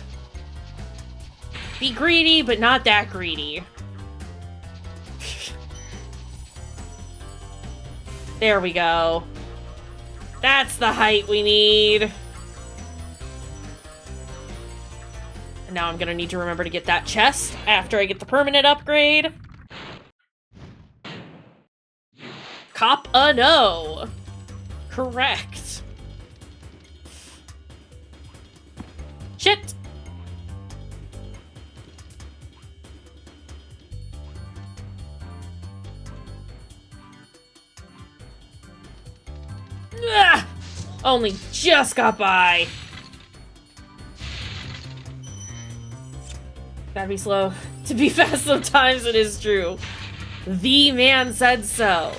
Be greedy, but not that greedy. There we go. That's the height we need. And now I'm gonna need to remember to get that chest after I get the permanent upgrade. Cop a no. Correct. Shit. Ah! Only just got by. Gotta be slow to be fast sometimes, it is true. The man said so.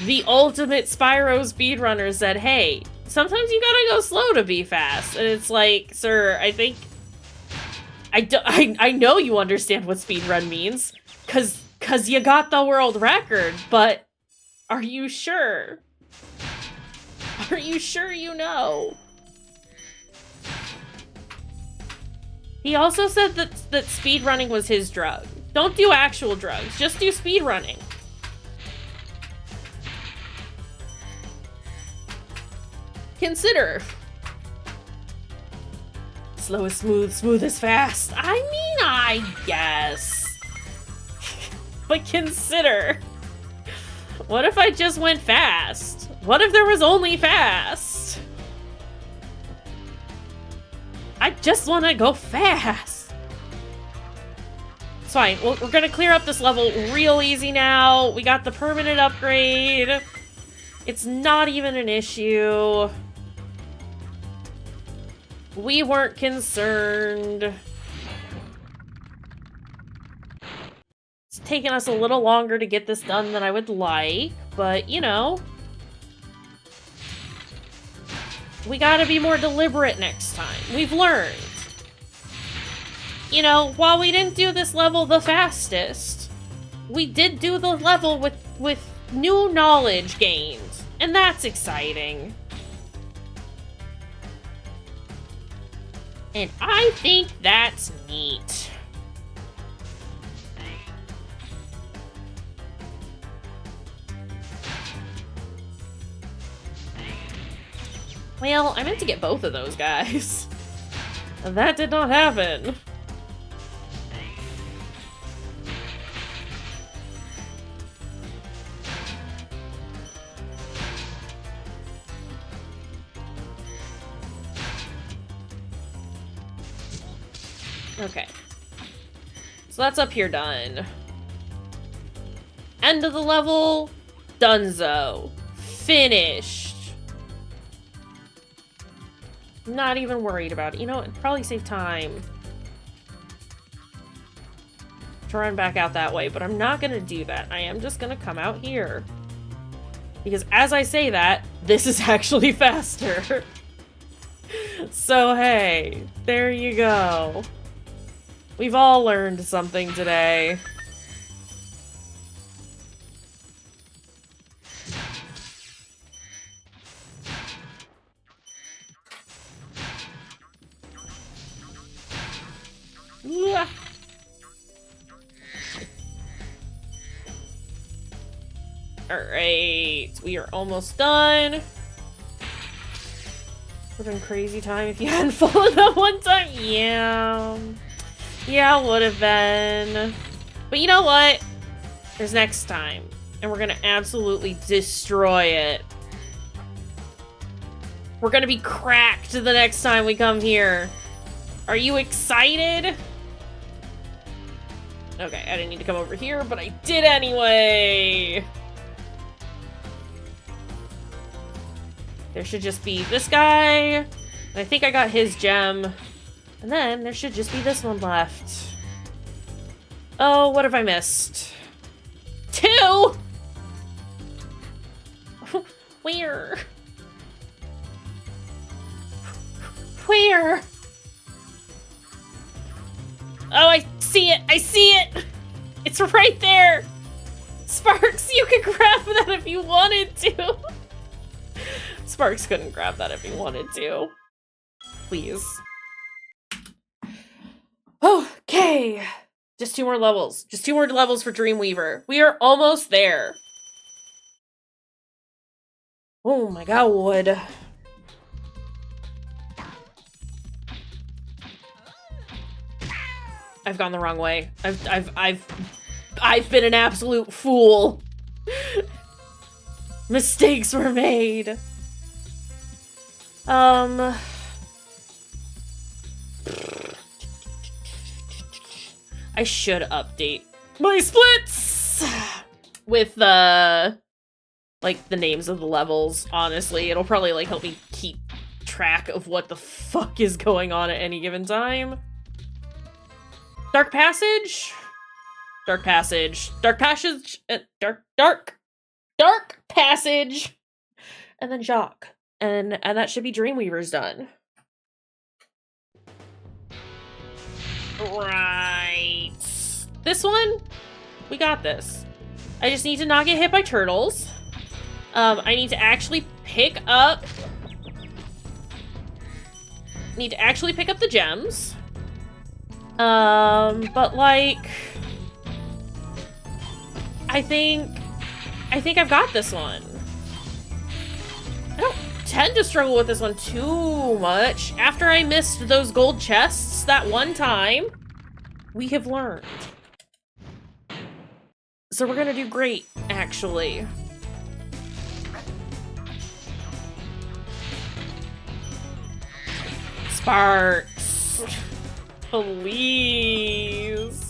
The ultimate Spyro speedrunner said, hey, sometimes you gotta go slow to be fast. And it's like, sir, I think... I know you understand what speedrun means. Cause you got the world record, but are you sure? Are you sure you know? He also said that speedrunning was his drug. Don't do actual drugs, just do speedrunning. Consider. Slow is smooth, smooth is fast. I mean, I guess. But consider. What if I just went fast? What if there was only fast? I just want to go fast. It's fine. We're gonna clear up this level real easy now. We got the permanent upgrade. It's not even an issue. We weren't concerned. It's taken us a little longer to get this done than I would like, but you know. We gotta be more deliberate next time. We've learned. You know, while we didn't do this level the fastest, we did do the level with new knowledge gained. And that's exciting. And I think that's neat. Well, I meant to get both of those guys. That did not happen. Okay. So that's up here done. End of the level. Dunzo. Finished. Not even worried about it. You know, it'd probably save time to run back out that way, but I'm not gonna do that. I am just gonna come out here. Because as I say that, this is actually faster. So hey, there you go. We've all learned something today. Alright, we are almost done. Would've been crazy time if you hadn't fallen that one time. Yeah. Yeah, would've been. But you know what? There's next time. And we're gonna absolutely destroy it. We're gonna be cracked the next time we come here. Are you excited? Okay, I didn't need to come over here, but I did anyway. There should just be this guy. And I think I got his gem. And then there should just be this one left. Oh, what have I missed? 2? Where? Where? Oh, I see it! I see it! It's right there! Sparks, you could grab that if you wanted to! Sparks couldn't grab that if he wanted to. Please. Okay. Just 2 more levels. Just 2 more levels for Dreamweaver. We are almost there. Oh my god. I've gone the wrong way. I've been an absolute fool. Mistakes were made. I should update my splits with like the names of the levels, honestly. It'll probably like help me keep track of what the fuck is going on at any given time. Dark Passage? Dark Passage. Dark Passage. Dark Passage. And then Jacques. And that should be Dreamweaver's done. Right. This one? We got this. I just need to not get hit by turtles. I need to actually pick up... Need to actually pick up the gems. But like... I think I've got this one. I don't tend to struggle with this one too much. After I missed those gold chests that one time, we have learned. So we're gonna do great, actually. Sparks. Please.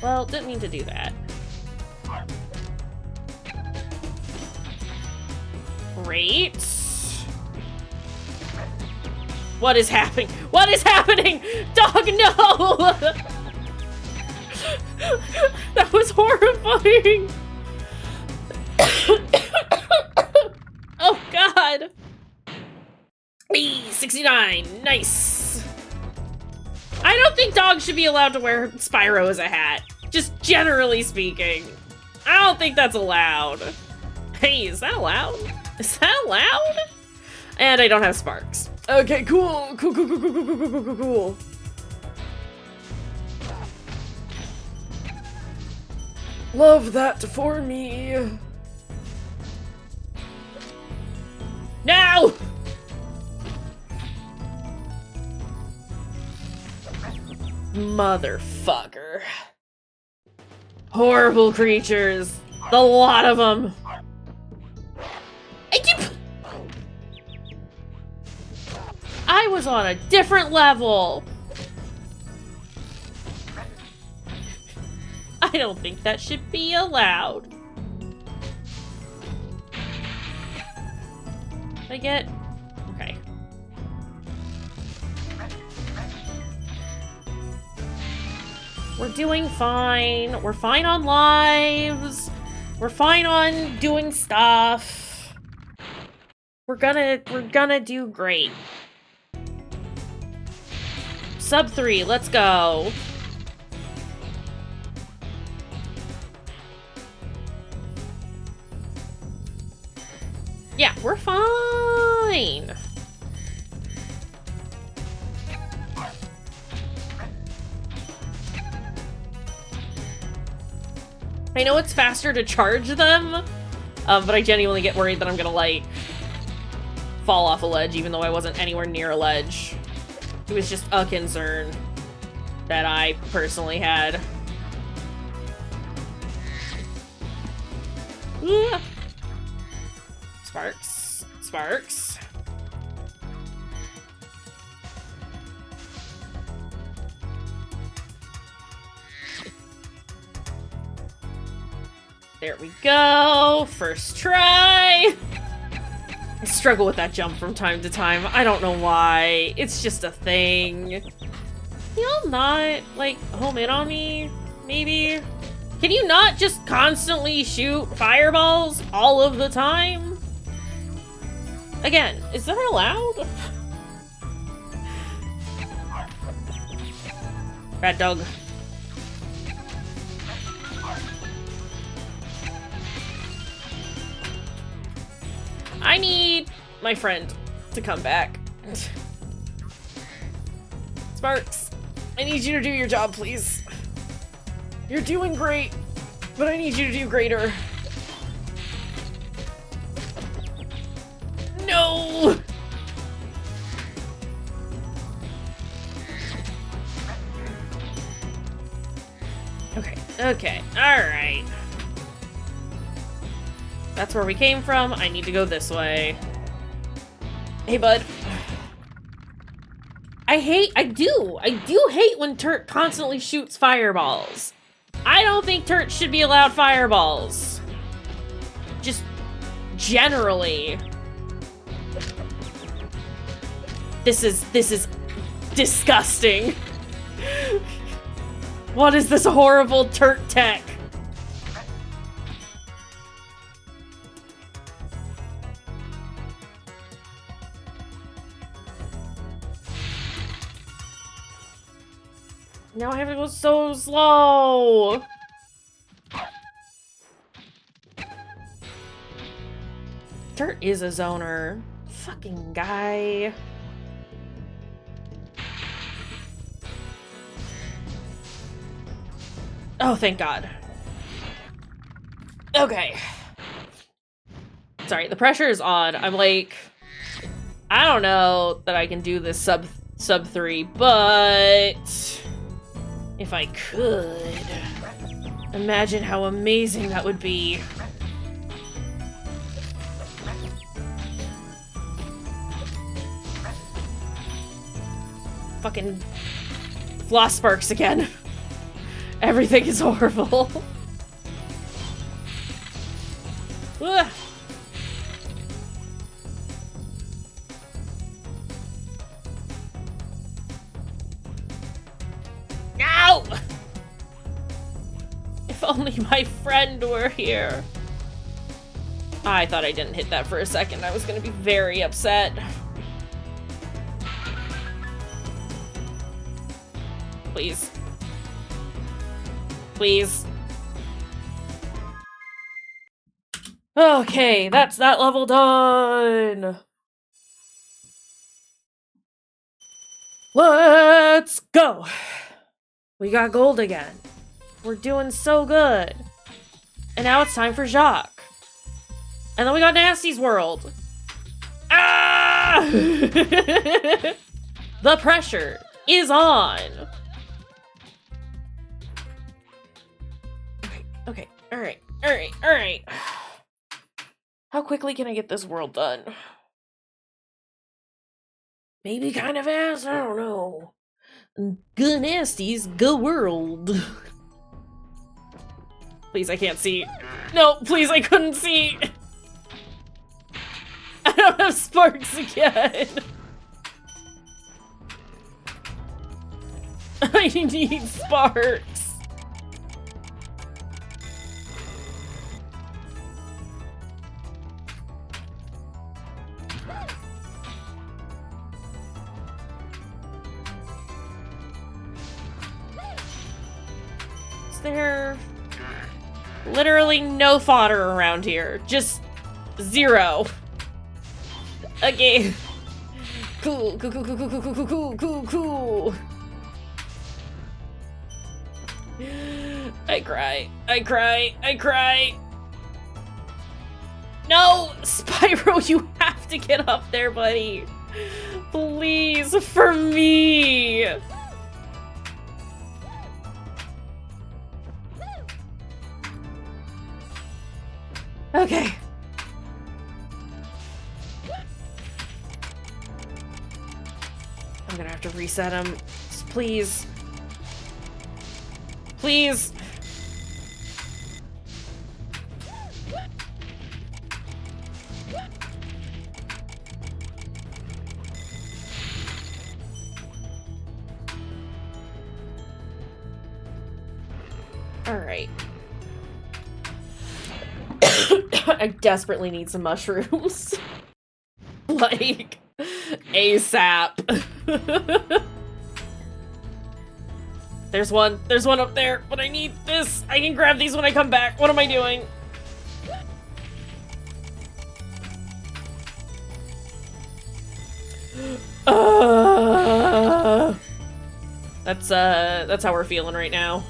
Well, didn't mean to do that. Great. What is happening? What is happening? Dog, no! That was horrifying. Oh, God. 69. Nice. I don't think dogs should be allowed to wear Spyro as a hat. Just generally speaking. I don't think that's allowed. Hey, is that allowed? Is that allowed? And I don't have sparks. Okay, cool. Cool. Love that for me. No! Motherfucker. Horrible creatures. The lot of them. I was on a different level. I don't think that should be allowed. I get... Okay. We're doing fine. We're fine on lives. We're fine on doing stuff. We're gonna do great. Sub 3, let's go. Yeah, we're fine. I know it's faster to charge them, but I genuinely get worried that I'm gonna, like, fall off a ledge even though I wasn't anywhere near a ledge. It was just a concern that I personally had. Yeah. Sparks. Sparks. There we go. First try. I struggle with that jump from time to time. I don't know why. It's just a thing. Can y'all not, like, home in on me? Maybe? Can you not just constantly shoot fireballs all of the time? Again, is that allowed? Bad dog. I need my friend to come back. Sparks, I need you to do your job, please. You're doing great, but I need you to do greater. No! Okay, alright. That's where we came from. I need to go this way. Hey, bud. I do hate when Turt constantly shoots fireballs. I don't think Turt should be allowed fireballs. Just generally. This is disgusting. What is this horrible Turt tech? Now I have to go so slow. Turt is a zoner. Fucking guy. Oh, thank God. Okay. Sorry, the pressure is on. I'm like, I don't know that I can do this sub 3, but if I could, imagine how amazing that would be. Fucking floss sparks again. Everything is horrible. Ugh. Ow! If only my friend were here. I thought I didn't hit that for a second. I was gonna be very upset. Please. Please. Okay, that's that level done. Let's go. We got gold again. We're doing so good. And now it's time for Jacques. And then we got Nasty's World. Ah! The pressure is on. Okay, alright. How quickly can I get this world done? Maybe kind of fast? I don't know. Good Nasty's go world. Please, I can't see. No, please, I couldn't see. I don't have sparks again. I need sparks. There literally no fodder around here. Just zero. Okay. Cool. I cry. No! Spyro, you have to get up there, buddy. Please, for me. Okay. I'm gonna have to reset him. Please. Please. Alright. I desperately need some mushrooms. Like, ASAP. There's one up there, but I need this. I can grab these when I come back. What am I doing? That's how we're feeling right now.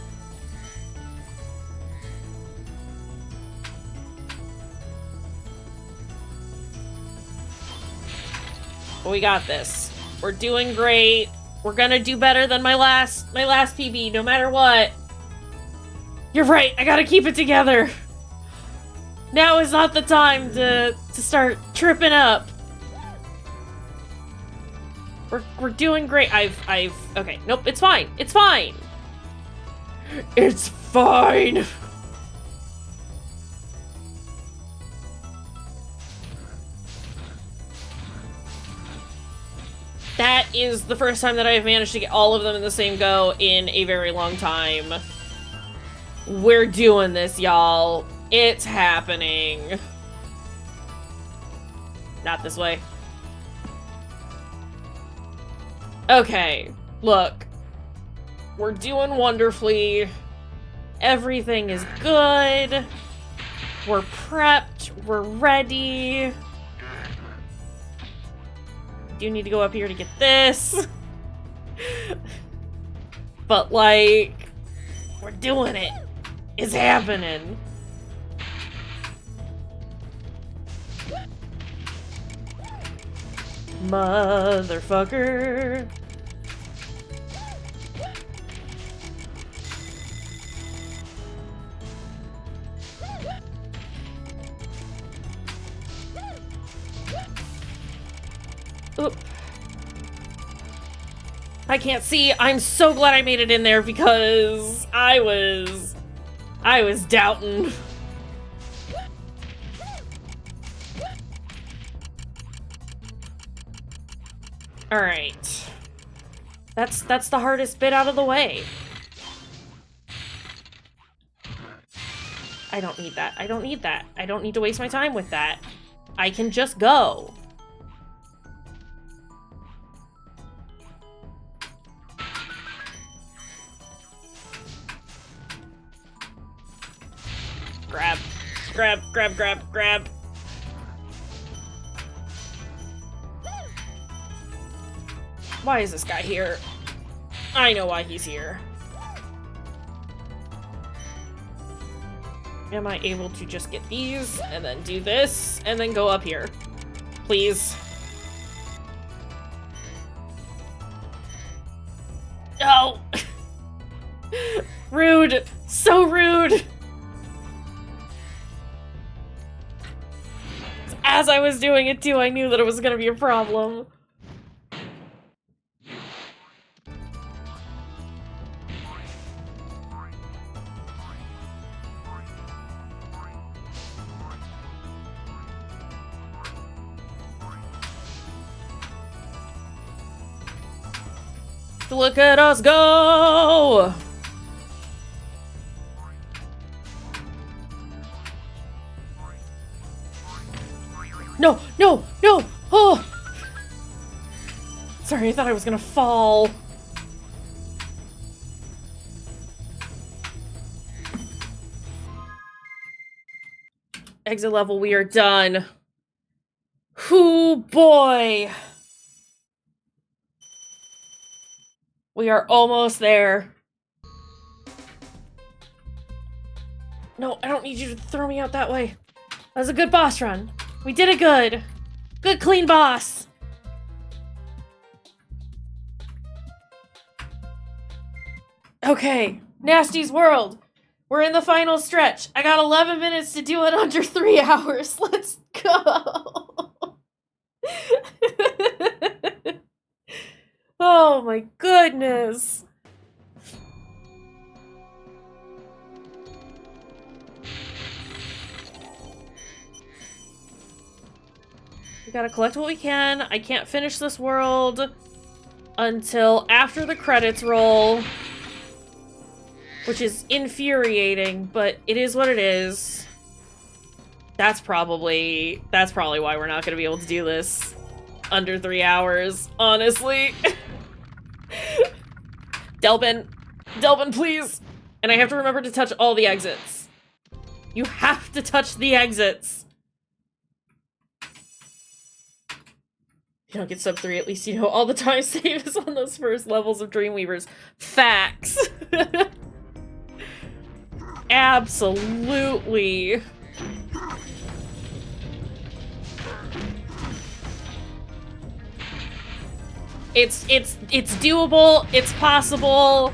We got this. We're doing great. We're gonna do better than my last PB, no matter what. You're right, I gotta keep it together. Now is not the time to start tripping up. We're doing great. Okay, nope, it's fine. It's fine. It's fine. That is the first time that I've managed to get all of them in the same go in a very long time. We're doing this, y'all. It's happening. Not this way. Okay, look. We're doing wonderfully. Everything is good. We're prepped. We're ready. Do need to go up here to get this. But, like, we're doing it. It's happening. Motherfucker. Oop. I can't see. I'm so glad I made it in there because I was doubting. All right. That's the hardest bit out of the way. I don't need that. I don't need that. I don't need to waste my time with that. I can just go. Grab. Grab, grab, grab, grab. Why is this guy here? I know why he's here. Am I able to just get these and then do this and then go up here? Please. No! Rude! So rude! As I was doing it too, I knew that it was gonna be a problem. Look at us go! No, no, no! Oh! Sorry, I thought I was gonna fall. Exit level, we are done. Hoo boy! We are almost there. No, I don't need you to throw me out that way. That was a good boss run. We did it good. Good, clean boss. Okay, Nasty's World. We're in the final stretch. I got 11 minutes to do it under 3 hours. Let's go. Oh my goodness. We gotta collect what we can. I can't finish this world until after the credits roll. which is infuriating, but it is what it is. That's probably why we're not gonna be able to do this under 3 hours, honestly. Delbin, please! And I have to remember to touch all the exits. You have to touch the exits. You don't get sub 3, at least you know all the time save is on those first levels of Dreamweavers. Facts. Absolutely. It's doable, it's possible.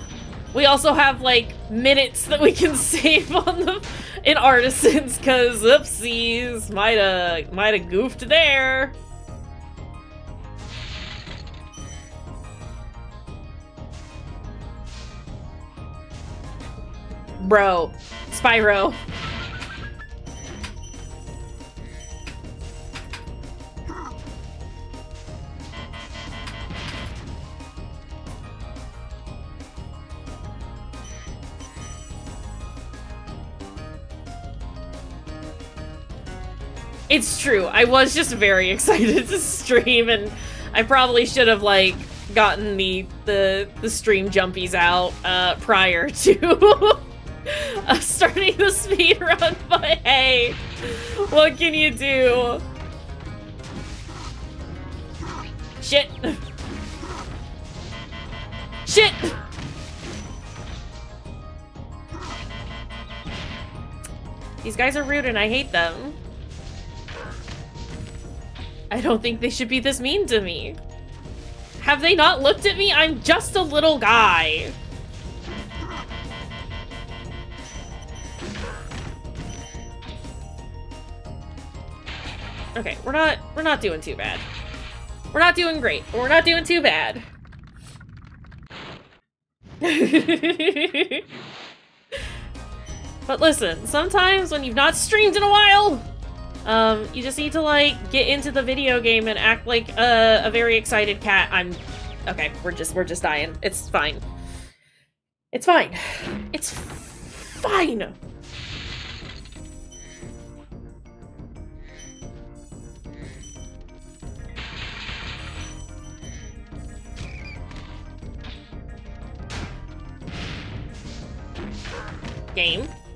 We also have, like, minutes that we can save on them in Artisans, cause oopsies, mighta goofed there. Bro, Spyro. It's true. I was just very excited to stream, and I probably should have, like, gotten the stream jumpies out prior to starting the speedrun, but hey, what can you do? Shit. Shit! These guys are rude and I hate them. I don't think they should be this mean to me. Have they not looked at me? I'm just a little guy. Okay, we're not doing too bad. We're not doing great, but we're not doing too bad. But listen, sometimes when you've not streamed in a while, you just need to, like, get into the video game and act like a very excited cat. Okay, we're just dying. It's fine. It's fine. It's fine.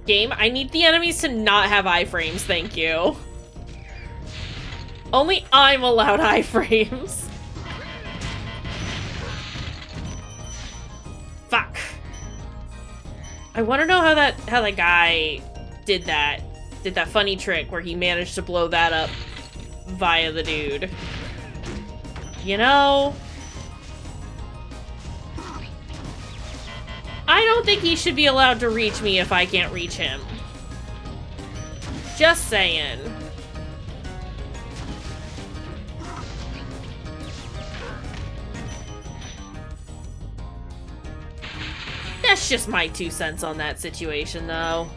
Game, I need the enemies to not have iframes, thank you. Only I'm allowed iframes. Fuck. I want to know how that guy did that funny trick where he managed to blow that up via the dude. You know, I don't think he should be allowed to reach me if I can't reach him. Just saying. That's just my 2 cents on that situation, though.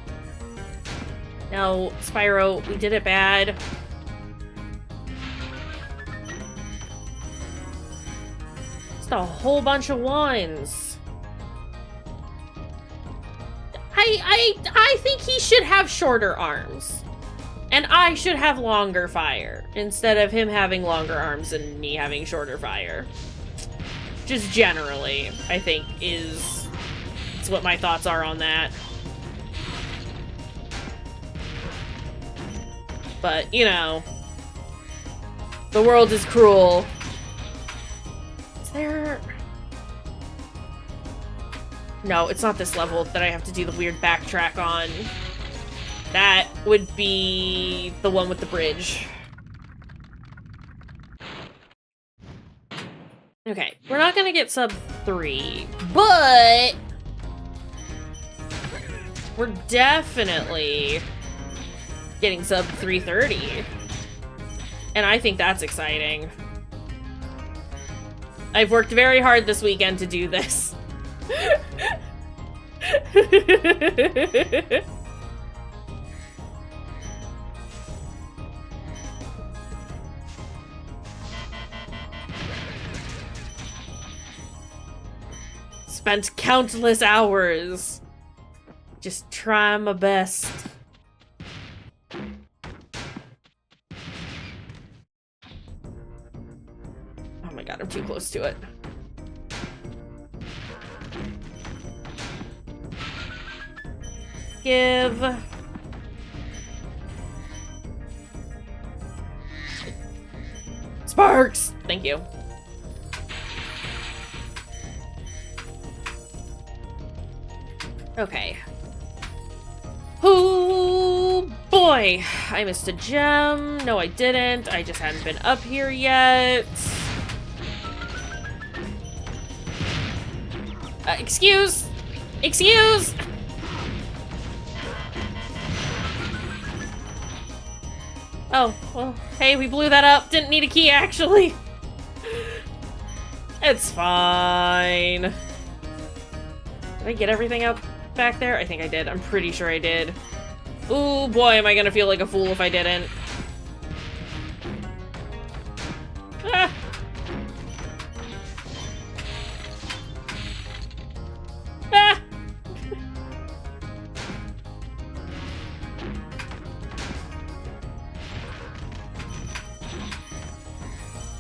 No, Spyro, we did it bad. Just a whole bunch of ones. I think he should have shorter arms. And I should have longer fire, instead of him having longer arms and me having shorter fire. Just generally, I think, is what my thoughts are on that. But, you know, the world is cruel. Is there... No, it's not this level that I have to do the weird backtrack on. That would be the one with the bridge. Okay, we're not gonna get sub 3, but we're definitely getting sub 330. And I think that's exciting. I've worked very hard this weekend to do this. Spent countless hours Just try my best. Oh my god, I'm too close to it. Give. Sparks! Thank you. Okay. Oh boy! I missed a gem. No, I didn't. I just hadn't been up here yet. Excuse! Excuse! Oh, well, hey, we blew that up. Didn't need a key, actually. It's fine. Did I get everything up back there? I think I did. I'm pretty sure I did. Ooh, boy, am I gonna feel like a fool if I didn't. Ah. Ah.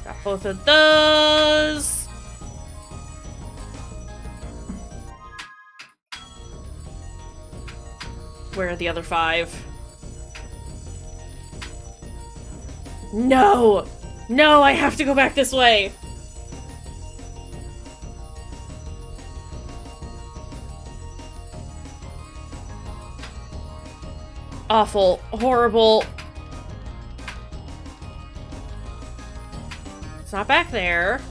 Got both of those. Where are the other 5? No! No, I have to go back this way! Awful. Horrible. It's not back there.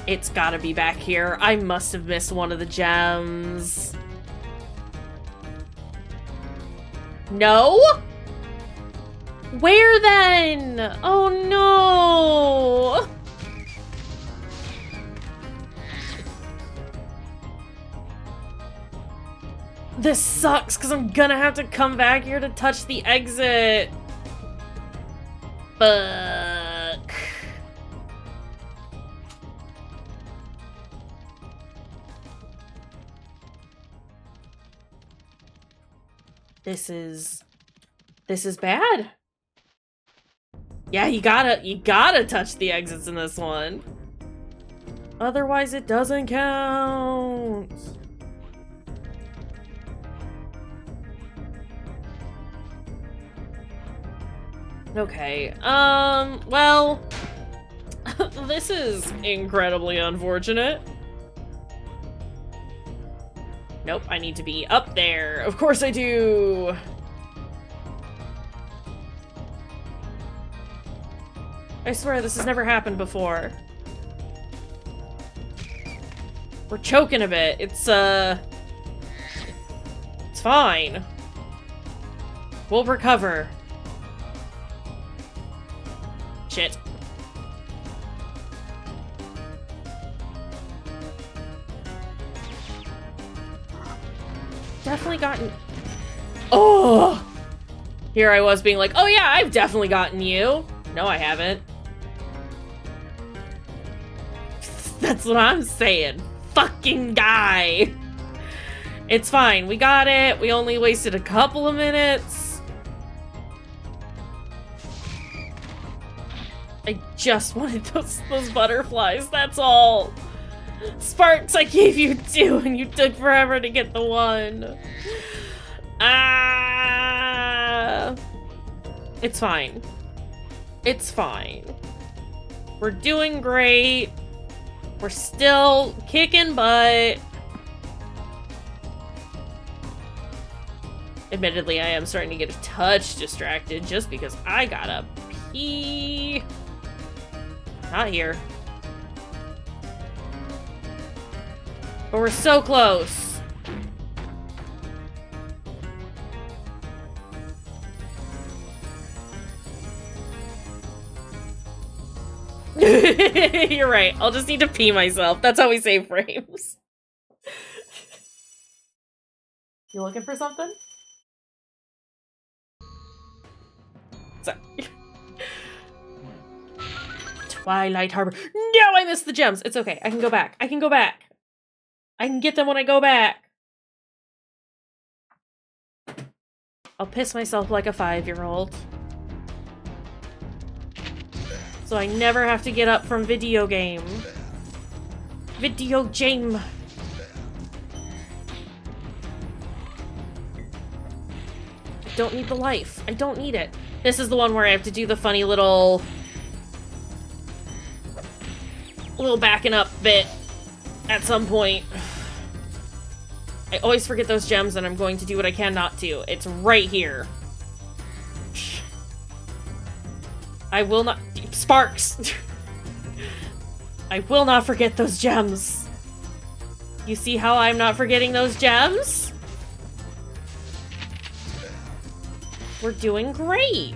It's gotta be back here. I must have missed one of the gems. No? Where then? Oh no! This sucks because I'm gonna have to come back here to touch the exit. Fuck. This is bad. Yeah, you gotta touch the exits in this one. Otherwise it doesn't count. Okay, well, this is incredibly unfortunate. Nope, I need to be up there. Of course I do. I swear this has never happened before. We're choking a bit. It's fine. We'll recover. Shit. Definitely gotten... Oh! Here I was being like, oh yeah, I've definitely gotten you. No, I haven't. That's what I'm saying. Fucking guy. It's fine. We got it. We only wasted a couple of minutes. I just wanted those butterflies. That's all. Sparks, I gave you 2 and you took forever to get the 1. Ah. It's fine. It's fine. We're doing great. We're still kicking butt. Admittedly, I am starting to get a touch distracted just because I gotta pee. Not here. But we're so close. You're right. I'll just need to pee myself. That's how we save frames. You looking for something? Sorry. Twilight Harbor. No, I missed the gems. It's okay. I can go back. I can go back. I can get them when I go back. I'll piss myself like a 5-year-old. So I never have to get up from video game. Video game. I don't need the life. I don't need it. This is the one where I have to do the funny little backing up bit at some point. I always forget those gems and I'm going to do what I can not to. It's right here. I will not- Sparks! I will not forget those gems. You see how I'm not forgetting those gems? We're doing great.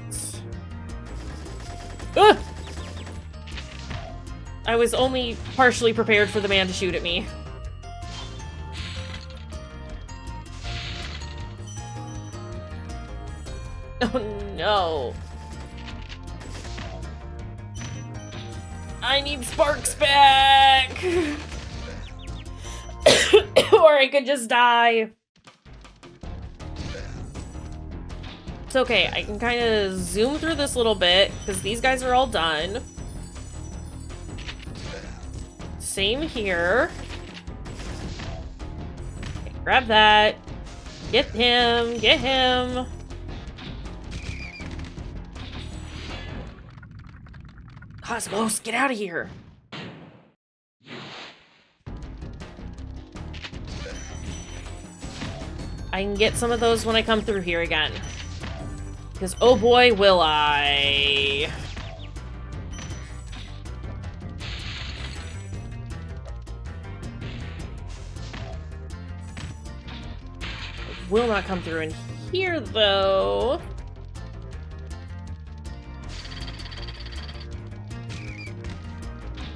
Ugh! I was only partially prepared for the man to shoot at me. Oh no. I need Sparks back! Or I could just die. It's okay, I can kind of zoom through this little bit, because these guys are all done. Same here. Okay, grab that. Get him, get him. Cosmos, get out of here! I can get some of those when I come through here again. Because, oh boy, will I. I will not come through in here, though.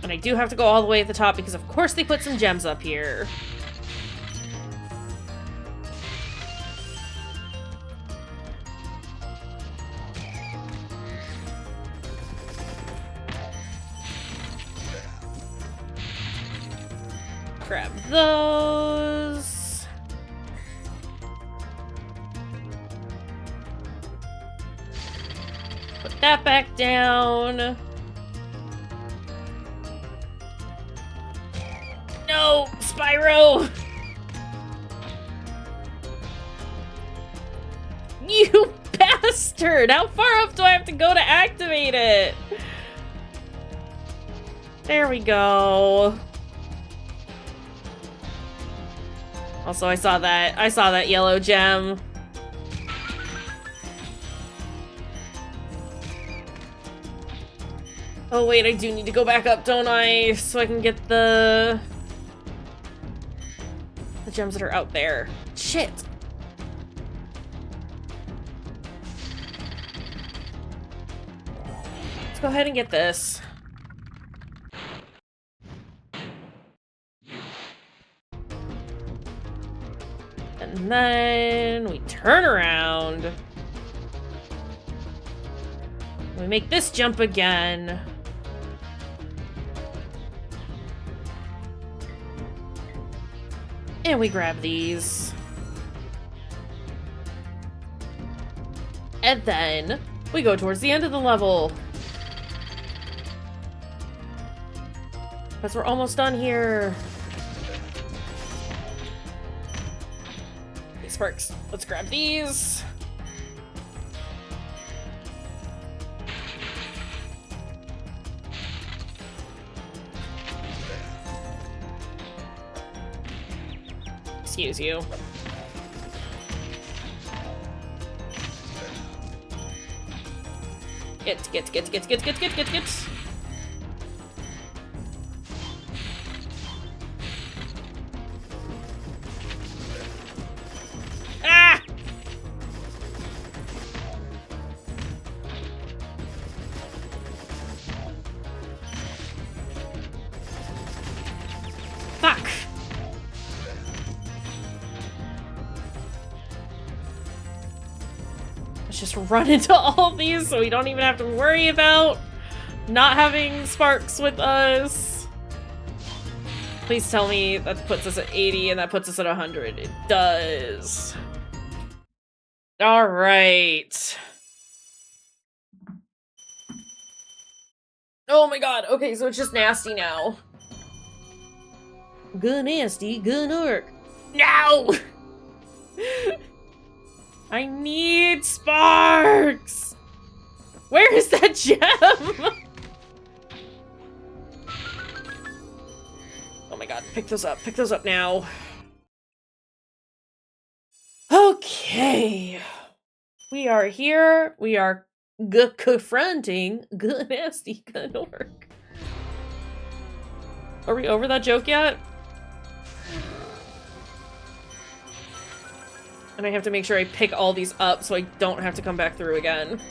And I do have to go all the way at the top because of course they put some gems up here. Grab those. Put that back down. No, Spyro! You bastard! How far up do I have to go to activate it? There we go. Also, I saw that yellow gem. Oh wait, I do need to go back up, don't I? So I can get the gems that are out there. Shit! Let's go ahead and get this. And then we turn around. We make this jump again. And we grab these. And then we go towards the end of the level. Because we're almost done here. Okay, Sparks, let's grab these. Excuse you. Get. Ah! Fuck. Let's just run into all these so we don't even have to worry about not having Sparks with us. Please tell me that puts us at 80 and that puts us at 100. It does. All right. Oh my god. Okay, so it's just nasty now. Good nasty, good orc. No! I need Sparks! Where is that gem? Oh my god, pick those up now. Okay. We are here. We are confronting good nasty good orc. Are we over that joke yet? And I have to make sure I pick all these up so I don't have to come back through again.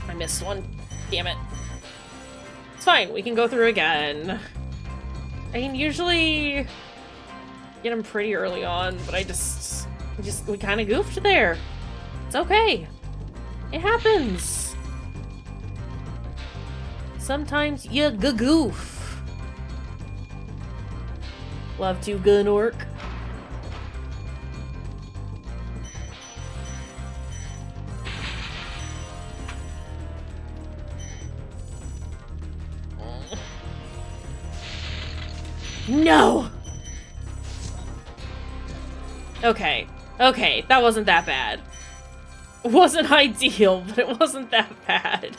I missed one. Damn it. It's fine, we can go through again. I can usually get him pretty early on, but we kind of goofed there. It's okay. It happens. Sometimes you goof. Love to gun orc. No! Okay. Okay, that wasn't that bad. It wasn't ideal, but it wasn't that bad.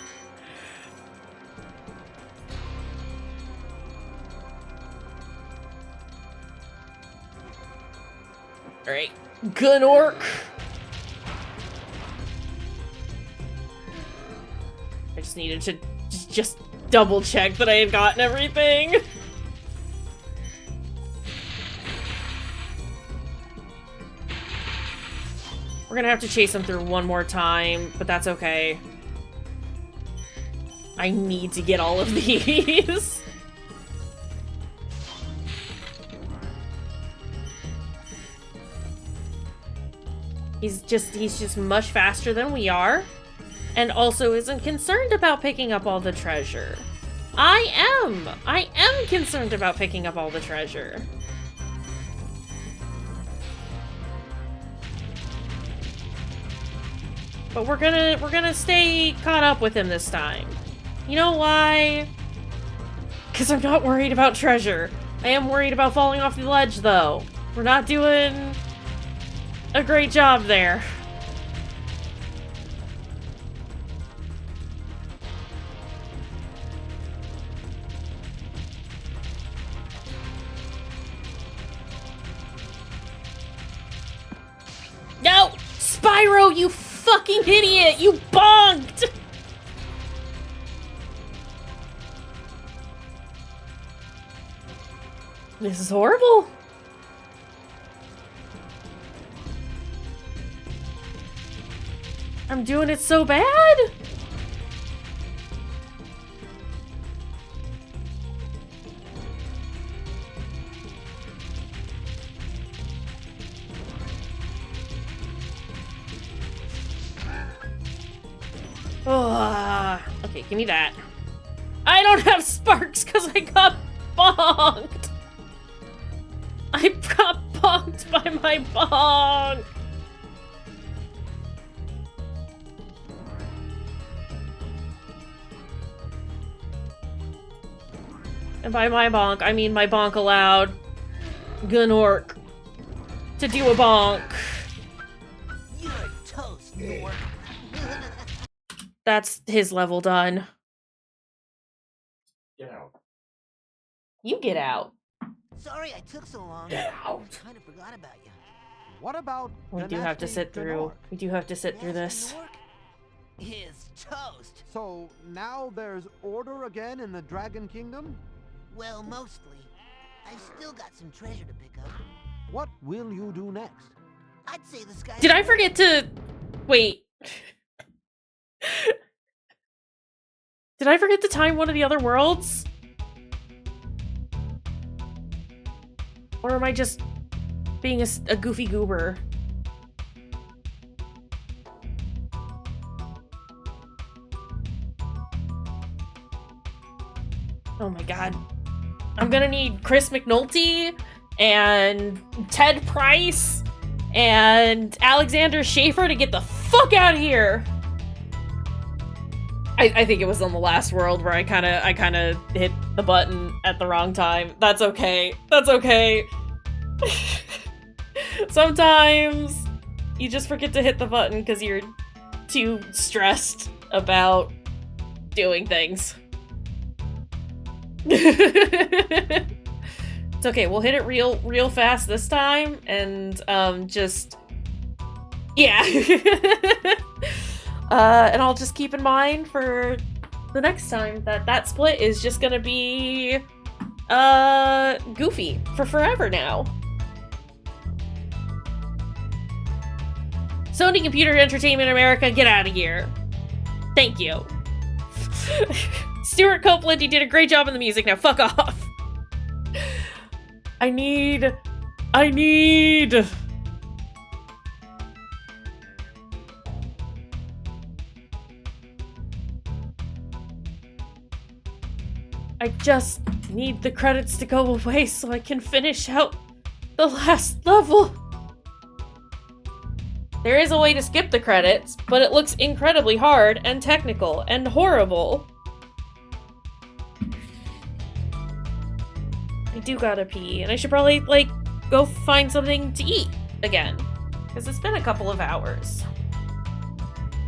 Alright. Gun orc. I just needed to just double check that I had gotten everything. We're gonna have to chase him through one more time, but that's okay. I need to get all of these. He's just much faster than we are, and also isn't concerned about picking up all the treasure. I am concerned about picking up all the treasure. But we're gonna stay caught up with him this time. You know why? Because I'm not worried about treasure. I am worried about falling off the ledge, though. We're not doing a great job there. No! Spyro, you fucking idiot! You bonked! This is horrible. I'm doing it so bad. Oh, okay, give me that. I don't have sparks because I got bonked. I got bonked by my bonk. And by my bonk, I mean my bonk allowed Gunnork to do a bonk. You're toast, Nork. That's his level done. Get out. You get out. Sorry I took so long. Get out. Kind of forgot about you. What about We the do have to nasty sit through. Gnorc? We do have to sit through this. Nork is toast. So now there's order again in the Dragon Kingdom? Well, mostly. I've still got some treasure to pick up. What will you do next? I'd say the sky. Did I forget to... Wait. Did I forget to time one of the other worlds? Or am I just being a goofy goober? Oh my god. I'm gonna need Chris McNulty and Ted Price and Alexander Schaefer to get the fuck out of here. I think it was on the last world where I kinda hit the button at the wrong time. That's okay. That's okay. Sometimes you just forget to hit the button because you're too stressed about doing things. It's okay, we'll hit it real fast this time, and just yeah. And I'll just keep in mind for the next time that split is just gonna be goofy for forever now. Sony Computer Entertainment America, get out of here. Thank you. Stuart Copeland, you did a great job on the music, now fuck off. I need... I just need the credits to go away so I can finish out the last level. There is a way to skip the credits, but it looks incredibly hard and technical and horrible. I do gotta pee, and I should probably, like, go find something to eat again. Because it's been a couple of hours.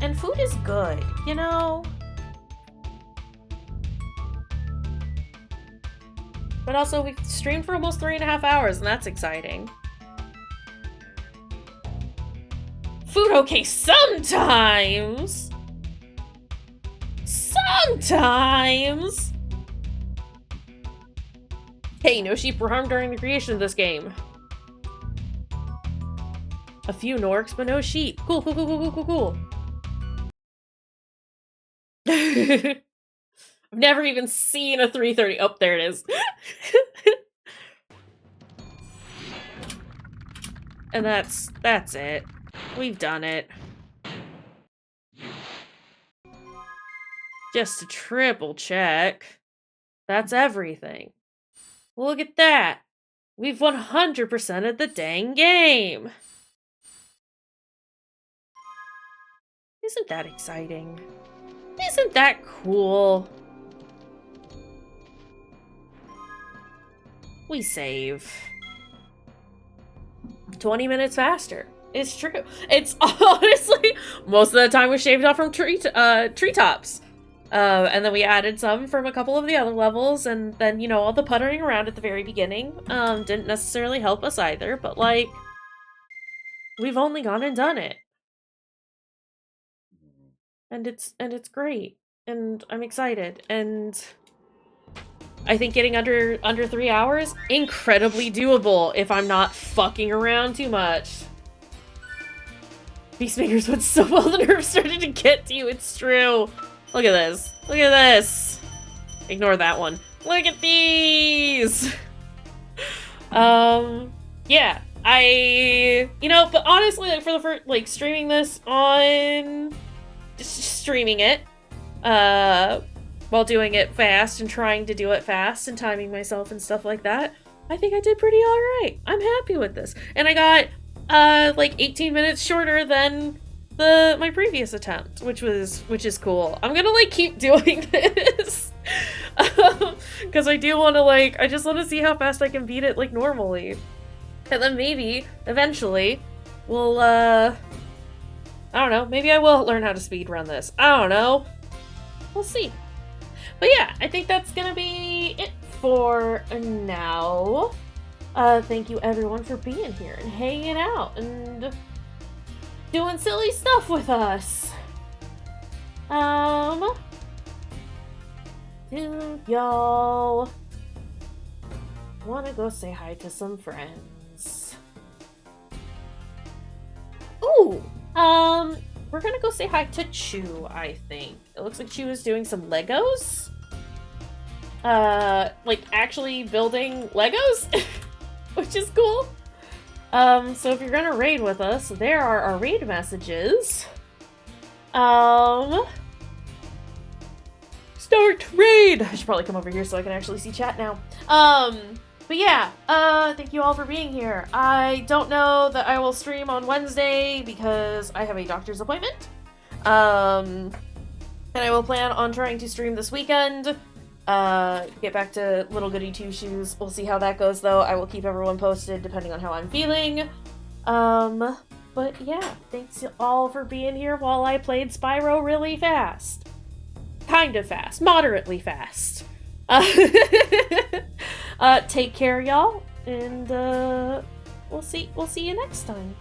And food is good, you know? But also, we've streamed for almost 3.5 hours, and that's exciting. Food okay sometimes! Sometimes! Hey, no sheep were harmed during the creation of this game. A few Norks, but no sheep. Cool, cool, cool, cool, cool, cool, cool. I've never even seen a 330. Oh, there it is. And that's it. We've done it. Just to triple check. That's everything. Look at that. We've 100%ed the dang game. Isn't that exciting? Isn't that cool? We save. 20 minutes faster. It's true. It's honestly most of the time was shaved off from treetops. And then we added some from a couple of the other levels, and then, you know, all the puttering around at the very beginning didn't necessarily help us either, but, like, we've only gone and done it. And it's great. And I'm excited. And I think getting under 3 hours, incredibly doable if I'm not fucking around too much. Peacemakers went so well, the nerves started to get to you, it's true. Look at this. Look at this. Ignore that one. Look at these! Yeah. You know, but honestly, like, for the first, like, streaming this on... Just streaming it, while doing it fast and trying to do it fast and timing myself and stuff like that, I think I did pretty alright. I'm happy with this. And I got, like, 18 minutes shorter than my previous attempt, which is cool. I'm gonna, like, keep doing this. Because I do want to, like, I just want to see how fast I can beat it, like, normally. And then maybe, eventually, we'll, I don't know, maybe I will learn how to speedrun this. I don't know. We'll see. But yeah, I think that's gonna be it for now. Thank you everyone for being here and hanging out and doing silly stuff with us. Do y'all wanna go say hi to some friends? Ooh, we're gonna go say hi to Chu, I think. It looks like Chu is doing some Legos. Like actually building Legos, which is cool. So if you're gonna raid with us, there are our raid messages. Start raid! I should probably come over here so I can actually see chat now. But yeah, thank you all for being here. I don't know that I will stream on Wednesday because I have a doctor's appointment. And I will plan on trying to stream this weekend. Get back to Little Goody Two Shoes. We'll see how that goes though. I will keep everyone posted depending on how I'm feeling. But yeah, thanks all for being here while I played Spyro really fast. Kind of fast. Moderately fast. Take care, y'all, and we'll see you next time.